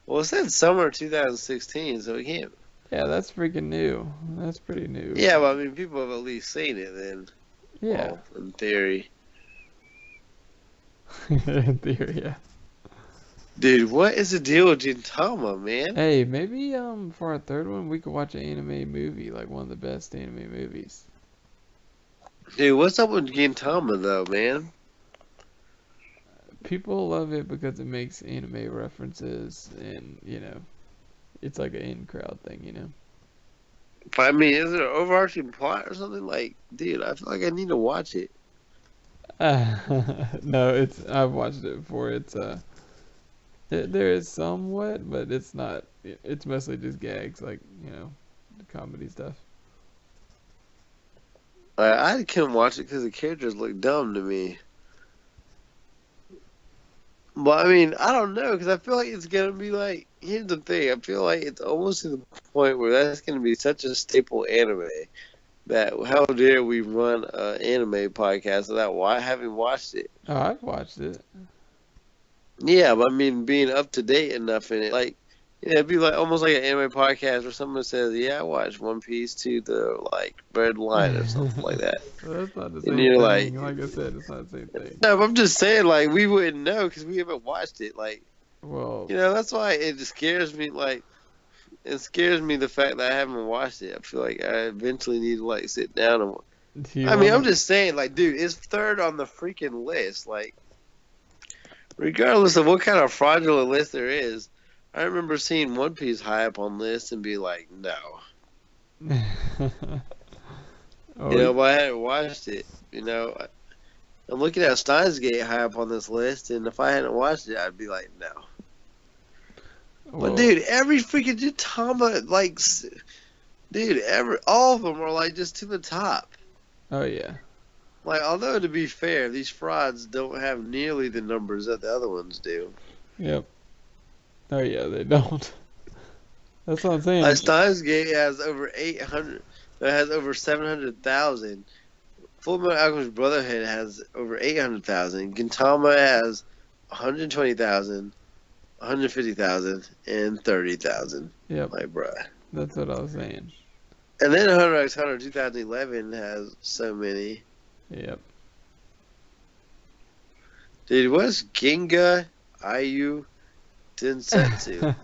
Speaker 2: Well, it said summer 2016, so it can't.
Speaker 1: yeah. That's freaking new. That's pretty new.
Speaker 2: Yeah, but I mean, people have at least seen it then.
Speaker 1: Yeah.
Speaker 2: Well, in theory.
Speaker 1: In theory, yeah.
Speaker 2: Dude, what is the deal with Gintama, man?
Speaker 1: Hey, maybe for our third one we could watch an anime movie, like one of the best anime movies.
Speaker 2: Dude, what's up with Gintama, though, man?
Speaker 1: People love it because it makes anime references, and it's like an in-crowd thing,
Speaker 2: I mean, is it an overarching plot or something? Like, dude, I feel like I need to watch it.
Speaker 1: No, I've watched it before. There is somewhat, but it's not. It's mostly just gags, like the comedy stuff.
Speaker 2: I couldn't watch it because the characters look dumb to me. But I mean, I don't know because I feel like it's gonna be like. Here's the thing: I feel like it's almost to the point where that's gonna be such a staple anime that how dare we run an anime podcast without having watched it?
Speaker 1: Oh, I've watched it.
Speaker 2: Yeah, but I mean, being up to date enough in it, like, yeah, it'd be like almost like an anime podcast where someone says, "Yeah, I watched One Piece to the like red line" or something like that,
Speaker 1: That's not the
Speaker 2: and
Speaker 1: same
Speaker 2: you're like,
Speaker 1: thing. Like I said, it's not the same thing.
Speaker 2: "No, but I'm just saying, like, we wouldn't know because we haven't watched it." Like,
Speaker 1: Well,
Speaker 2: that's why it just scares me. Like, it scares me the fact that I haven't watched it. I feel like I eventually need to like sit down and.
Speaker 1: do you
Speaker 2: I mean, I'm
Speaker 1: wanna?
Speaker 2: just saying, like, dude, it's third on the freaking list. Like, regardless of what kind of fraudulent list there is, I remember seeing One Piece high up on lists and be like, no.
Speaker 1: Oh,
Speaker 2: But I hadn't watched it. I'm looking at Steins Gate high up on this list, and if I hadn't watched it, I'd be like, no. But
Speaker 1: well,
Speaker 2: dude, every freaking Gintama, like, dude, all of them are like just to the top.
Speaker 1: oh yeah,
Speaker 2: Like, although to be fair, these frauds don't have nearly the numbers that the other ones do.
Speaker 1: yep. Oh yeah, they don't. That's what I'm saying.
Speaker 2: Steins Gate has over 800. It has over 700,000. Full Metal Alchemist Brotherhood has over 800,000. Gintama has 120,000, 150,000, and 30,000.
Speaker 1: Yep,
Speaker 2: Like, bruh.
Speaker 1: that's what I was saying.
Speaker 2: And then Hunter x Hunter 2011 has so many.
Speaker 1: Yep.
Speaker 2: Dude, what's Ginga Ayu Densetsu?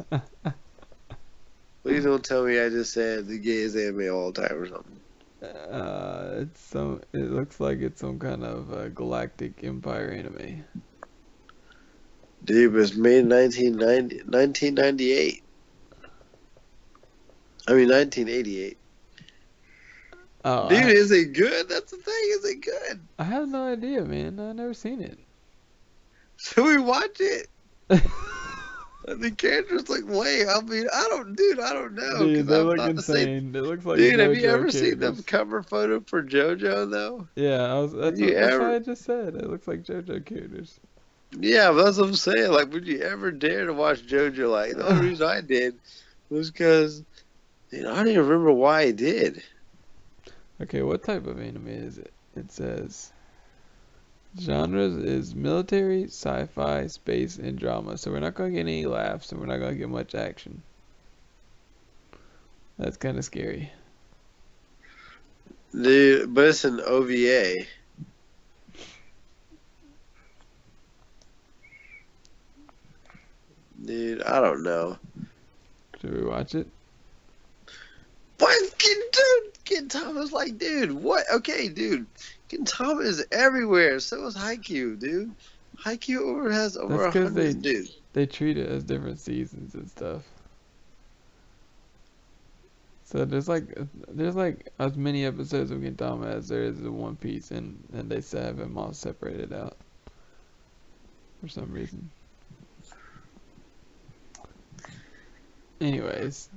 Speaker 2: Please don't tell me I just said the gayest anime of all time or something.
Speaker 1: It looks like it's some kind of galactic empire anime.
Speaker 2: Dude, it was made in 1998. I mean, 1988.
Speaker 1: Oh,
Speaker 2: Dude, is it good? That's the thing. Is it good?
Speaker 1: I have no idea, man. I've never seen it.
Speaker 2: Should we watch it? The characters look lame. I mean, I don't know.
Speaker 1: Dude,
Speaker 2: 'Cause
Speaker 1: they
Speaker 2: I'm
Speaker 1: look
Speaker 2: not the same.
Speaker 1: insane. It looks like
Speaker 2: Dude, have you
Speaker 1: JoJo
Speaker 2: ever seen the
Speaker 1: characters.
Speaker 2: cover photo for JoJo though?
Speaker 1: Yeah,
Speaker 2: Have you
Speaker 1: that's what
Speaker 2: ever?
Speaker 1: I just said. It looks like JoJo characters.
Speaker 2: Yeah, but that's what I'm saying. Like, would you ever dare to watch JoJo? Like, the only reason I did was because Dude, I don't even remember why I did.
Speaker 1: Okay, what type of anime is it? It says genres is military, sci-fi, space, and drama. So we're not gonna get any laughs, and we're not gonna get much action. That's kind of scary.
Speaker 2: Dude, but it's an OVA. Dude, I don't know.
Speaker 1: Should we watch it?
Speaker 2: What? Gintama is like, dude, what? Okay, dude. Gintama is everywhere. So is Haikyuu, dude. Haikyuu has over
Speaker 1: That's
Speaker 2: a
Speaker 1: because
Speaker 2: hundred, dude.
Speaker 1: they treat it as different seasons and stuff. So there's like as many episodes of Gintama as there is of One Piece, and they have them all separated out for some reason. Anyways,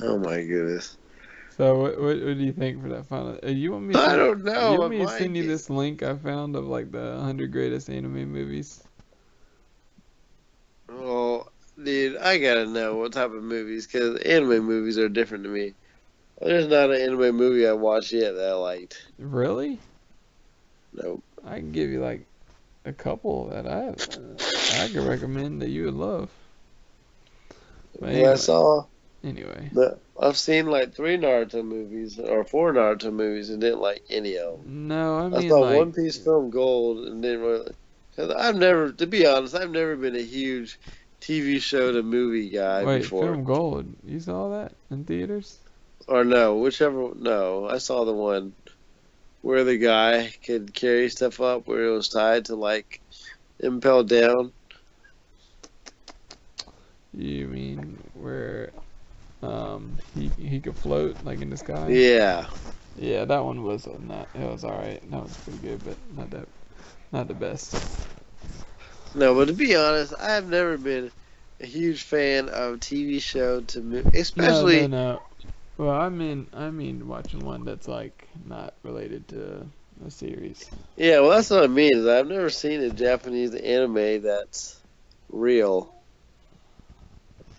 Speaker 2: Oh my goodness.
Speaker 1: so what do you think for that final? You want me to
Speaker 2: I
Speaker 1: send
Speaker 2: don't
Speaker 1: you
Speaker 2: know.
Speaker 1: want
Speaker 2: It
Speaker 1: me to
Speaker 2: might
Speaker 1: send you
Speaker 2: get.
Speaker 1: this link I found of like the 100 greatest anime movies?
Speaker 2: Oh, dude, I gotta know what type of movies, because anime movies are different to me. There's not an anime movie I watched yet that I liked.
Speaker 1: Really?
Speaker 2: Nope.
Speaker 1: I can give you like a couple that I could recommend that you would love. But
Speaker 2: Because I saw
Speaker 1: anyway,
Speaker 2: I've seen like 3 Naruto movies or 4 Naruto movies and didn't like any of them.
Speaker 1: no, I
Speaker 2: I
Speaker 1: mean
Speaker 2: saw
Speaker 1: like
Speaker 2: One Piece film Gold and didn't really. Cause I've never, to be honest, I've never been a huge TV show to movie guy
Speaker 1: wait,
Speaker 2: before.
Speaker 1: Film Gold. You saw that in theaters?
Speaker 2: Or no, whichever. No, I saw the one where the guy could carry stuff up where it was tied to like impel down.
Speaker 1: You mean where he could float like in the sky?
Speaker 2: Yeah.
Speaker 1: Yeah, that one was not. It was all right. That was pretty good, but not the best.
Speaker 2: No, but to be honest, I have never been a huge fan of TV show to movie,
Speaker 1: No, no,
Speaker 2: especially.
Speaker 1: no. Well, I mean watching one that's like not related to a series.
Speaker 2: Yeah, well, that's what I mean. Is I've never seen a Japanese anime that's real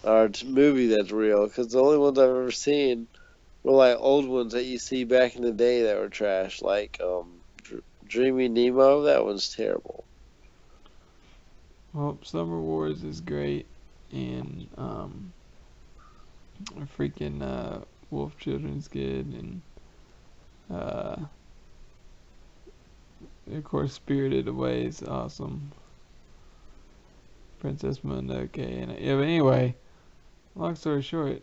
Speaker 2: or movie that's real. Because the only ones I've ever seen were like old ones that you see back in the day that were trash, like Dreamy Nemo. That one's terrible.
Speaker 1: Well, Summer Wars is great, and freaking Wolf Children's good, and uh, of course Spirited Away is awesome. Princess Mononoke, and yeah. But anyway, long story short,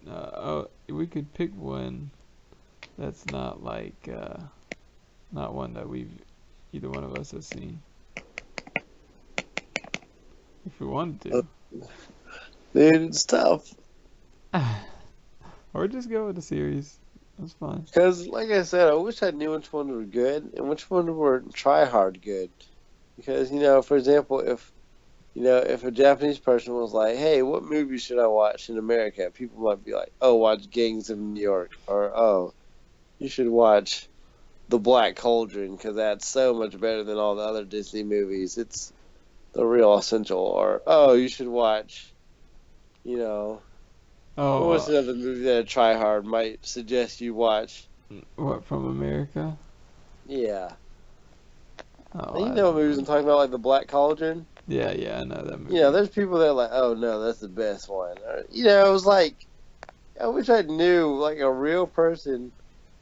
Speaker 1: we could pick one that's not like not one that either one of us has seen, if we wanted
Speaker 2: Dude, it's tough.
Speaker 1: to, or just go with the series. That's fine.
Speaker 2: Because, like I said, I wish I knew which ones were good and which ones were try hard good. Because, for example, if a Japanese person was like, "Hey, what movie should I watch in America?" People might be like, "Oh, watch Gangs of New York," or "Oh, you should watch The Black Cauldron because that's so much better than all the other Disney movies. It's the real essential." Or, "Oh, you should watch, you know, what
Speaker 1: Oh,
Speaker 2: was another movie that a try hard might suggest you watch?"
Speaker 1: what from America?
Speaker 2: Yeah,
Speaker 1: Oh,
Speaker 2: and you
Speaker 1: I
Speaker 2: know what
Speaker 1: don't
Speaker 2: movies I'm
Speaker 1: know.
Speaker 2: talking about, like The Black Cauldron.
Speaker 1: Yeah, yeah, I know that movie.
Speaker 2: There's people that are like, "Oh no, that's the best one." Or, it was like I wish I knew like a real person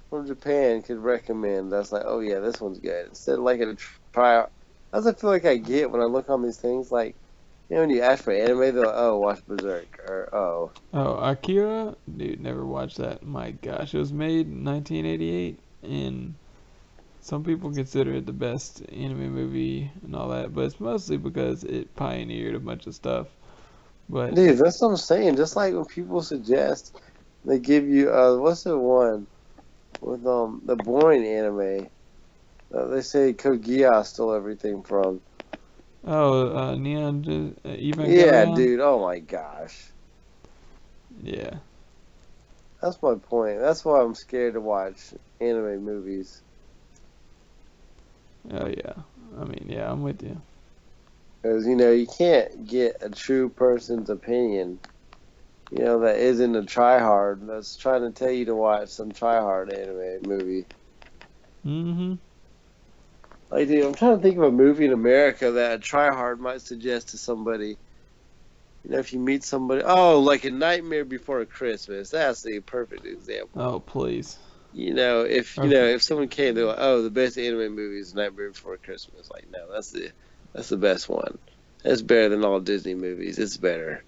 Speaker 2: from Japan could recommend. That's like, oh yeah, this one's good. Instead of like a try. That's what I feel like I get when I look on these things. Like, when you ask for anime, they're like, oh, watch Berserk, or oh,
Speaker 1: Oh, Akira? Dude, never watched that. My gosh, it was made in 1988, and some people consider it the best anime movie and all that, but it's mostly because it pioneered a bunch of stuff. But
Speaker 2: dude, that's what I'm saying. Just like when people suggest, they give you what's the one with the boring anime? They say Kogia stole everything from.
Speaker 1: oh,
Speaker 2: Yeah,
Speaker 1: Evangelion?
Speaker 2: dude. Oh my gosh.
Speaker 1: Yeah.
Speaker 2: That's my point. That's why I'm scared to watch anime movies.
Speaker 1: Oh yeah. I mean, yeah, I'm with you.
Speaker 2: Because, you can't get a true person's opinion that isn't a tryhard that's trying to tell you to watch some tryhard anime movie.
Speaker 1: Mm-hmm.
Speaker 2: Like, dude, I'm trying to think of a movie in America that a tryhard might suggest to somebody. If you meet somebody, like A Nightmare Before Christmas, that's the perfect example.
Speaker 1: Oh, please.
Speaker 2: If someone came, they're like, "Oh, the best anime movie is Nightmare Before Christmas." Like, no, that's the best one. That's better than all Disney movies. It's better.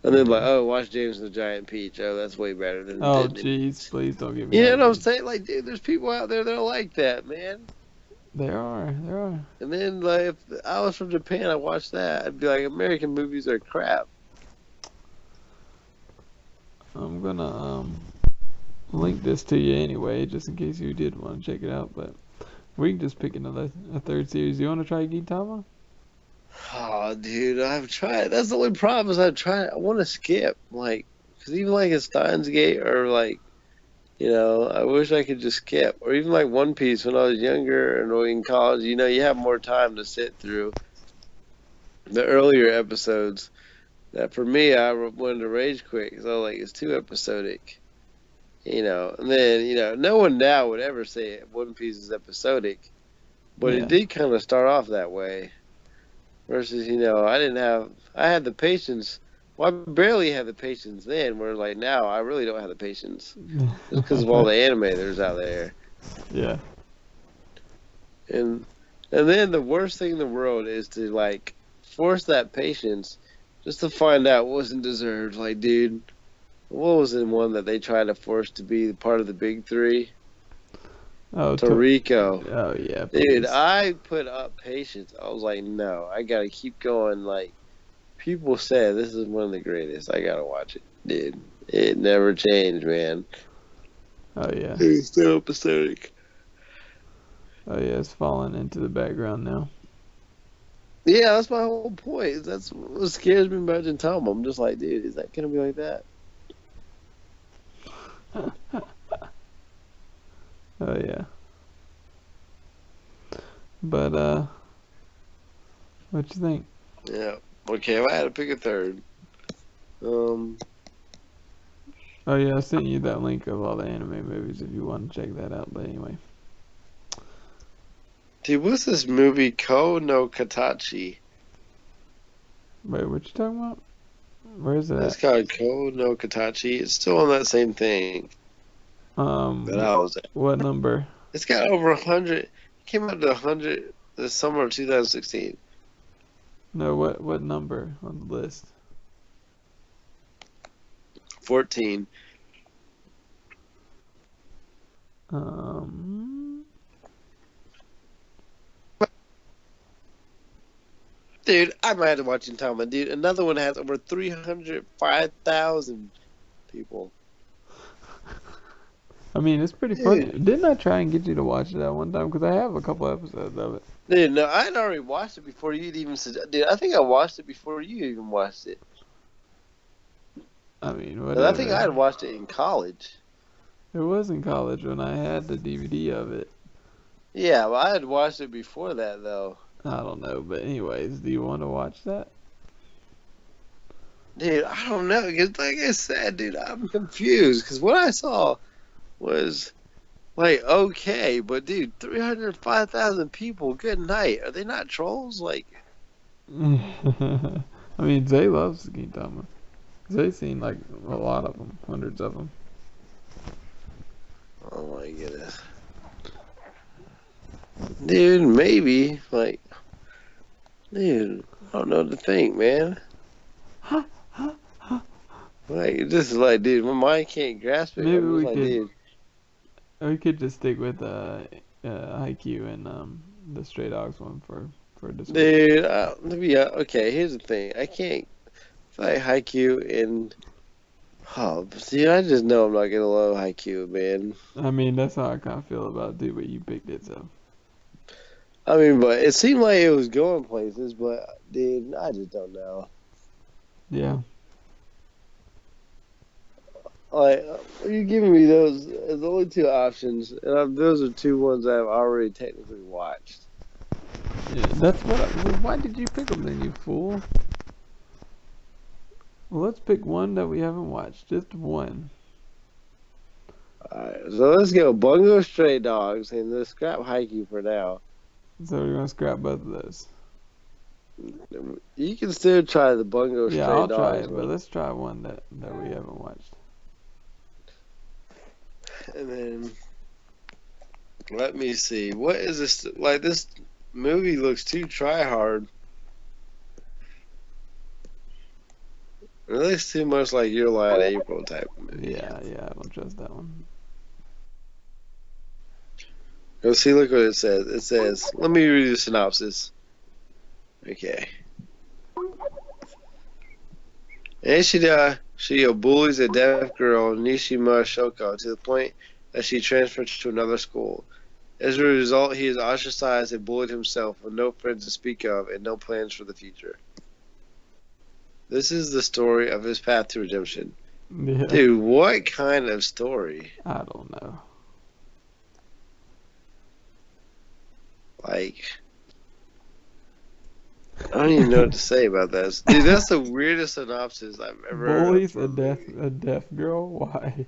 Speaker 2: And then like,
Speaker 1: Yeah.
Speaker 2: oh, watch James and the Giant Peach. Oh, that's way better than
Speaker 1: Oh,
Speaker 2: Disney
Speaker 1: jeez.
Speaker 2: movies.
Speaker 1: Please don't give me
Speaker 2: You know
Speaker 1: all
Speaker 2: what I'm
Speaker 1: these.
Speaker 2: saying? Like, dude, there's people out there that are like that, man.
Speaker 1: There are. There are.
Speaker 2: And then like, if I was from Japan, I watched that. I'd be like, American movies are crap.
Speaker 1: I'm gonna link this to you anyway, just in case you did want to check it out. But we can just pick a third series. You want to try Gintama?
Speaker 2: Oh, dude, I've tried. That's the only problem is I've tried. I want to skip, like, because even like a Steins Gate or like, I wish I could just skip. Or even like One Piece when I was younger and in college. You have more time to sit through the earlier episodes. That for me, I wanted to rage quit because I was like, it's too episodic. And then no one now would ever say One Piece is episodic, but it
Speaker 1: Yeah.
Speaker 2: did kind of start off that way. Versus, I had the patience. Well, I barely had the patience then. Where like now, I really don't have the patience just because of all the anime there's out there.
Speaker 1: Yeah.
Speaker 2: And then the worst thing in the world is to like force that patience just to find out what wasn't deserved. Like, dude, what was the one that they tried to force to be part of the big three?
Speaker 1: Oh,
Speaker 2: Toriko.
Speaker 1: oh yeah,
Speaker 2: Dude,
Speaker 1: please.
Speaker 2: I put up patience. I was like, no, I gotta keep going. Like, people said this is one of the greatest. I gotta watch it, dude. It never changed, man.
Speaker 1: Oh yeah.
Speaker 2: It's so episodic.
Speaker 1: Oh yeah, it's falling into the background now.
Speaker 2: Yeah, that's my whole point. That's what scares me about Gintama. I'm just like, dude, is that gonna be like that?
Speaker 1: Oh yeah. But what you think?
Speaker 2: Yeah. Okay, if I had to pick a third, um,
Speaker 1: Oh yeah, I sent you that link of all the anime movies if you want to check that out. But anyway.
Speaker 2: dude, what's this movie Ko no Katachi?
Speaker 1: Wait, what you talking about? Where is it
Speaker 2: It's
Speaker 1: at?
Speaker 2: called Ko no Katachi. It's still on that same thing that I was at.
Speaker 1: What number?
Speaker 2: It's got over 100. It came out to 100 the summer of 2016.
Speaker 1: No, what number on the list?
Speaker 2: 14.
Speaker 1: Um,
Speaker 2: Dude, I might have to watch Gintama. Dude, another one has over 305,000 people.
Speaker 1: I mean, it's pretty funny. Didn't I try and get you to watch it that one time? Because I have a couple episodes of it.
Speaker 2: Dude, no, I'd already watched it before you'd even suggest. Dude, I think I watched it before you even watched it.
Speaker 1: I mean,
Speaker 2: 'Cause I think I
Speaker 1: whatever.
Speaker 2: had watched it in college.
Speaker 1: It was in college when I had the DVD of it.
Speaker 2: Yeah, well, I had watched it before that, though.
Speaker 1: I don't know, but anyways, do you want to watch that?
Speaker 2: Dude, I don't know. Because, like I said, dude, I'm confused. Because what I saw was, like, okay. But, dude, 305,000 people, good night. Are they not trolls? Like,
Speaker 1: I mean, Zay loves Gintama. Zay's seen like a lot of them, hundreds of them.
Speaker 2: oh my goodness. Dude, maybe. Like, dude, I don't know what to think, man. Like, this is like, dude, my mind can't grasp it.
Speaker 1: Maybe
Speaker 2: I'm just like, dude.
Speaker 1: we could just stick with Haikyuu and the Stray Dogs one for this week.
Speaker 2: Dude, okay, here's the thing. I can't fight Haikyuu and. Oh, see, I just know I'm not gonna love Haikyuu, man.
Speaker 1: I mean, that's how I kind of feel about it too, but you picked it, so.
Speaker 2: I mean, but it seemed like it was going places, but, dude, I just don't know.
Speaker 1: Yeah.
Speaker 2: Like, you're giving me those as the only two options, and those are two ones I've already technically watched.
Speaker 1: Yeah, that's what. Well, why did you pick them then, you fool? Well, let's pick one that we haven't watched. Just one.
Speaker 2: Alright, so let's go Bungo Stray Dogs and let's scrap Haikyuu for now.
Speaker 1: So we're gonna scrap both of those.
Speaker 2: You can still try the Bungo
Speaker 1: Yeah,
Speaker 2: Stray
Speaker 1: I'll try
Speaker 2: Dogs
Speaker 1: it, but
Speaker 2: one.
Speaker 1: let's try one that we haven't watched.
Speaker 2: And then let me see. What is this? Like, this movie looks too try hard. It looks too much like Your Lie in April type movie.
Speaker 1: Yeah, I don't trust that one.
Speaker 2: Go see, look what it says. It says, let me read the synopsis. Okay. Ishida Shio bullies a deaf girl, Nishima Shoko, to the point that she transfers to another school. As a result, he is ostracized and bullied himself with no friends to speak of and no plans for the future. This is the story of his path to redemption.
Speaker 1: Yeah.
Speaker 2: Dude, what kind of story?
Speaker 1: I don't know.
Speaker 2: Like, I don't even know what to say about this. Dude, that's the weirdest synopsis I've ever heard of
Speaker 1: Bullies
Speaker 2: for
Speaker 1: a deaf girl? Why?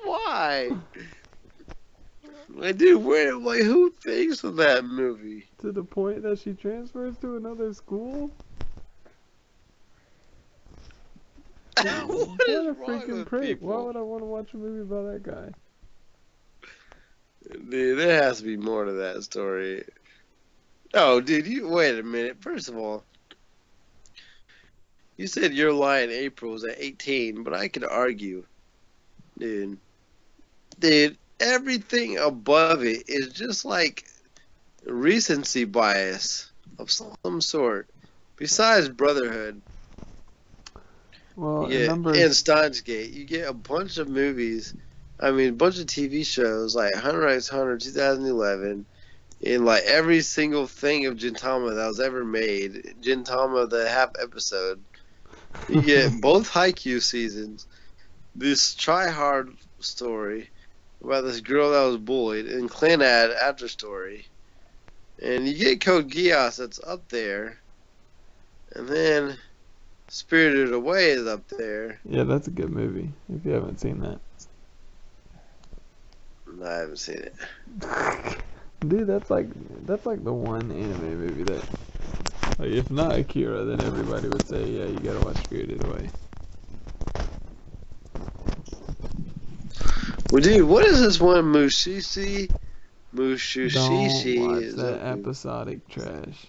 Speaker 2: Why? Like, dude, who thinks of that movie?
Speaker 1: To the point that she transfers to another school?
Speaker 2: What
Speaker 1: What
Speaker 2: is
Speaker 1: a
Speaker 2: wrong
Speaker 1: freaking
Speaker 2: with
Speaker 1: prick. Why
Speaker 2: people?
Speaker 1: would I want to watch a movie about that guy?
Speaker 2: Dude, there has to be more to that story. Oh, dude, you wait a minute. First of all, you said Your Lie in April was at 18, but I could argue, dude, everything above it is just like recency bias of some sort. Besides Brotherhood,
Speaker 1: Well,
Speaker 2: you get and Steins Gate, you get a bunch of movies. I mean, a bunch of TV shows like Hunter x Hunter 2011, and like every single thing of Gintama that was ever made. Gintama, the half episode. You get both Haikyuu seasons. This try hard story about this girl that was bullied, and Clanad after story. And you get Code Geass that's up there. And then Spirited Away is up there.
Speaker 1: Yeah, that's a good movie. If you haven't seen that.
Speaker 2: No, I haven't seen it.
Speaker 1: Dude, that's like the one anime movie that, like, if not Akira, then everybody would say, yeah, you gotta watch Spirited Away.
Speaker 2: Well, dude, what is this one? Mushishi
Speaker 1: Don't watch
Speaker 2: is
Speaker 1: that
Speaker 2: up there.
Speaker 1: episodic trash.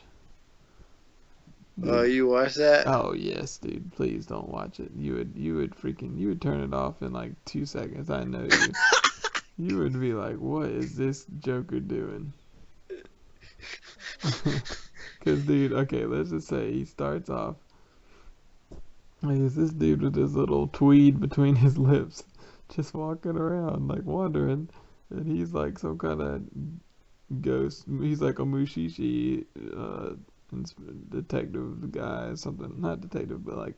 Speaker 2: Oh,
Speaker 1: Dude.
Speaker 2: you watch that?
Speaker 1: Oh yes, dude. Please don't watch it. You would turn it off in like 2 seconds. I know you. You would be like, what is this Joker doing? Cause dude, okay, let's just say he starts off. Like, it's this dude with his little tweed between his lips, just walking around, like wandering, and he's like some kind of ghost. He's like a Mushishi detective guy, something. Not detective, but like,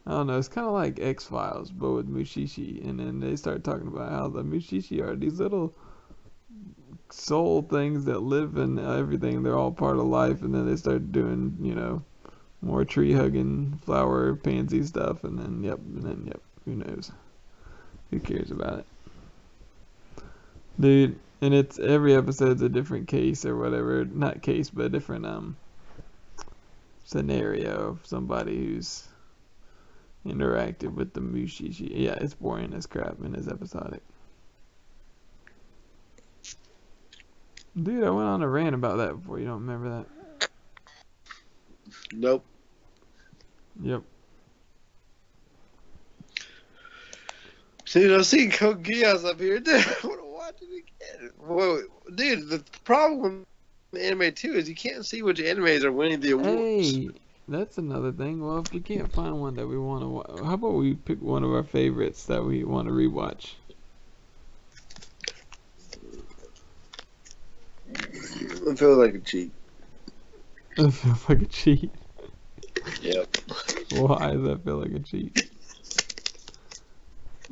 Speaker 1: I don't know. It's kind of like X-Files, but with Mushishi. And then they start talking about how the Mushishi are these little soul things that live in everything. They're all part of life. And then they start doing, more tree hugging, flower, pansy stuff. And then, yep. Who knows? Who cares about it? Dude, and it's every episode's a different case or whatever. Not case, but a different scenario of somebody who's interacted with the Mushishi. Yeah, it's boring as crap and it's episodic. Dude, I went on a rant about that before. You don't remember that?
Speaker 2: Nope.
Speaker 1: Yep.
Speaker 2: Dude, I'm seeing Code Geass up here. Dude, I want to watch it again. Whoa, dude, the problem with anime too is you can't see which animes are winning the awards.
Speaker 1: Hey, that's another thing. Well, if you can't find one that we want to, how about we pick one of our favorites that we want to rewatch?
Speaker 2: It feels like a cheat.
Speaker 1: That feels like a cheat.
Speaker 2: Yep.
Speaker 1: Why does that feel like a cheat?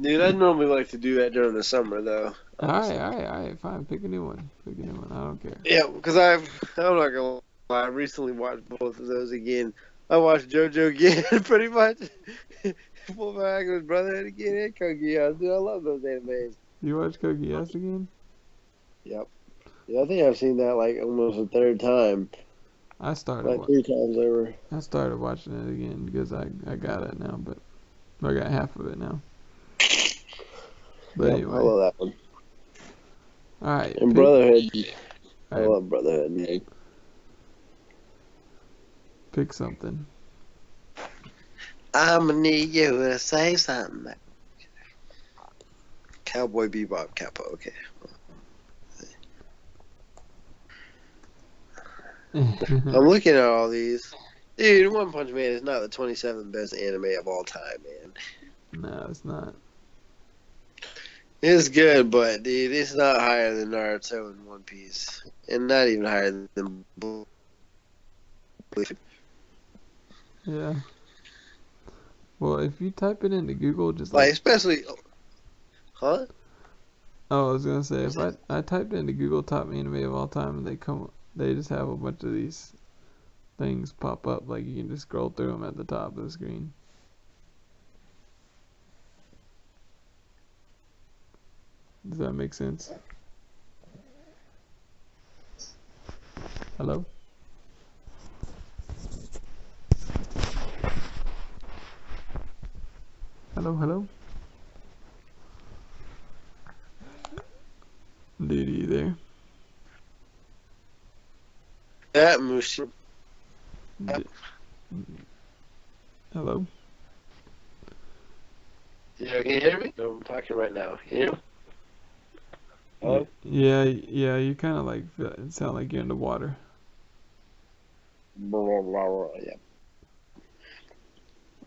Speaker 2: Dude, I normally like to do that during the summer, though.
Speaker 1: Alright, fine. Pick a new one. Pick a new one. I don't care.
Speaker 2: Yeah, because I'm not gonna lie, I recently watched both of those again. I watched JoJo again, pretty much. Full back with Brotherhood again and Code Geass. Dude, I love those animes.
Speaker 1: You watch Code Geass again?
Speaker 2: Yep. Yeah, I think I've seen that like almost a third time.
Speaker 1: I started
Speaker 2: Like 3 times over.
Speaker 1: I started watching it again because I got it now, but I got half of it now. But
Speaker 2: Yep, I
Speaker 1: anyway,
Speaker 2: love that one.
Speaker 1: all right,
Speaker 2: And
Speaker 1: pick.
Speaker 2: Brotherhood, I
Speaker 1: All right,
Speaker 2: love Brotherhood, man.
Speaker 1: pick something.
Speaker 2: I'm gonna need you to say something. Cowboy Bebop, Kappa, okay. I'm looking at all these. Dude, One Punch Man is not the 27th best anime of all time, man.
Speaker 1: No, it's not.
Speaker 2: It's good, but dude, it's not higher than Naruto and One Piece, and not even higher than Blue.
Speaker 1: Yeah. Well, if you type it into Google, just
Speaker 2: Like,
Speaker 1: like,
Speaker 2: especially, huh?
Speaker 1: oh, I was gonna say, if
Speaker 2: What's that?
Speaker 1: I typed into Google top anime of all time, and they just have a bunch of these things pop up. Like you can just scroll through them at the top of the screen. Does that make sense? Hello? Hello? Dude, are you there?
Speaker 2: That Mushi.
Speaker 1: D- Hello?
Speaker 2: Yeah, can you hear me? No, I'm talking right now. Can you hear me? Hello?
Speaker 1: Yeah, you kind of like it sound like you're in the water.
Speaker 2: Blah, blah, blah, blah, yeah.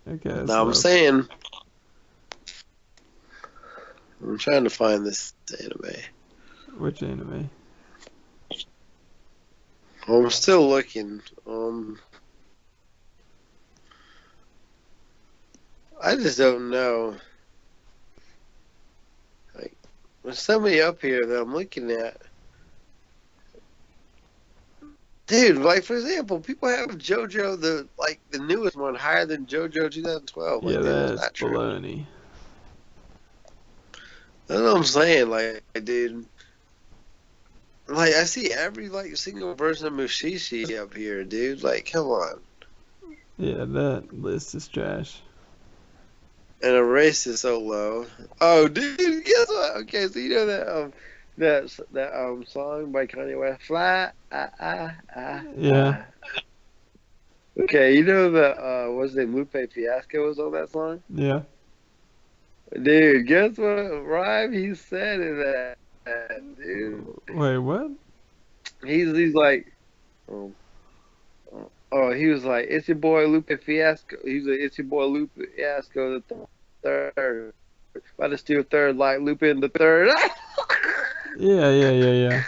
Speaker 1: Okay, that's
Speaker 2: Now I'm
Speaker 1: low.
Speaker 2: saying, I'm trying to find this anime.
Speaker 1: Which anime?
Speaker 2: I'm still looking. I just don't know. Like, there's so many up here that I'm looking at. Dude, like for example, people have JoJo the newest one higher than JoJo 2012.
Speaker 1: Yeah,
Speaker 2: Like, dude, that's
Speaker 1: that's
Speaker 2: not true.
Speaker 1: baloney.
Speaker 2: That's what I'm saying. Like, dude, like I see every like single version of Mushishi up here, dude. Like, come on.
Speaker 1: Yeah, that list is trash.
Speaker 2: And a race is so low. Oh, dude, guess what? Okay, so you know that song by Kanye West, "Fly."
Speaker 1: Yeah,
Speaker 2: Okay, you know that what's his name? Lupe Fiasco was on that song.
Speaker 1: yeah.
Speaker 2: Dude, guess what rhyme he said in that, dude?
Speaker 1: Wait, what?
Speaker 2: He's like, oh, he was like, it's your boy Lupe Fiasco. He's like, it's your boy Lupe Fiasco the third. About to steal third like Lupe in the third.
Speaker 1: Yeah.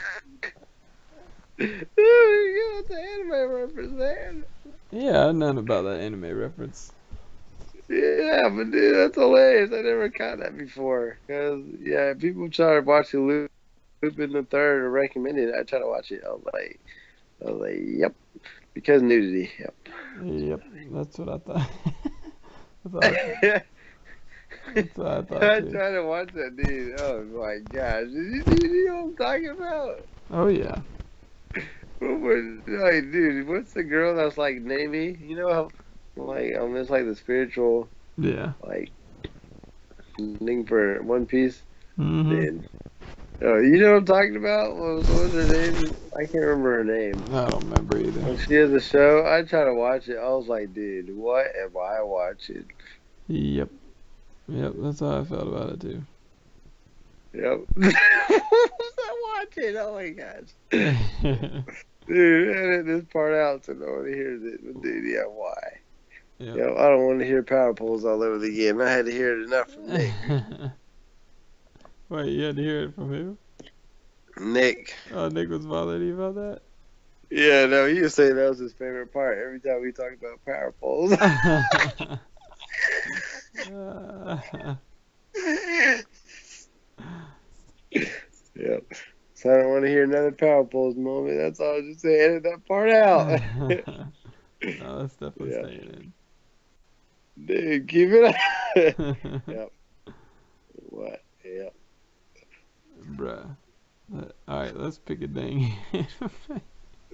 Speaker 2: Dude, you got the anime reference, man.
Speaker 1: Yeah, I know about that anime reference.
Speaker 2: Yeah, but dude, that's hilarious. I never caught that before. Cause yeah, people try to watch Lupe in the third or recommended it. I try to watch it. I was like, yep, because nudity. Yep.
Speaker 1: Yep, that's what I thought. That's what I,
Speaker 2: I
Speaker 1: that's what I thought
Speaker 2: tried
Speaker 1: too.
Speaker 2: to watch that, dude. Oh my gosh, you know what I'm talking about?
Speaker 1: Oh yeah,
Speaker 2: What was like, dude? What's the girl that's like Navy? You know how like it's like the spiritual
Speaker 1: yeah.
Speaker 2: like thing for One Piece,
Speaker 1: Mhm.
Speaker 2: dude. Oh, you know what I'm talking about? What was her name? I can't remember her name.
Speaker 1: I don't remember either.
Speaker 2: When she has a show, I try to watch it. I was like, dude, what am I watching?
Speaker 1: Yep, yep. That's how I felt about it too.
Speaker 2: Yep. What was I watching? Oh my gosh. Dude, edit this part out so no one hears it. But dude, yeah, why?
Speaker 1: Yep.
Speaker 2: I don't want to hear power poles all over the game. I had to hear it enough from Nick.
Speaker 1: Wait, you had to hear it from who?
Speaker 2: Nick.
Speaker 1: Oh, Nick was bothering you about
Speaker 2: Yeah, no, he was saying that was his favorite part every time we talked about power poles.
Speaker 1: that?
Speaker 2: So I don't want to hear another Power Pose moment. That's all I was just saying. Edit that part out.
Speaker 1: No, that's definitely
Speaker 2: Yeah.
Speaker 1: staying
Speaker 2: Dude, keep it up.
Speaker 1: in.
Speaker 2: Yep. What? Yep.
Speaker 1: Bruh. Alright, let's pick a dang anime.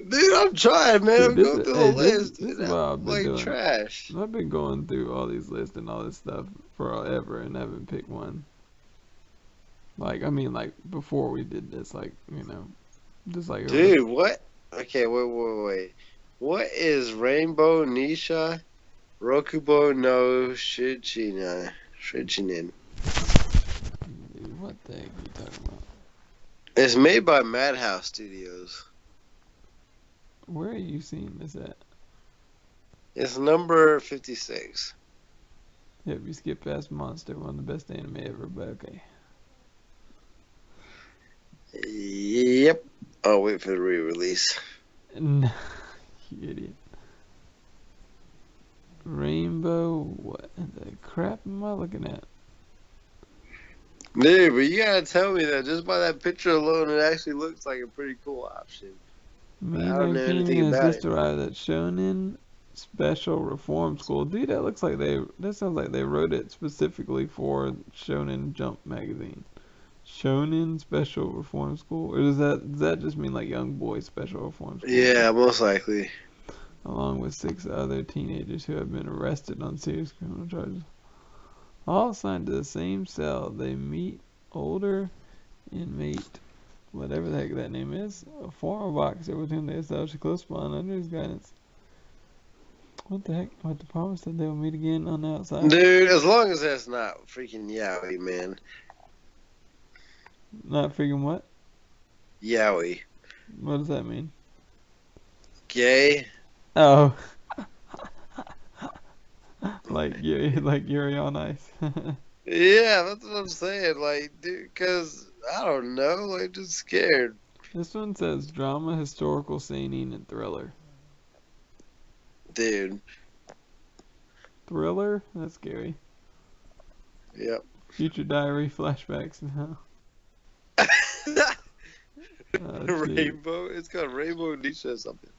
Speaker 2: Dude, I'm trying, man.
Speaker 1: Dude,
Speaker 2: I'm going through the list,
Speaker 1: this
Speaker 2: and
Speaker 1: is what
Speaker 2: I'm
Speaker 1: I've been
Speaker 2: like
Speaker 1: doing.
Speaker 2: trash.
Speaker 1: I've been going through all these lists and all this stuff forever and haven't picked one. Like, I mean, like, before we did this, like, just like over the.
Speaker 2: Dude, what? Okay, wait. What is Rainbow Nisha Rokubo no Shichinen?
Speaker 1: Dude, what the heck are you talking about?
Speaker 2: It's made by Madhouse Studios.
Speaker 1: Where are you seeing this at?
Speaker 2: It's number 56.
Speaker 1: Yep, you skipped past Monster, one of the best anime ever, but okay.
Speaker 2: Yep. I'll wait for the re-release.
Speaker 1: No, you idiot. Rainbow, what the crap am I looking at?
Speaker 2: Dude, but you gotta tell me that just by that picture alone, it actually looks like a pretty cool option. But I
Speaker 1: Main
Speaker 2: don't know anything
Speaker 1: is
Speaker 2: about
Speaker 1: just
Speaker 2: it.
Speaker 1: arrived at Shonen Special Reform School. Dude, that sounds like they wrote it specifically for Shonen Jump magazine. Shonen Special Reform School, or does that just mean like young boy special reform school?
Speaker 2: Yeah, most likely.
Speaker 1: Along with 6 other teenagers who have been arrested on serious criminal charges. All assigned to the same cell, they meet older inmate, whatever the heck that name is, a former boxer with whom they established a close bond under his guidance. What the heck? What the promise that they will meet again on the outside?
Speaker 2: Dude, as long as that's not freaking yaoi, man.
Speaker 1: Not freaking what?
Speaker 2: Yaoi.
Speaker 1: What does that mean?
Speaker 2: Gay?
Speaker 1: Oh, like Yuri on Ice.
Speaker 2: Yeah, that's what I'm saying. Like, dude, because, I don't know, like, just scared.
Speaker 1: This one says drama, historical, seinen, and thriller.
Speaker 2: Dude.
Speaker 1: Thriller? That's scary.
Speaker 2: Yep.
Speaker 1: Future diary, flashbacks. Oh, gee.
Speaker 2: Rainbow? It's called Rainbow Nisha or something.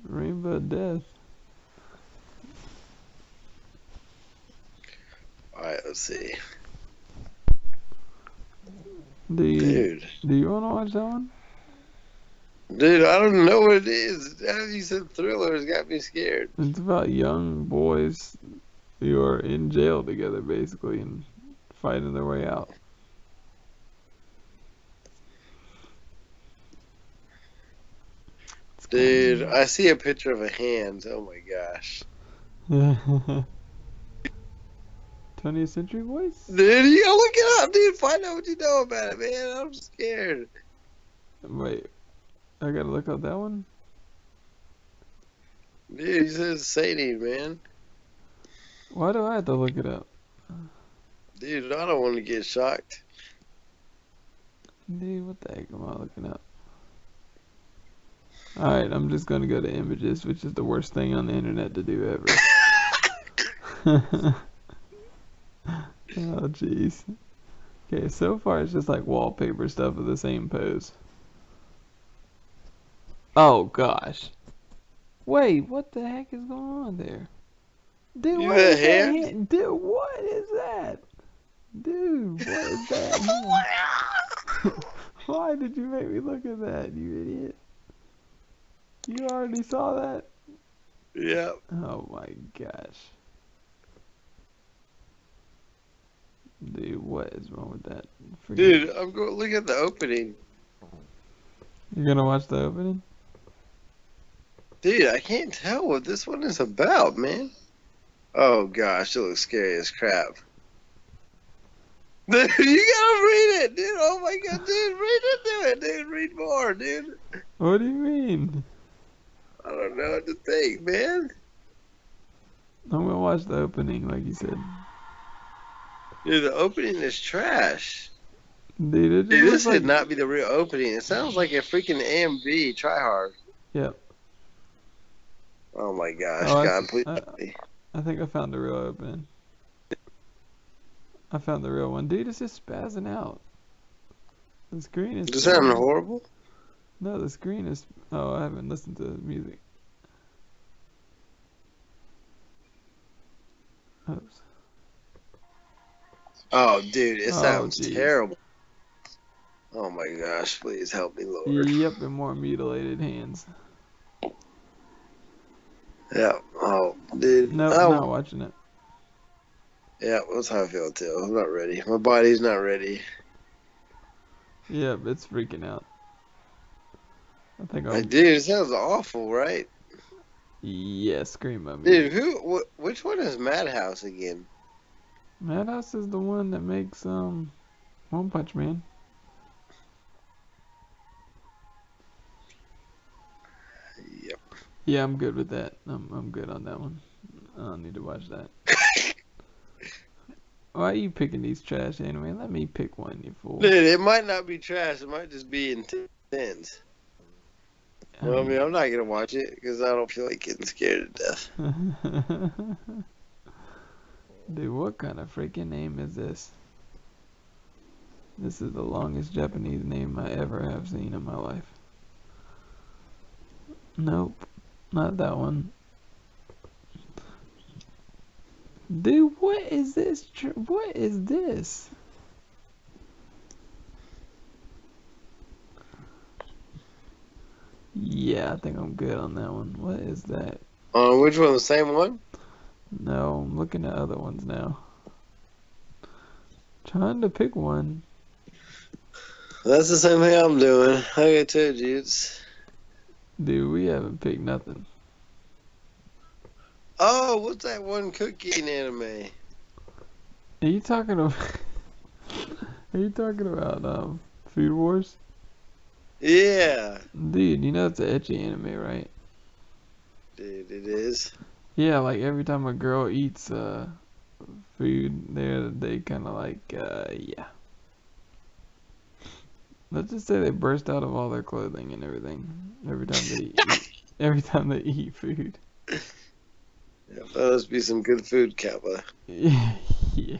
Speaker 1: Rainbow Death.
Speaker 2: Alright, let's see.
Speaker 1: Do
Speaker 2: Dude.
Speaker 1: you want to watch that one?
Speaker 2: Dude, I don't know what it is. As you said thriller, it's got me scared.
Speaker 1: It's about young boys who are in jail together, basically, and fighting their way out. It's
Speaker 2: Dude, I see a picture of a hand. Oh my gosh.
Speaker 1: kind of 20th Century Boys?
Speaker 2: Dude, you gotta look it up, dude. Find out what you know about it, man. I'm scared.
Speaker 1: Wait, I gotta look up that one?
Speaker 2: Dude, he says Sadie, man.
Speaker 1: Why do I have to look it up?
Speaker 2: Dude, I don't want to get shocked.
Speaker 1: Dude, what the heck am I looking up? Alright, I'm just gonna go to images, which is the worst thing on the internet to do ever. Oh, jeez. Okay, so far it's just like wallpaper stuff of the same pose. Oh, gosh. Wait, what the heck is going on there? Dude,
Speaker 2: You
Speaker 1: what
Speaker 2: got a
Speaker 1: is that
Speaker 2: hand?
Speaker 1: hand? Dude, what is that? Dude, what is that hand? Why did you make me look at that, you idiot? You already saw that?
Speaker 2: Yeah.
Speaker 1: Oh my gosh. Dude, what is wrong with that?
Speaker 2: Dude, I'm going to look at the opening.
Speaker 1: You're gonna watch the opening?
Speaker 2: Dude, I can't tell what this one is about, man. Oh gosh, it looks scary as crap. Dude, you gotta read it, dude. Oh my god, dude, read into it, dude. Read more, dude.
Speaker 1: What do you mean?
Speaker 2: I don't know what to think, man.
Speaker 1: I'm gonna watch the opening, like you said.
Speaker 2: Dude, the opening is trash.
Speaker 1: Dude, it just
Speaker 2: Dude,
Speaker 1: looks
Speaker 2: this
Speaker 1: like...
Speaker 2: should not be the real opening. It sounds like a freaking AMV. Try hard.
Speaker 1: Yep.
Speaker 2: Oh my gosh,
Speaker 1: Oh,
Speaker 2: God, please. help me.
Speaker 1: I think I found the real opening. I found the real one. Dude, it's just spazzing out. The screen is
Speaker 2: Does that sound
Speaker 1: fine.
Speaker 2: horrible?
Speaker 1: No, the screen is. Oh, I haven't listened to the music. Oops.
Speaker 2: Oh, dude, it
Speaker 1: Oh,
Speaker 2: sounds
Speaker 1: jeez.
Speaker 2: terrible. Oh my gosh, please help me, Lord.
Speaker 1: Yep, and more mutilated hands.
Speaker 2: Yeah. Oh, dude.
Speaker 1: Nope,
Speaker 2: Oh,
Speaker 1: not watching it.
Speaker 2: yeah. That's how I feel too. I'm not ready. My body's not ready.
Speaker 1: Yep, it's freaking out. I think
Speaker 2: Like,
Speaker 1: I'm.
Speaker 2: dude, it sounds awful, right?
Speaker 1: Yeah, screamo
Speaker 2: Dude,
Speaker 1: music.
Speaker 2: which one is Madhouse again?
Speaker 1: Madhouse is the one that makes One Punch Man.
Speaker 2: Yep.
Speaker 1: Yeah, I'm good with that. I'm good on that one. I don't need to watch that. Why are you picking these trash anime? Let me pick one, you fool.
Speaker 2: Dude, it might not be trash. It might just be intense.
Speaker 1: I
Speaker 2: Well, I mean,
Speaker 1: mean,
Speaker 2: I'm not gonna watch it because I don't feel like getting scared to death.
Speaker 1: dude, what kind of freaking name is this? This is the longest Japanese name I ever have seen in my life. Nope, not that one. Dude, what is this? What is this? Yeah, I think I'm good on that one. What is that?
Speaker 2: Which one? The same one?
Speaker 1: No, I'm looking at other ones now. Trying to pick one.
Speaker 2: That's the same thing I'm doing. I got two dudes.
Speaker 1: Dude, we haven't picked nothing.
Speaker 2: Oh, what's that one cooking anime?
Speaker 1: Are you talking about? Are you talking about Food Wars?
Speaker 2: Yeah,
Speaker 1: Dude, you know it's an etchy anime, right?
Speaker 2: dude, it is.
Speaker 1: Yeah, like every time a girl eats food, they kind of like yeah. Let's just say they burst out of all their clothing and everything every time they eat. Every time they eat food.
Speaker 2: Yeah, that must be some good food, Kappa.
Speaker 1: Yeah, yeah,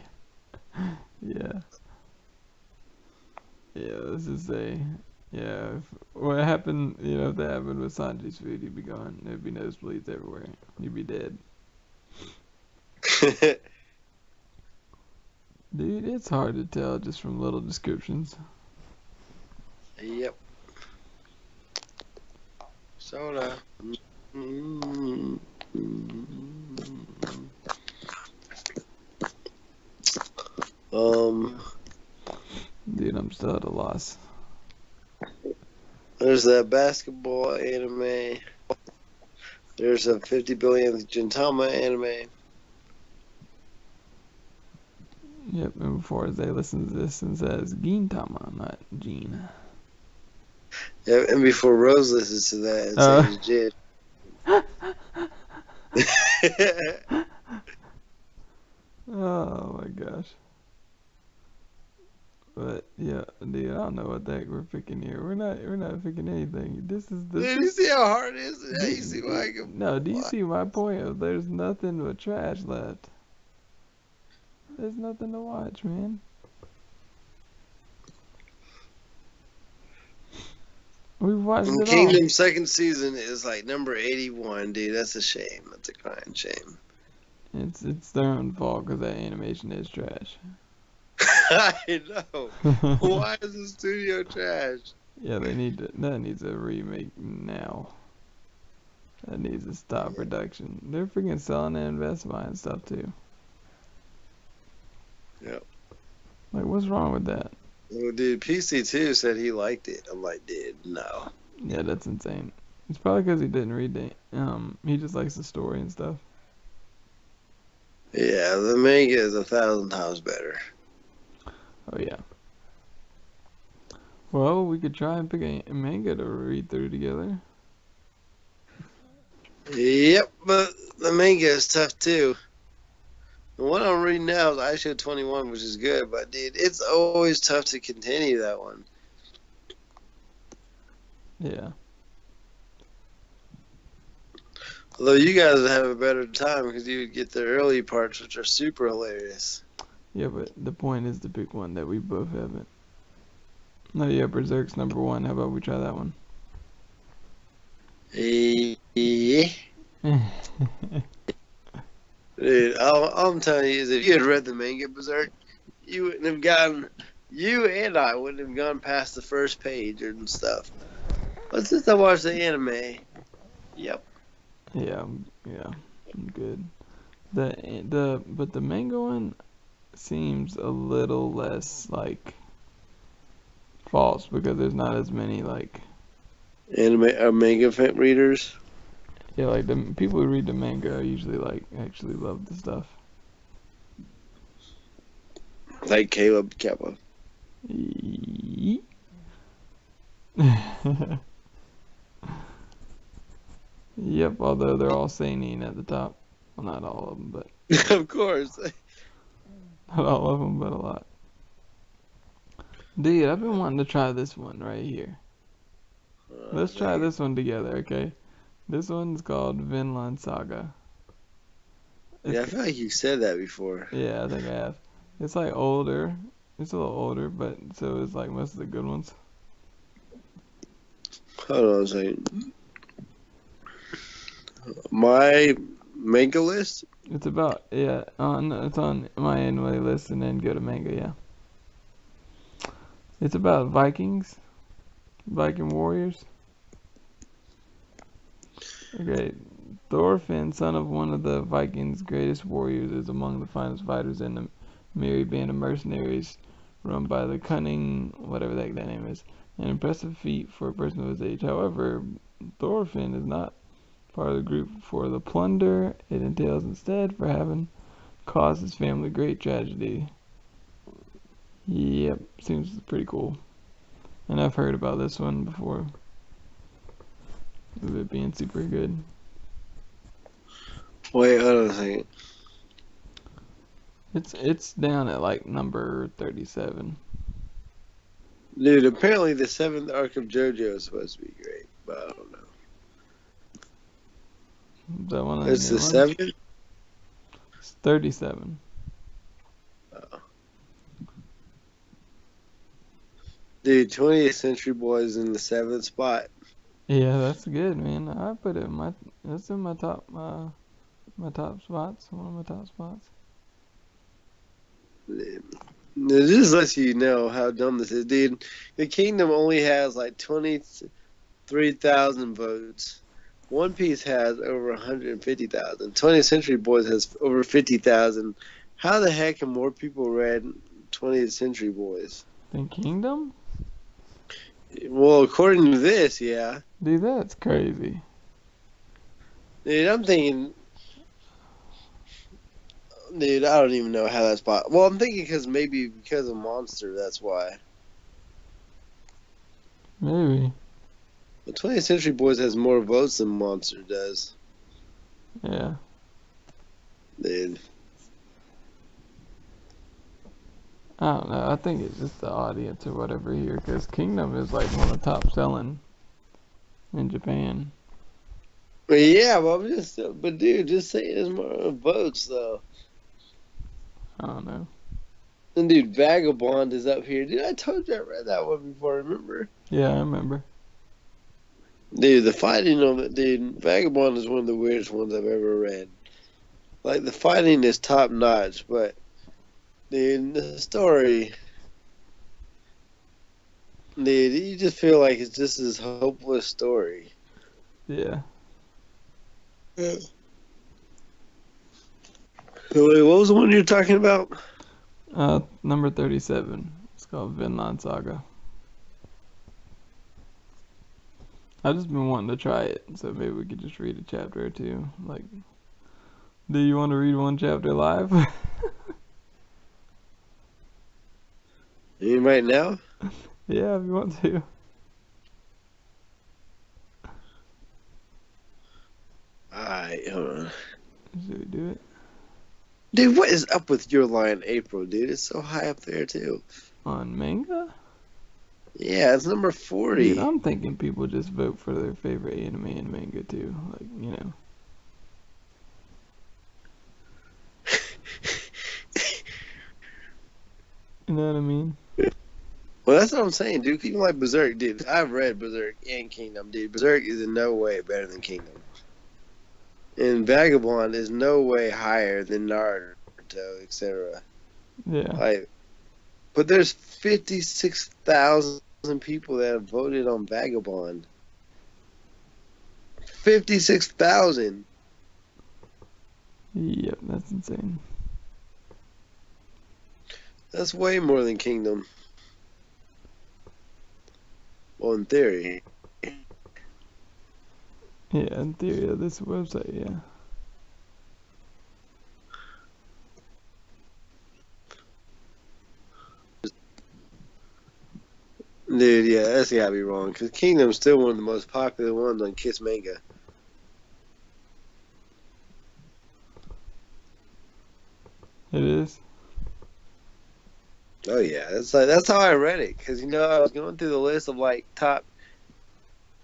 Speaker 1: yeah. Yeah, let's just say, yeah, if what happened, if that happened with Sanji's food, he'd be gone. There'd be nosebleeds everywhere. He'd be dead. Dude, it's hard to tell just from little descriptions.
Speaker 2: Yep. Soda. Mm. Um,
Speaker 1: Dude, I'm still at a loss.
Speaker 2: there's that basketball anime. There's a 50 billionth Gintama anime.
Speaker 1: Yep, and before Zay listens to this and says Gintama, not Gene.
Speaker 2: Yeah, and before Rose listens to that and
Speaker 1: Uh,
Speaker 2: says Jid.
Speaker 1: oh my gosh. But yeah, dude, I don't know what the heck we're picking here. We're not picking anything.
Speaker 2: Dude, you see how hard it is? Yeah, you see why I
Speaker 1: Dude,
Speaker 2: can.
Speaker 1: no, do you see my point? There's nothing but trash left. There's nothing to watch, man. We've watched
Speaker 2: And
Speaker 1: it all.
Speaker 2: Kingdom second season is like number 81, dude. That's a shame. That's a crying shame.
Speaker 1: It's their own fault because that animation is trash.
Speaker 2: I know. Why is the studio trash?
Speaker 1: Yeah, that needs a remake now. That needs to stop production. They're freaking selling it in Best Buy and stuff too.
Speaker 2: Yep.
Speaker 1: Like, what's wrong with that?
Speaker 2: Well, dude, PC2 said he liked it. I'm like, dude, no.
Speaker 1: Yeah, that's insane. It's probably because he didn't read it. He just likes the story and stuff.
Speaker 2: Yeah, the manga is 1,000 times better.
Speaker 1: Oh yeah. Well, we could try and pick a manga to read through together.
Speaker 2: Yep, but the manga is tough too. The one I'm reading now is Aisha 21, which is good, but dude, it's always tough to continue that one.
Speaker 1: Yeah.
Speaker 2: Although you guys would have a better time because you would get the early parts, which are super hilarious.
Speaker 1: Yeah, but the point is to pick one that we both haven't. No, yeah, Berserk's number one. How about we try that one?
Speaker 2: Yeah. Dude, all I'm telling you is if you had read the manga Berserk, you wouldn't have gotten. You and I wouldn't have gone past the first page and stuff. But since I watched the anime, yep.
Speaker 1: Yeah, yeah, I'm good. But the manga one seems a little less like false because there's not as many like
Speaker 2: Anime manga fan readers
Speaker 1: yeah like the people who read the manga usually like actually love the stuff.
Speaker 2: like Caleb Kappa.
Speaker 1: Yep, although they're all seinen at the top. Well, not all of them, but
Speaker 2: Of course.
Speaker 1: not all of them, but a lot. Dude, I've been wanting to try this one right here. Let's try
Speaker 2: Dang it.
Speaker 1: this one together, okay? This one's called Vinland Saga.
Speaker 2: Yeah, I
Speaker 1: It's
Speaker 2: feel like you said that before.
Speaker 1: yeah, I think I have. It's like older. It's a little older, but so is like most of the good ones.
Speaker 2: Hold on a second. My manga list?
Speaker 1: It's about yeah, it's on my anime list and then go to manga, yeah. It's about Vikings, Viking warriors. Okay, Thorfinn, son of one of the Vikings' greatest warriors, is among the finest fighters in the merry band of mercenaries run by the cunning, whatever the heck that name is. An impressive feat for a person of his age. However, Thorfinn is not part of the group for the plunder it entails, instead for having caused his family great tragedy. Yep, seems pretty cool. And I've heard about this one before, of it being super good.
Speaker 2: Wait, hold on a second.
Speaker 1: It's down at like number 37.
Speaker 2: Dude, apparently the seventh arc of JoJo is supposed to be great, but I don't know.
Speaker 1: Is that one of the
Speaker 2: It's
Speaker 1: new
Speaker 2: the
Speaker 1: ones?
Speaker 2: seventh?
Speaker 1: It's 37.
Speaker 2: Oh. Dude, 20th Century Boys in the seventh spot.
Speaker 1: Yeah, that's good, man. I put it in my that's in my top spots. One of my top spots.
Speaker 2: It just lets you know how dumb this is, dude. The Kingdom only has like 23,000 votes. One Piece has over 150,000. 20th Century Boys has over 50,000. How the heck have more people read 20th Century Boys?
Speaker 1: Then Kingdom?
Speaker 2: Well, according to this, yeah.
Speaker 1: Dude, that's crazy.
Speaker 2: Dude, I'm thinking, dude, I don't even know how that's possible. Well, I'm thinking because of Monster, that's why.
Speaker 1: Maybe.
Speaker 2: But 20th Century Boys has more votes than Monster does.
Speaker 1: Yeah.
Speaker 2: Dude.
Speaker 1: I don't know. I think it's just the audience or whatever here, because Kingdom is like one of the top selling in Japan.
Speaker 2: But yeah, but dude, just saying there's more votes though.
Speaker 1: I don't know.
Speaker 2: And dude, Vagabond is up here. Dude, I told you I read that one before, remember?
Speaker 1: Yeah, I remember.
Speaker 2: Dude, the fighting on it, dude, Vagabond is one of the weirdest ones I've ever read. Like, the fighting is top notch, but, dude, the story, dude, you just feel like it's just this hopeless story.
Speaker 1: Yeah.
Speaker 2: Yeah. So, wait, what was the one you're talking about?
Speaker 1: Number 37. It's called Vinland Saga. I've just been wanting to try it, so maybe we could just read a chapter or two. Like, do you want to read one chapter live?
Speaker 2: You right now?
Speaker 1: Yeah, if you want to.
Speaker 2: Alright, hold on.
Speaker 1: Should we do it?
Speaker 2: Dude, what is up with your Lion April, dude? It's so high up there, too.
Speaker 1: On manga?
Speaker 2: Yeah, it's number
Speaker 1: Dude,
Speaker 2: 40.
Speaker 1: I'm thinking people just vote for their favorite anime and manga too. Like, you know. You know what I mean?
Speaker 2: Well, that's what I'm saying, dude. People like Berserk, dude. I've read Berserk and Kingdom, dude. Berserk is in no way better than Kingdom. And Vagabond is no way higher than Naruto, etc.
Speaker 1: Yeah.
Speaker 2: Like, but there's 56,000 people that have voted on Vagabond. 56,000.
Speaker 1: Yep, that's insane.
Speaker 2: That's way more than Kingdom. Well, in theory.
Speaker 1: Yeah, in theory of this website, yeah.
Speaker 2: Dude, yeah, that's gotta be wrong. Because Kingdom's still one of the most popular ones on Kiss Manga.
Speaker 1: It is.
Speaker 2: Oh yeah, that's how I read it. Because I was going through the list of like top,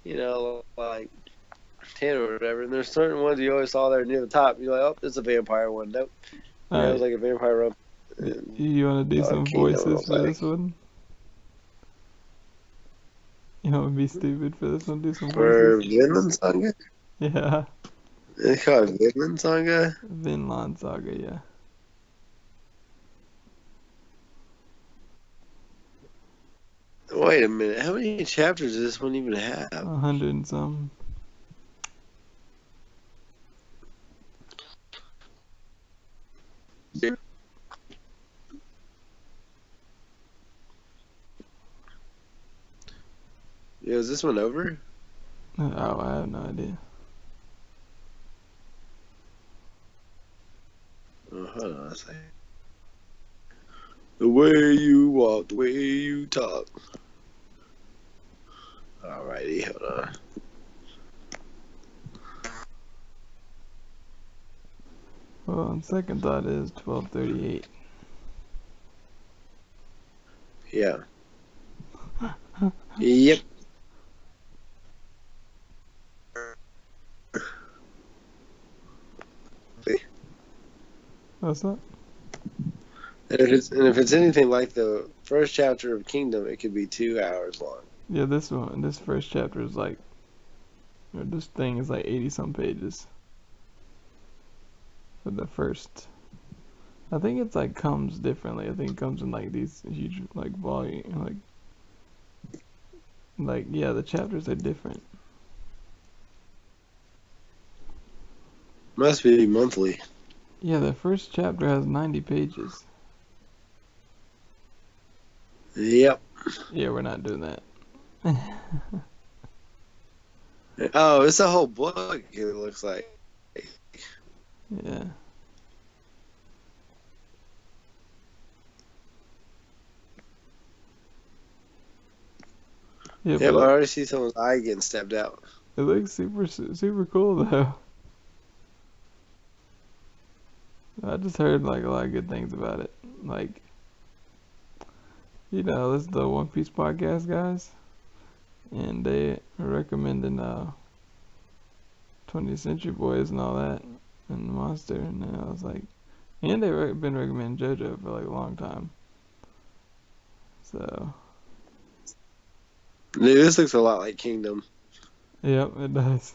Speaker 2: like 10 or whatever, and there's certain ones you always saw there near the top. You're like, oh, it's a vampire one. Nope. It was
Speaker 1: Alright,
Speaker 2: like a vampire one. And,
Speaker 1: you want to do some
Speaker 2: Kingdom, I
Speaker 1: voices
Speaker 2: was
Speaker 1: for
Speaker 2: like,
Speaker 1: this one? You want to be stupid for this one? Do some
Speaker 2: for
Speaker 1: voices?
Speaker 2: Vinland Saga?
Speaker 1: Yeah.
Speaker 2: They call it Vinland Saga?
Speaker 1: Vinland Saga, yeah.
Speaker 2: Wait a minute. How many chapters does this one even have?
Speaker 1: 100 and some.
Speaker 2: Yeah, is this one over?
Speaker 1: Oh, I have no idea.
Speaker 2: Oh, hold on a second. The way you walk, the way you talk. Alrighty, hold on.
Speaker 1: Well, on second thought is 1238.
Speaker 2: Yeah. Yep.
Speaker 1: What's that?
Speaker 2: And if it's anything like the first chapter of Kingdom, it could be 2 hours long.
Speaker 1: Yeah, this first chapter is like, or this thing is like 80 some pages. For the first. I think it's like comes differently. I think it comes in like these huge like volume like yeah, the chapters are different.
Speaker 2: Must be monthly.
Speaker 1: Yeah, the first chapter has 90 pages.
Speaker 2: Yep.
Speaker 1: Yeah, we're not doing that.
Speaker 2: Oh, it's a whole book. It looks like.
Speaker 1: Yeah. Yeah,
Speaker 2: Yep, I
Speaker 1: but
Speaker 2: already see someone's eye getting stabbed out.
Speaker 1: it looks super cool though. I just heard like a lot of good things about it. Like, this is the One Piece podcast guys, and they are recommending 20th Century Boys and all that, and Monster, and then I was like, and they've been recommending JoJo for like a long time. So,
Speaker 2: Dude, this looks a lot like Kingdom.
Speaker 1: yep, it does.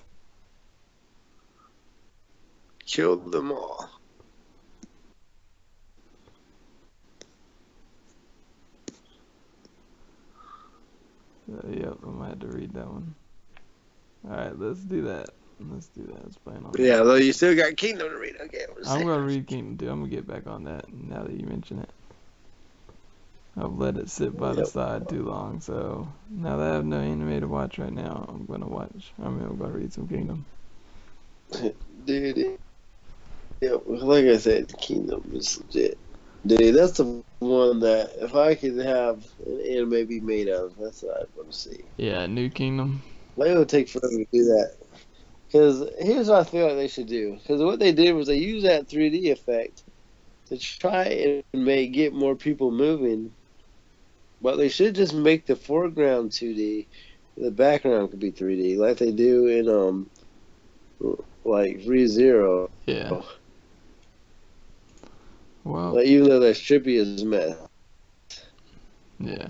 Speaker 2: Killed them all.
Speaker 1: So, yep, I might have to read that one. Alright, let's do that. Let's plan on that.
Speaker 2: Yeah, though you still got Kingdom to read. Okay,
Speaker 1: I'm gonna read Kingdom 2. I'm gonna get back on that now that you mention it. I've let it sit by the side too long, so now that I have no anime to watch right now, I'm gonna read some Kingdom.
Speaker 2: Dude, yeah, like I said, Kingdom is legit. Dude, that's the one that if I could have an anime be made of, that's what I'd want to see.
Speaker 1: Yeah, New Kingdom.
Speaker 2: Like, it would take forever to do that. Because here's what I feel like they should do. Because what they did was they used that 3D effect to try and get more people moving. But they should just make the foreground 2D, the background could be 3D, like they do in like ReZero.
Speaker 1: Yeah. Well,
Speaker 2: Like, even though that's trippy as mess.
Speaker 1: yeah.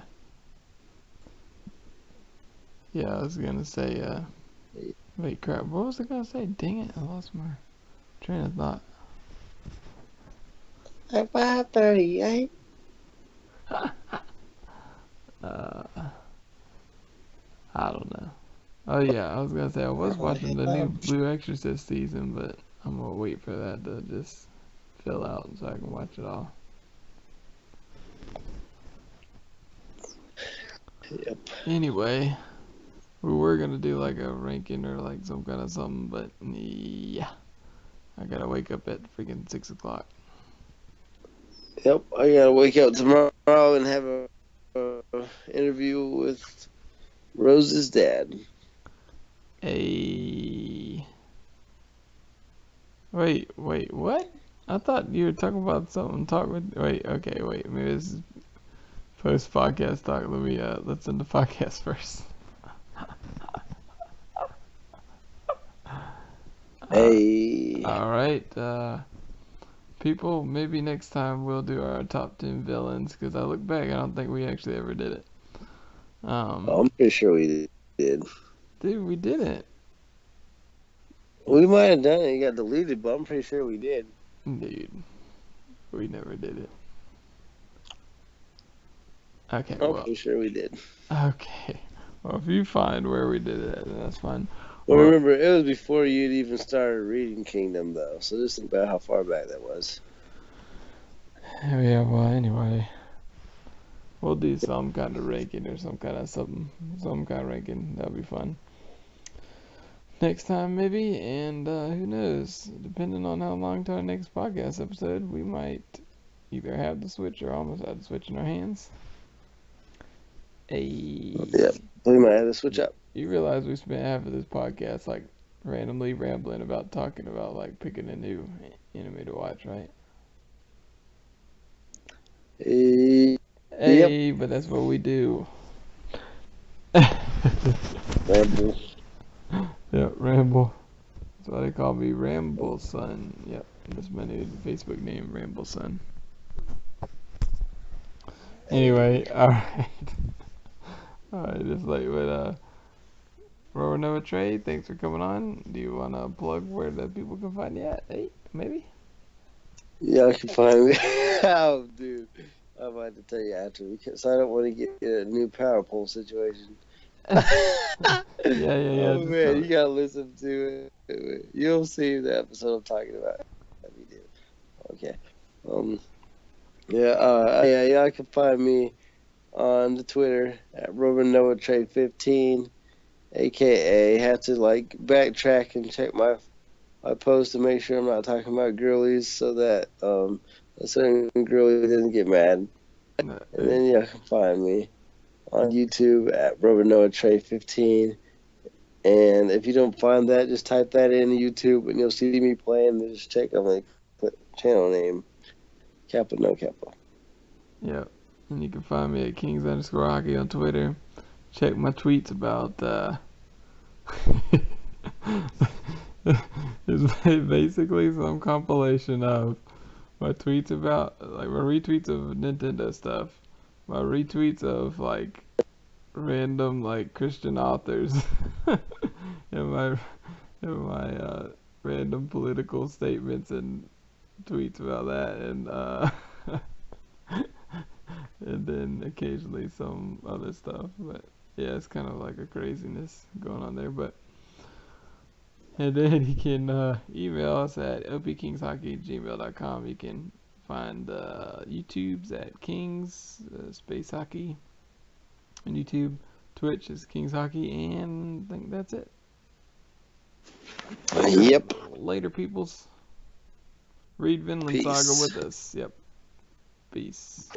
Speaker 1: Yeah, I was gonna say, wait, crap, what was I gonna say? Dang it, I lost my train of thought.
Speaker 2: At 5:38.
Speaker 1: Uh, I don't know. Oh yeah, I was gonna say I was watching the new Blue Exorcist season, but I'm gonna wait for that to just fill out so I can watch it all.
Speaker 2: Yep.
Speaker 1: Anyway, we were gonna do like a ranking or like some kind of something, but yeah, I gotta wake up at freaking 6 o'clock.
Speaker 2: Yep. I gotta wake up tomorrow and have a interview with Rose's dad.
Speaker 1: Hey, wait, what? I thought you were talking about something. Wait, okay, wait. Maybe this is post podcast talk. Let's end the podcast first. Uh,
Speaker 2: Hey.
Speaker 1: all right. People, maybe next time we'll do our top 10 villains because I look back, I don't think we actually ever did it.
Speaker 2: I'm pretty sure we did.
Speaker 1: Dude, we didn't.
Speaker 2: We might have done it. It got deleted, but I'm pretty sure we did.
Speaker 1: Dude, we never did it. Okay,
Speaker 2: I'm
Speaker 1: well,
Speaker 2: pretty sure we did.
Speaker 1: okay. Well, if you find where we did it, then that's fine.
Speaker 2: Well,
Speaker 1: Or,
Speaker 2: remember, it was before you'd even started reading Kingdom, though. So just think about how far back that was.
Speaker 1: yeah, well, anyway. We'll do some kind of ranking or some kind of ranking. That'll be fun. Next time, maybe, and who knows? Depending on how long to our next podcast episode, we might either have the Switch or almost have the Switch in our hands.
Speaker 2: Yep.
Speaker 1: Hey,
Speaker 2: We might have to switch up.
Speaker 1: you realize we spent half of this podcast like randomly rambling about talking about like picking a new anime to watch, right?
Speaker 2: Yep.
Speaker 1: Hey, but that's what we do.
Speaker 2: Ramble.
Speaker 1: Yep, ramble. That's why they call me Ramble Son. Yep, that's my new Facebook name, Ramble Son. Anyway, alright. Alright, just like with Roanoa Trade, thanks for coming on. Do you want to plug where the people can find you at? Hey, maybe?
Speaker 2: Y'all can find me. Oh, dude. I'm about to tell you after because I don't want to get a new power pole situation.
Speaker 1: Yeah.
Speaker 2: Oh, man. You got to listen to it. You'll see the episode I'm talking about. We do. Okay. Yeah, y'all can find me on the Twitter at RomanNoahTrade15, aka have to like backtrack and check my post to make sure I'm not talking about girlies so that a certain girlie doesn't get mad. And then you can find me on YouTube at RomanNoahTrade15. And if you don't find that, just type that in YouTube and you'll see me playing. Just check on my channel name, Kappa No Kappa.
Speaker 1: Yep. And you can find me at Kings_Hockey on Twitter. Check my tweets about it's basically some compilation of my tweets about like my retweets of Nintendo stuff, my retweets of like random like Christian authors, and my random political statements and tweets about that, and and then occasionally some other stuff. But yeah, it's kind of like a craziness going on there. But and then you can email us at opkingshockey@gmail.com. You can find YouTube's at Kings Space Hockey on YouTube. Twitch is Kings Hockey, and I think that's it. Later,
Speaker 2: Yep.
Speaker 1: later, peoples. Read Vinland
Speaker 2: Peace.
Speaker 1: Saga with us. Yep. Peace.